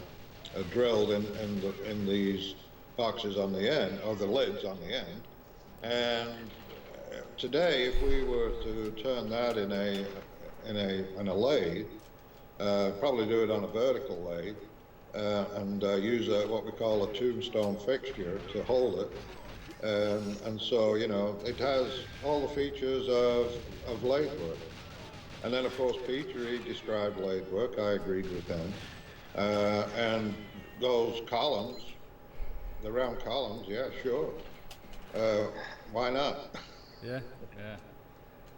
drilled in these boxes on the end, or the lids on the end. And today, if we were to turn that in a lathe, probably do it on a vertical lathe, and use what we call a tombstone fixture to hold it. And so, it has all the features of lathe work. And then, of course, Petrie described lathe work. I agreed with him. And those columns, the round columns, yeah, sure. Why not? Yeah.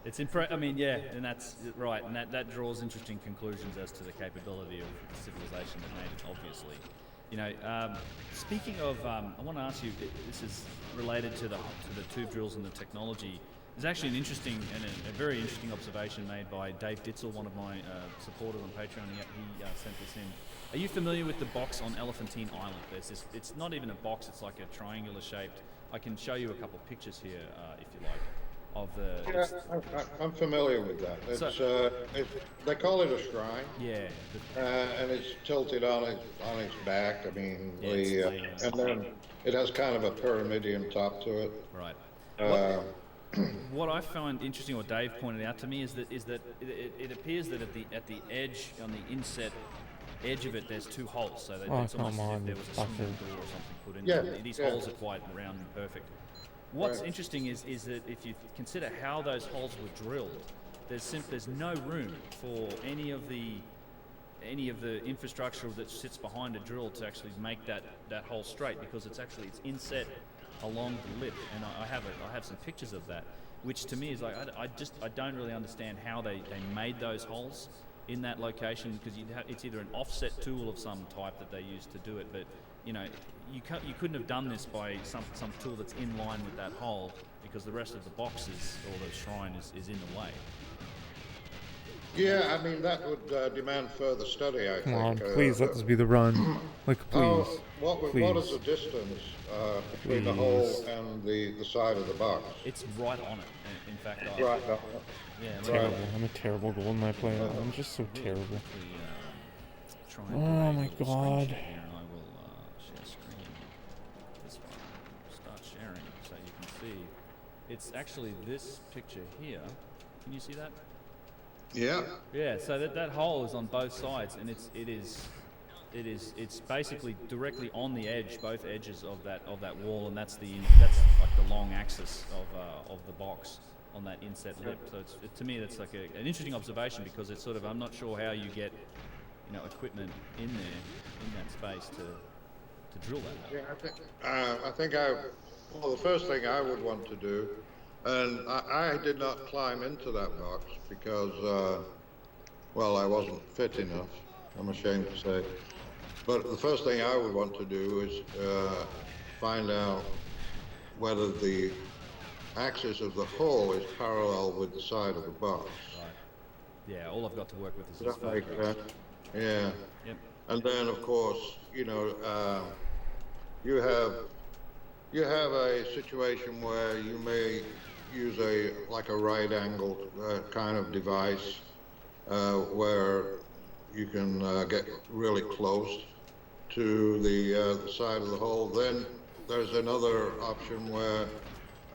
It's I mean, yeah, and that's right, and that draws interesting conclusions as to the capability of the civilization that made it. Obviously, speaking of, I want to ask you. This is related to the tube drills and the technology. There's actually an interesting and a very interesting observation made by Dave Ditzel, one of my supporters on Patreon. He sent this in. Are you familiar with the box on Elephantine Island? There's this. It's not even a box. It's like a triangular shaped. I can show you a couple of pictures here if you like. Of the. Yeah, I'm familiar with that. It's they call it a shrine. Yeah. And it's tilted on its back. I mean, Yeah, and then it has kind of a pyramidion top to it. Right. What I find interesting, what Dave pointed out to me, is that it appears that at the edge, on the inset edge of it, there's two holes. So it's almost as if there was a swinging door or something put in. Yeah. These holes are quite round and perfect. What's interesting is that if you consider how those holes were drilled, there's no room for any of the infrastructure that sits behind a drill to actually make that hole straight, because it's inset along the lip, and I have some pictures of that, which to me is like I don't really understand how they made those holes in that location, because it's either an offset tool of some type that they used to do it, but you couldn't have done this by some tool that's in line with that hole, because the rest of the boxes or the shrine is in the way. Yeah, I mean, that would demand further study, I think. Come on, please, let this be the run. Like, please. What is the distance between the hole and the side of the box? It's right on it, in fact. Right on it. Yeah, Terrible. I'm a terrible golden player. I'm just so terrible. Oh my god. Here, and I will share screen. This one. Start sharing so you can see. It's actually this picture here. Can you see that? Yeah. Yeah. So that hole is on both sides, and it's basically directly on the edge, both edges of that wall, and that's like the long axis of the box on that inset lip. So to me, that's like an interesting observation, because it's sort of, I'm not sure how you get equipment in there, in that space to drill that. Yeah, well, the first thing I would want to do, and I did not climb into that box because, I wasn't fit enough, I'm ashamed to say. But the first thing I would want to do is find out whether the axis of the hole is parallel with the side of the box. Right. Yeah, all I've got to work with is Does this that make photograph. sense? Yeah. Yep. And then, of course, you have a situation where you may use a right angle kind of device where you can get really close to the side of the hole. Then there's another option where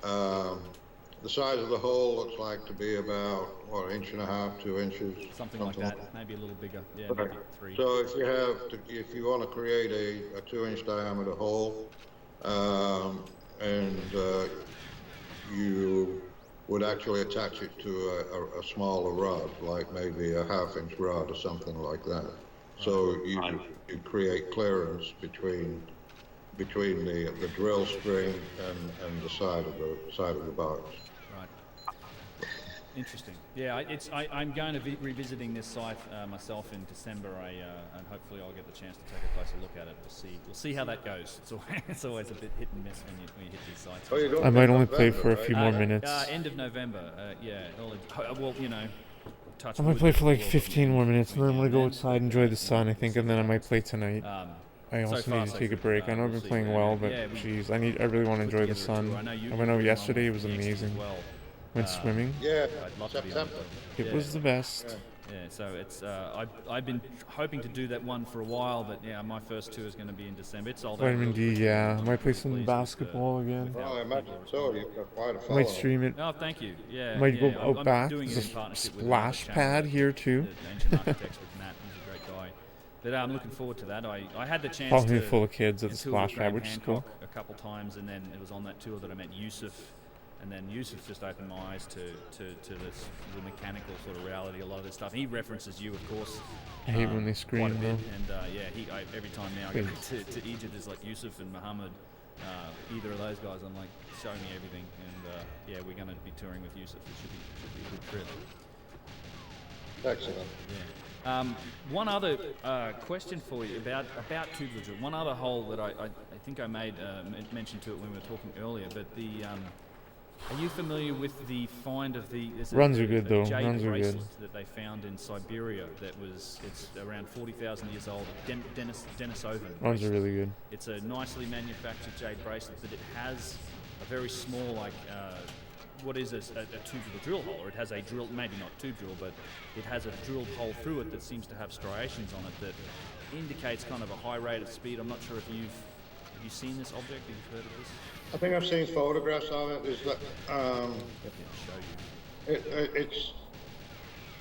the size of the hole looks like to be about 1.5 to 2 inches. Something like that. Maybe a little bigger. Yeah, maybe 3. So if you want to create a 2-inch diameter hole, and you would actually attach it to a smaller rod, like maybe a half-inch rod or something like that. So you create clearance between the drill string and the side of the box. Right. Interesting. Yeah, I'm going to be revisiting this site myself in December, and hopefully I'll get the chance to take a closer look at it. We'll see how that goes. It's always a bit hit and miss when you hit these sites. Oh, you don't I might think only play November, for a right? few more minutes. End of November. Yeah. Well, touch I might wood, play for like we'll 15 more minutes, and then I'm gonna go outside, enjoy the we'll sun, I think, and then I might play tonight. I so also far, need to so take a good. break. I know I've We'll been see playing where- well, but yeah, we jeez, I really want to put enjoy the together a tour. sun. I know you I went out were yesterday. It on was the X as amazing. well. Went swimming. Yeah, I'd love to be on September. it. It was the best. Yeah, so it's I've been hoping to do that one for a while, but yeah, my first tour is going to be in December. It's sold out. Vitamin real D, quickly. yeah. I I'm might play really some pleased basketball again. Well, I imagine so. You've got quite a I following. might stream it. Oh, thank you. Yeah. Might go I'm out back. doing it There's in a partnership with another splash channel pad that- here too. the Ancient Architects with Matt. He's a great guy. But I'm looking forward to that. I had the chance Probably to full of kids at the tour splash with pad, Graham which is cool. Hancock a couple times, and then it was on that tour that I met Yusuf, and then Yusuf just opened my eyes to the mechanical sort of reality, a lot of this stuff. He references you, of course. I hate when they quite a scream bit, though. and yeah, every time now I go to Egypt, there's like Yusuf and Muhammad. Either of those guys, I'm like, show me everything, and yeah, we're going to be touring with Yusuf. It should be a good trip. Excellent. Yeah. One other question for you about tubular drill. One other hole that I think I made mention to it when we were talking earlier. But are you familiar with the find of the Runs are good, though. jade Runs are bracelet good. that they found in Siberia? It's around 40,000 years old. Denisovan. Runs are really good. It's a nicely manufactured jade bracelet, but it has a very small, like, what is a tubular drill hole, or it has a drill, maybe not tube drill, but it has a drilled hole through it that seems to have striations on it that indicates kind of a high rate of speed. I'm not sure if have you seen this object? Have you heard of this? I think I've seen photographs of it. Is that Definitely show you.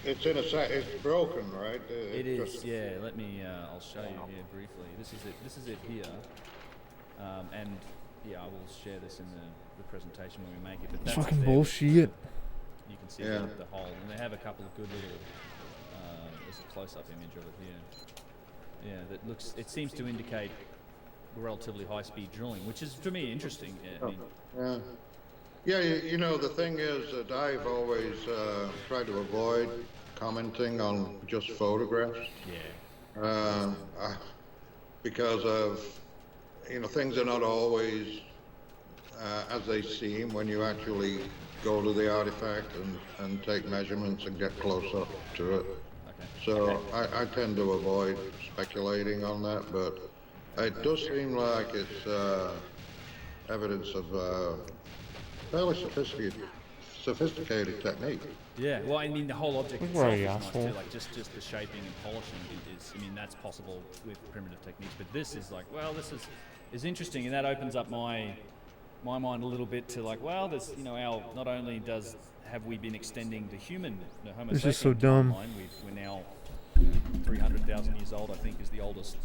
it's in a it's broken, right? It is, just- yeah. Let me. I'll show you here briefly. This is it. This is it here. And yeah, I will share this in the presentation when we make it. But that's Fucking there. bullshit. You can see Yeah. the hole, and they have a couple of good little. There's a close-up image of it here. Yeah, that looks. It seems to indicate relatively high-speed drilling, which is to me interesting. I mean, Yeah. You know, the thing is that I've always tried to avoid commenting on just photographs. yeah. Because of, things are not always as they seem when you actually go to the artifact and take measurements and get close up to it. Okay. So I tend to avoid speculating on that, but it does seem like it's evidence of fairly sophisticated technique. Yeah, well, I mean, the whole object Look itself where is you nice asshole. too. Like just the shaping and polishing is. I mean, that's possible with primitive techniques. But this is like, well, this is interesting, and that opens up my mind a little bit to like, well, there's our not only have we been extending the human, the Homo This sapien is so dumb. timeline, we're now 300,000 years old. I think is the oldest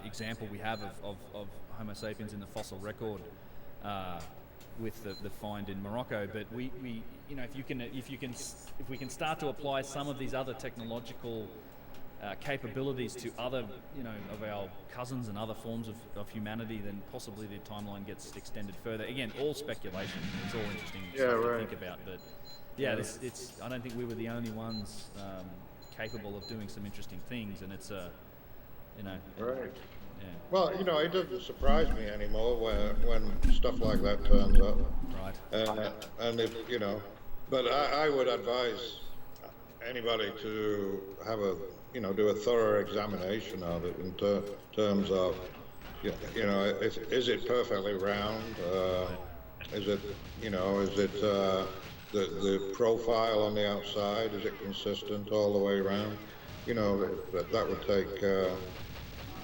example we have of Homo sapiens in the fossil record. With the find in Morocco, but we if we can start to apply some of these other technological capabilities to other of our cousins and other forms of humanity, then possibly the timeline gets extended further. Again, all speculation. It's all interesting stuff to think about, but yeah, it's I don't think we were the only ones capable of doing some interesting things, and it's Right. yeah, Well, it doesn't surprise me anymore when stuff like that turns up. right. And if, but I would advise anybody to have do a thorough examination of it in terms of, is it perfectly round? Is it, the profile on the outside, is it consistent all the way around? That would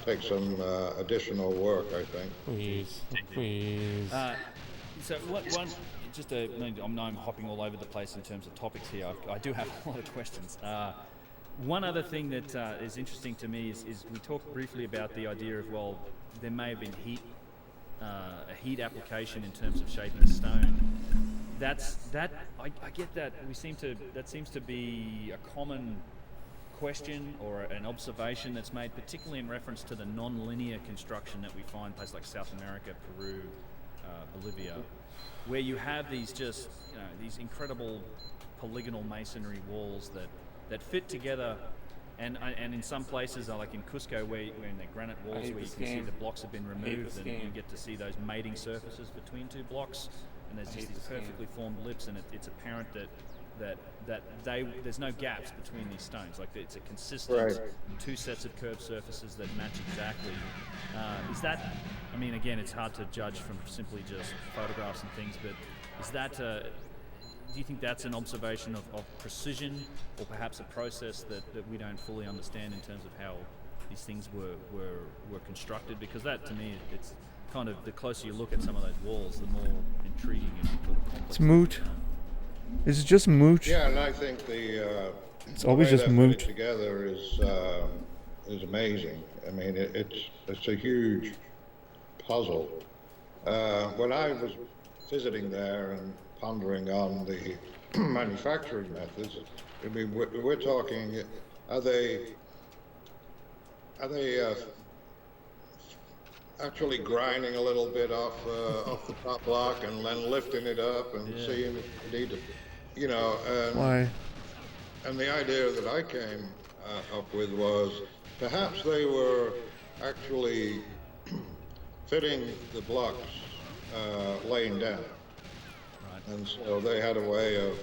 take some additional work, I think. Please. So one, I'm hopping all over the place in terms of topics here. I do have a lot of questions. One other thing that is interesting to me is we talked briefly about the idea of, well, there may have been heat a heat application in terms of shaping stone. I get that. That seems to be a common question or an observation that's made, particularly in reference to the non-linear construction that we find in places like South America, Peru, Bolivia, where you have these these incredible polygonal masonry walls that fit together, and in some places, like in Cusco, where in the granite walls, where you can see the blocks have been removed, and you get to see those mating surfaces between two blocks, and there's just these perfectly formed lips, and it's apparent that there's no gaps between these stones. Like it's a consistent two sets of curved surfaces that match exactly. Is that? I mean, again, it's hard to judge from simply just photographs and things, but is that? Do you think that's an observation of precision, or perhaps a process that we don't fully understand in terms of how these things were constructed? Because that, to me, it's kind of, the closer you look at some of those walls, the more intriguing and sort of complex. It's moot. Is it just moot? Yeah, and I think It's always way just they're moot. fitted together is amazing. I mean, it's a huge puzzle. When I was visiting there and pondering on the manufacturing methods, I mean, we're talking, are they actually grinding a little bit off the top block and then lifting it up and seeing if you need to, you know? Why? And the idea that I came up with was perhaps they were actually fitting the blocks laying down. And so they had a way of,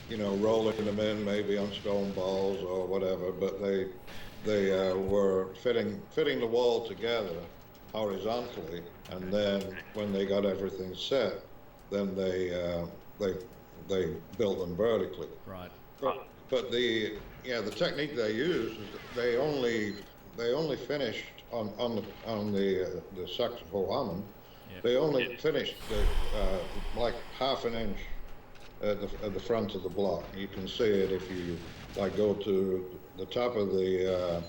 you know, rolling them in maybe on stone balls or whatever, but they were fitting the wall together horizontally, and then when they got everything set, then they built them vertically. Right. But the technique they used is they only finished on the Saxo-Hawaman. They only finished like half an inch at the front of the block. You can see it if you like go to the top of the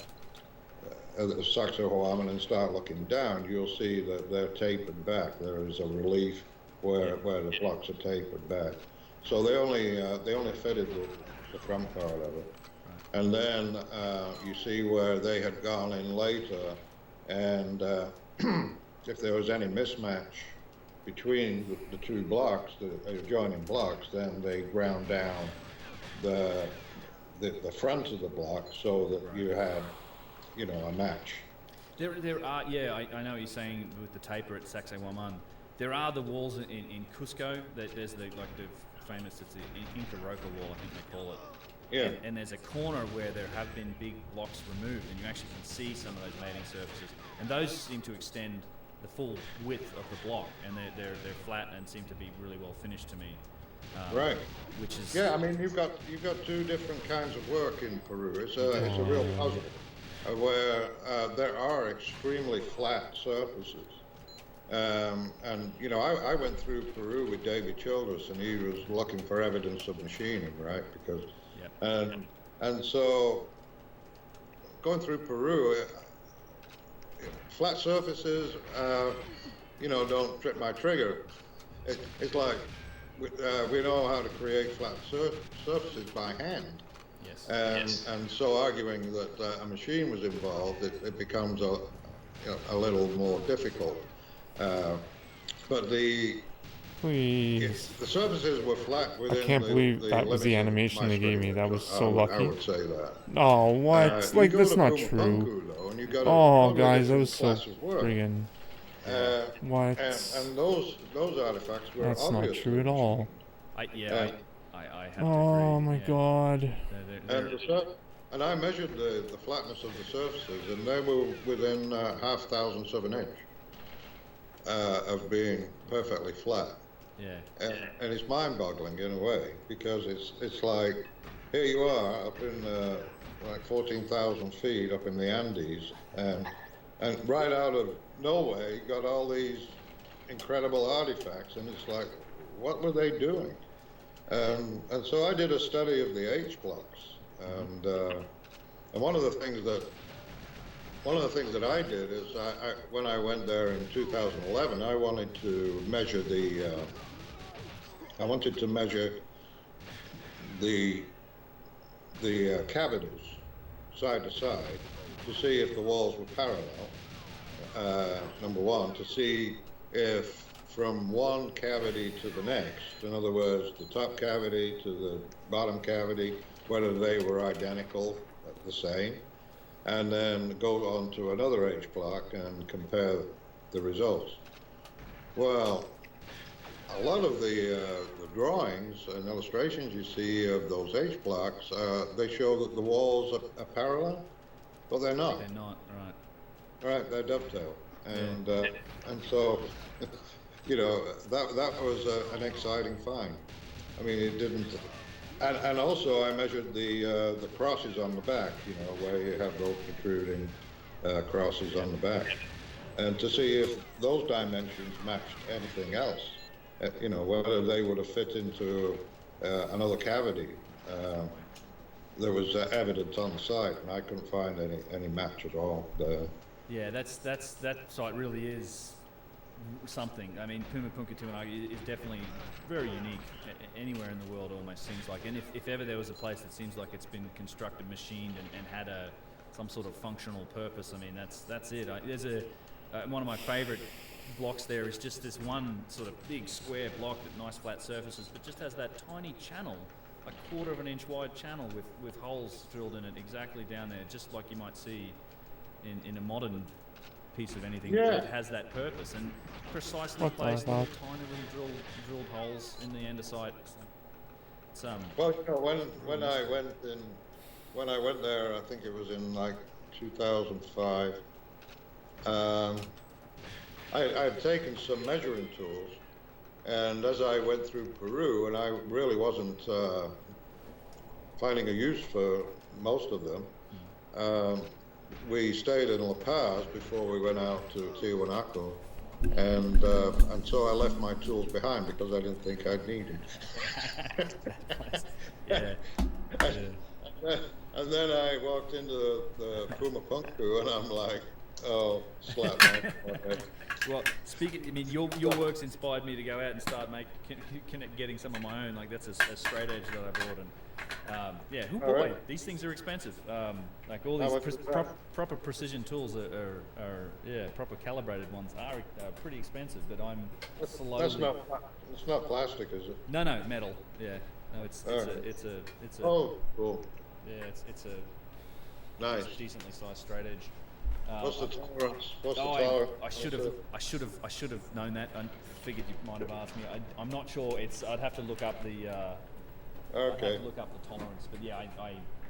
Saxo-Hawaman and start looking down. You'll see that they're tapered back. There is a relief where the blocks are tapered back. So they only fitted the front part of it. And then you see where they had gone in later, and if there was any mismatch between the two blocks, the adjoining blocks, then they ground down the front of the block so that you had, you know, a match. There are, I know what you're saying with the taper at Sacsayhuaman. There are the walls in Cusco. There's the famous, it's the Inca Roca wall, I think they call it. Yeah. And there's a corner where there have been big blocks removed, and you actually can see some of those mating surfaces. And those seem to extend the full width of the block, and they're flat and seem to be really well finished to me. Right. Which is, yeah. I mean, you've got two different kinds of work in Peru. It's a real puzzle where there are extremely flat surfaces. And you know, I went through Peru with David Childress, and he was looking for evidence of machining, right? Because and so going through Peru, flat surfaces, you know, don't trip my trigger. It's like we know how to create flat surfaces by hand. yes. And so arguing that a machine was involved, it becomes a little more difficult. But Please. the surfaces were flat within I can't believe that was the animation they gave me. That was so lucky. I would say that. Oh, what? Like, that's not true. Oh, guys, that was so friggin'. What? And those artifacts were That's not true at all. I have to agree. Oh my yeah. God. And I measured the flatness of the surfaces, and they were within half thousandths of an inch of being perfectly flat. Yeah. And it's mind-boggling in a way, because it's like, here you are up in like 14,000 feet up in the Andes, and right out of nowhere you got all these incredible artifacts, and it's like, what were they doing? And so I did a study of the H blocks, and one of the things that one of the things that I did is when I went there in 2011, I wanted to measure the cavities side to side to see if the walls were parallel. Number one, to see if from one cavity to the next, in other words, the top cavity to the bottom cavity, whether they were identical, the same, and then go on to another H block and compare the results. Well, a lot of the drawings and illustrations you see of those H blocks, they show that the walls are parallel, but they're not. They're not, right. Right, they're dovetail. And so, you know, that was an exciting find. I mean, it didn't, and also I measured the crosses on the back, you know, where you have those protruding crosses on the back, and to see if those dimensions matched anything else, you know, whether they would have fit into another cavity. There was evidence on the site, and I couldn't find any match at all. Yeah, that site really is something. I mean, Puma Punka Tuanagi is definitely very unique anywhere in the world, almost seems like. And if ever there was a place that seems like it's been constructed, machined, and had some sort of functional purpose, I mean, that's it. There's one of my favourite blocks there is just this one sort of big square block with nice flat surfaces, but just has that tiny channel, a 1/4 of an inch wide channel with holes drilled in it exactly down there, just like you might see in a modern piece of anything that has that purpose, and precisely placed little tiny little drilled holes in the andesite. It's Well, you know, when I went there, I think it was in like 2005. I had taken some measuring tools, and as I went through Peru, and I really wasn't finding a use for most of them. We stayed in La Paz before we went out to Tiwanaku, and so I left my tools behind because I didn't think I'd need it. Yeah. And then I walked into the Puma Punku, and I'm like, oh, slap my head. Well, I mean, your work's inspired me to go out and start getting some of my own. Like that's a straight edge that I bought, and yeah, boy, right. These things are expensive. Like all these proper precision tools are proper calibrated ones are pretty expensive. But I'm slowly. It's not plastic, is it? No, metal. Yeah, no, it's a. Oh, cool. Yeah, it's a nice, decently sized straight edge. What's the tolerance? I should have known that. I figured you might have asked me. I'm not sure. I'd have to look up the. Okay. I'd have to look up the tolerance, but yeah,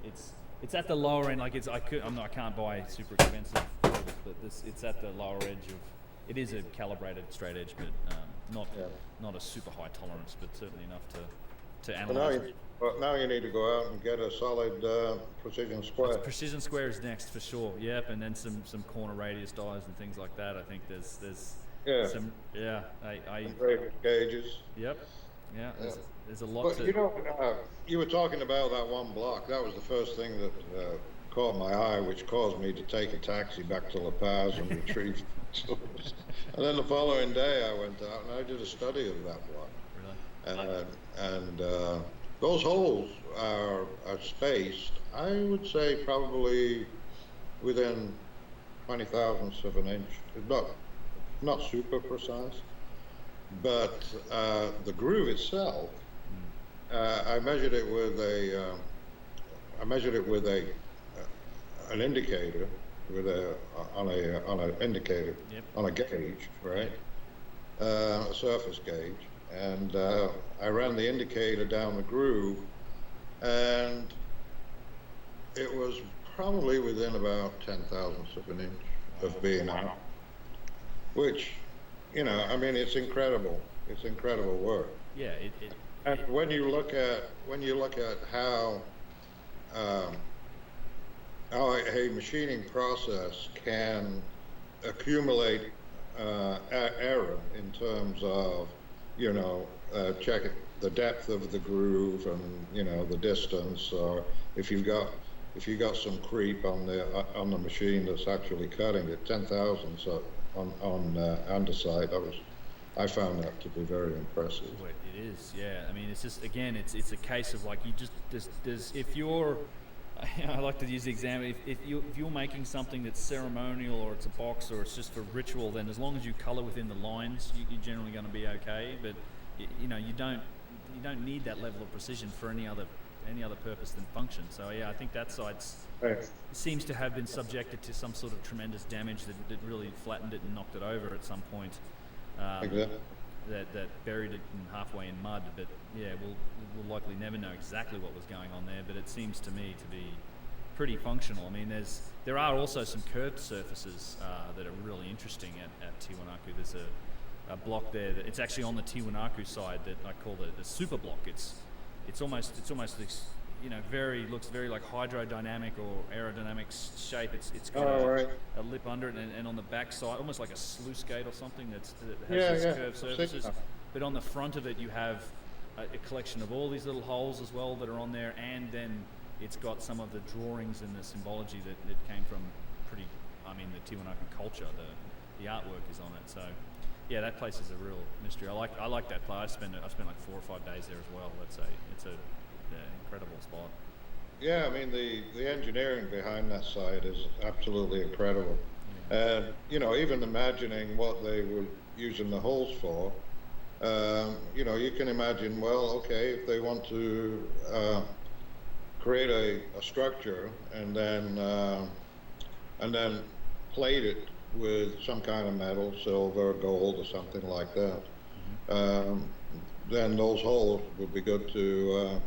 it's at the lower end. Like I can't buy super expensive, but it's at the lower edge of. It is a calibrated straight edge, but not a super high tolerance, but certainly enough to analyze. Well, now you need to go out and get a solid precision square. Precision square is next for sure. Yep, and then some corner radius dies and things like that. I think there's some gauges. Yep. Yeah. There's a lot. But you know, you were talking about that one block. That was the first thing that caught my eye, which caused me to take a taxi back to La Paz and retrieve tools. And then the following day, I went out and I did a study of that block. Really? And those holes are spaced, I would say, probably within 20 thousandths of an inch. Not super precise, but the groove itself, I measured it with an indicator on an indicator, yep. On a gauge, right? A surface gauge. And I ran the indicator down the groove, and it was probably within about 10 thousandths of an inch of being out. Which, you know, I mean, it's incredible. It's incredible work. Yeah. And when you look at how a machining process can accumulate error in terms of, you know, checking the depth of the groove and, you know, the distance, or if you've got if you got some creep on the machine that's actually cutting it, 10,000 so on andesite, I found that to be very impressive. Well, it is, yeah. I mean, it's just, again, it's a case of like, you just, there's if you're, I like to use the example, if you're making something that's ceremonial, or it's a box, or it's just for ritual, then as long as you color within the lines, you're generally going to be okay. But you know, you don't need that level of precision for any other purpose than function. So yeah, I think that side's seems to have been subjected to some sort of tremendous damage that really flattened it and knocked it over at some point. Exactly. That buried it halfway in mud. But yeah, we'll likely never know exactly what was going on there. But it seems to me to be pretty functional. I mean, there are also some curved surfaces that are really interesting at Tiwanaku. There's a block there that it's actually on the Tiwanaku side that I call the super block. It's almost you know, looks very like hydrodynamic or aerodynamic shape. It's got a lip under it, and on the back side, almost like a sluice gate or something that has these curved surfaces. But on the front of it, you have a collection of all these little holes as well that are on there, and then it's got some of the drawings and the symbology that came from the Tiwanaku culture. The artwork is on it. So yeah, that place is a real mystery. I like that place. I spent like 4 or 5 days there as well. It's a incredible spot. Yeah, I mean, the engineering behind that site is absolutely incredible. And, you know, even imagining what they were using the holes for, you know, you can imagine, well, okay, if they want to create a structure and then plate it with some kind of metal, silver, gold, or something like that, then those holes would be good to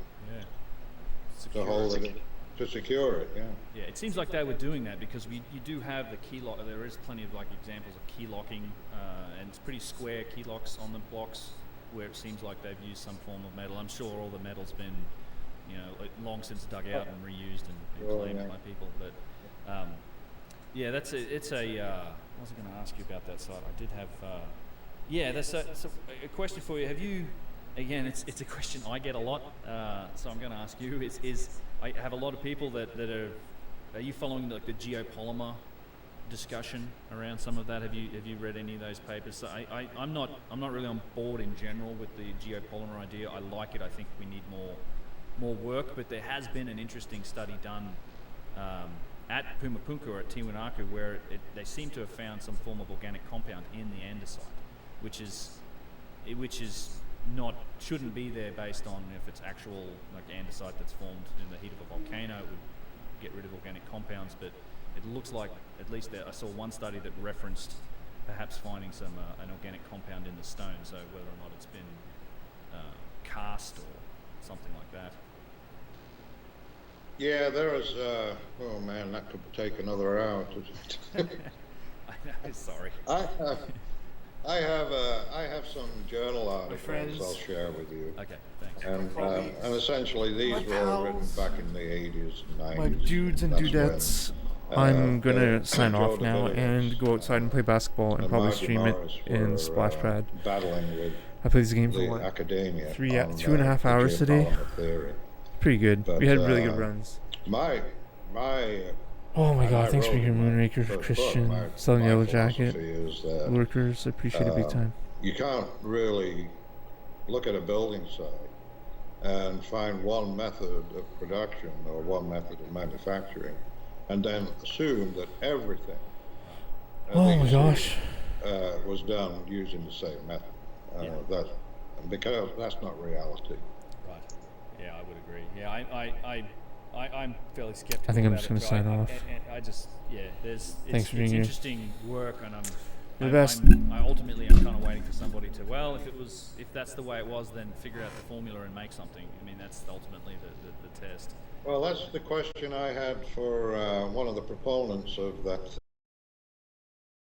hold it, to secure it. Yeah, it seems like they were doing that because you do have the key lock. There is plenty of like examples of key locking, and it's pretty square key locks on the blocks where it seems like they've used some form of metal. I'm sure all the metal's been, you know, long since dug out and reused and claimed by people. But yeah, it's a. I was going to ask you about that site. I did have. That's a question for you. Have you? Again, it's a question I get a lot, so I'm going to ask you. Is I have a lot of people that are you following like the geopolymer discussion around some of that? Have you read any of those papers? So I'm not really on board in general with the geopolymer idea. I like it. I think we need more work, but there has been an interesting study done at Pumapunku or at Tiwanaku where they seem to have found some form of organic compound in the andesite, which shouldn't be there based on if it's actual like andesite that's formed in the heat of a volcano. It would get rid of organic compounds, but it looks like, at least I saw one study that referenced perhaps finding an organic compound in the stone, so whether or not it's been cast or something like that. Yeah, there is, oh man, that could take another hour. I know, sorry. I have some journal articles I'll share with you. Okay, thanks. And essentially these were all written back in the 80s and 90s. My dudes and dudettes, I'm going to sign off now and go outside and play basketball and probably stream it in Splashpad. Battling with I played this game for what? 2.5 hours today. Pretty good. We had really good runs. Oh my god, thanks for your Moonraker, Christian, Southern Yellow Jacket, Lurkers, appreciate it big time. You can't really look at a building site and find one method of production or one method of manufacturing and then assume that everything was done using the same method. Because that's not reality. Right. Yeah, I would agree. Yeah, I'm fairly skeptical. I think I'm about just going to it, sign off. It's interesting work, and the best. I ultimately am kind of waiting for somebody to, if that's the way it was, then figure out the formula and make something. I mean, that's ultimately the test. Well, that's the question I had for one of the proponents of that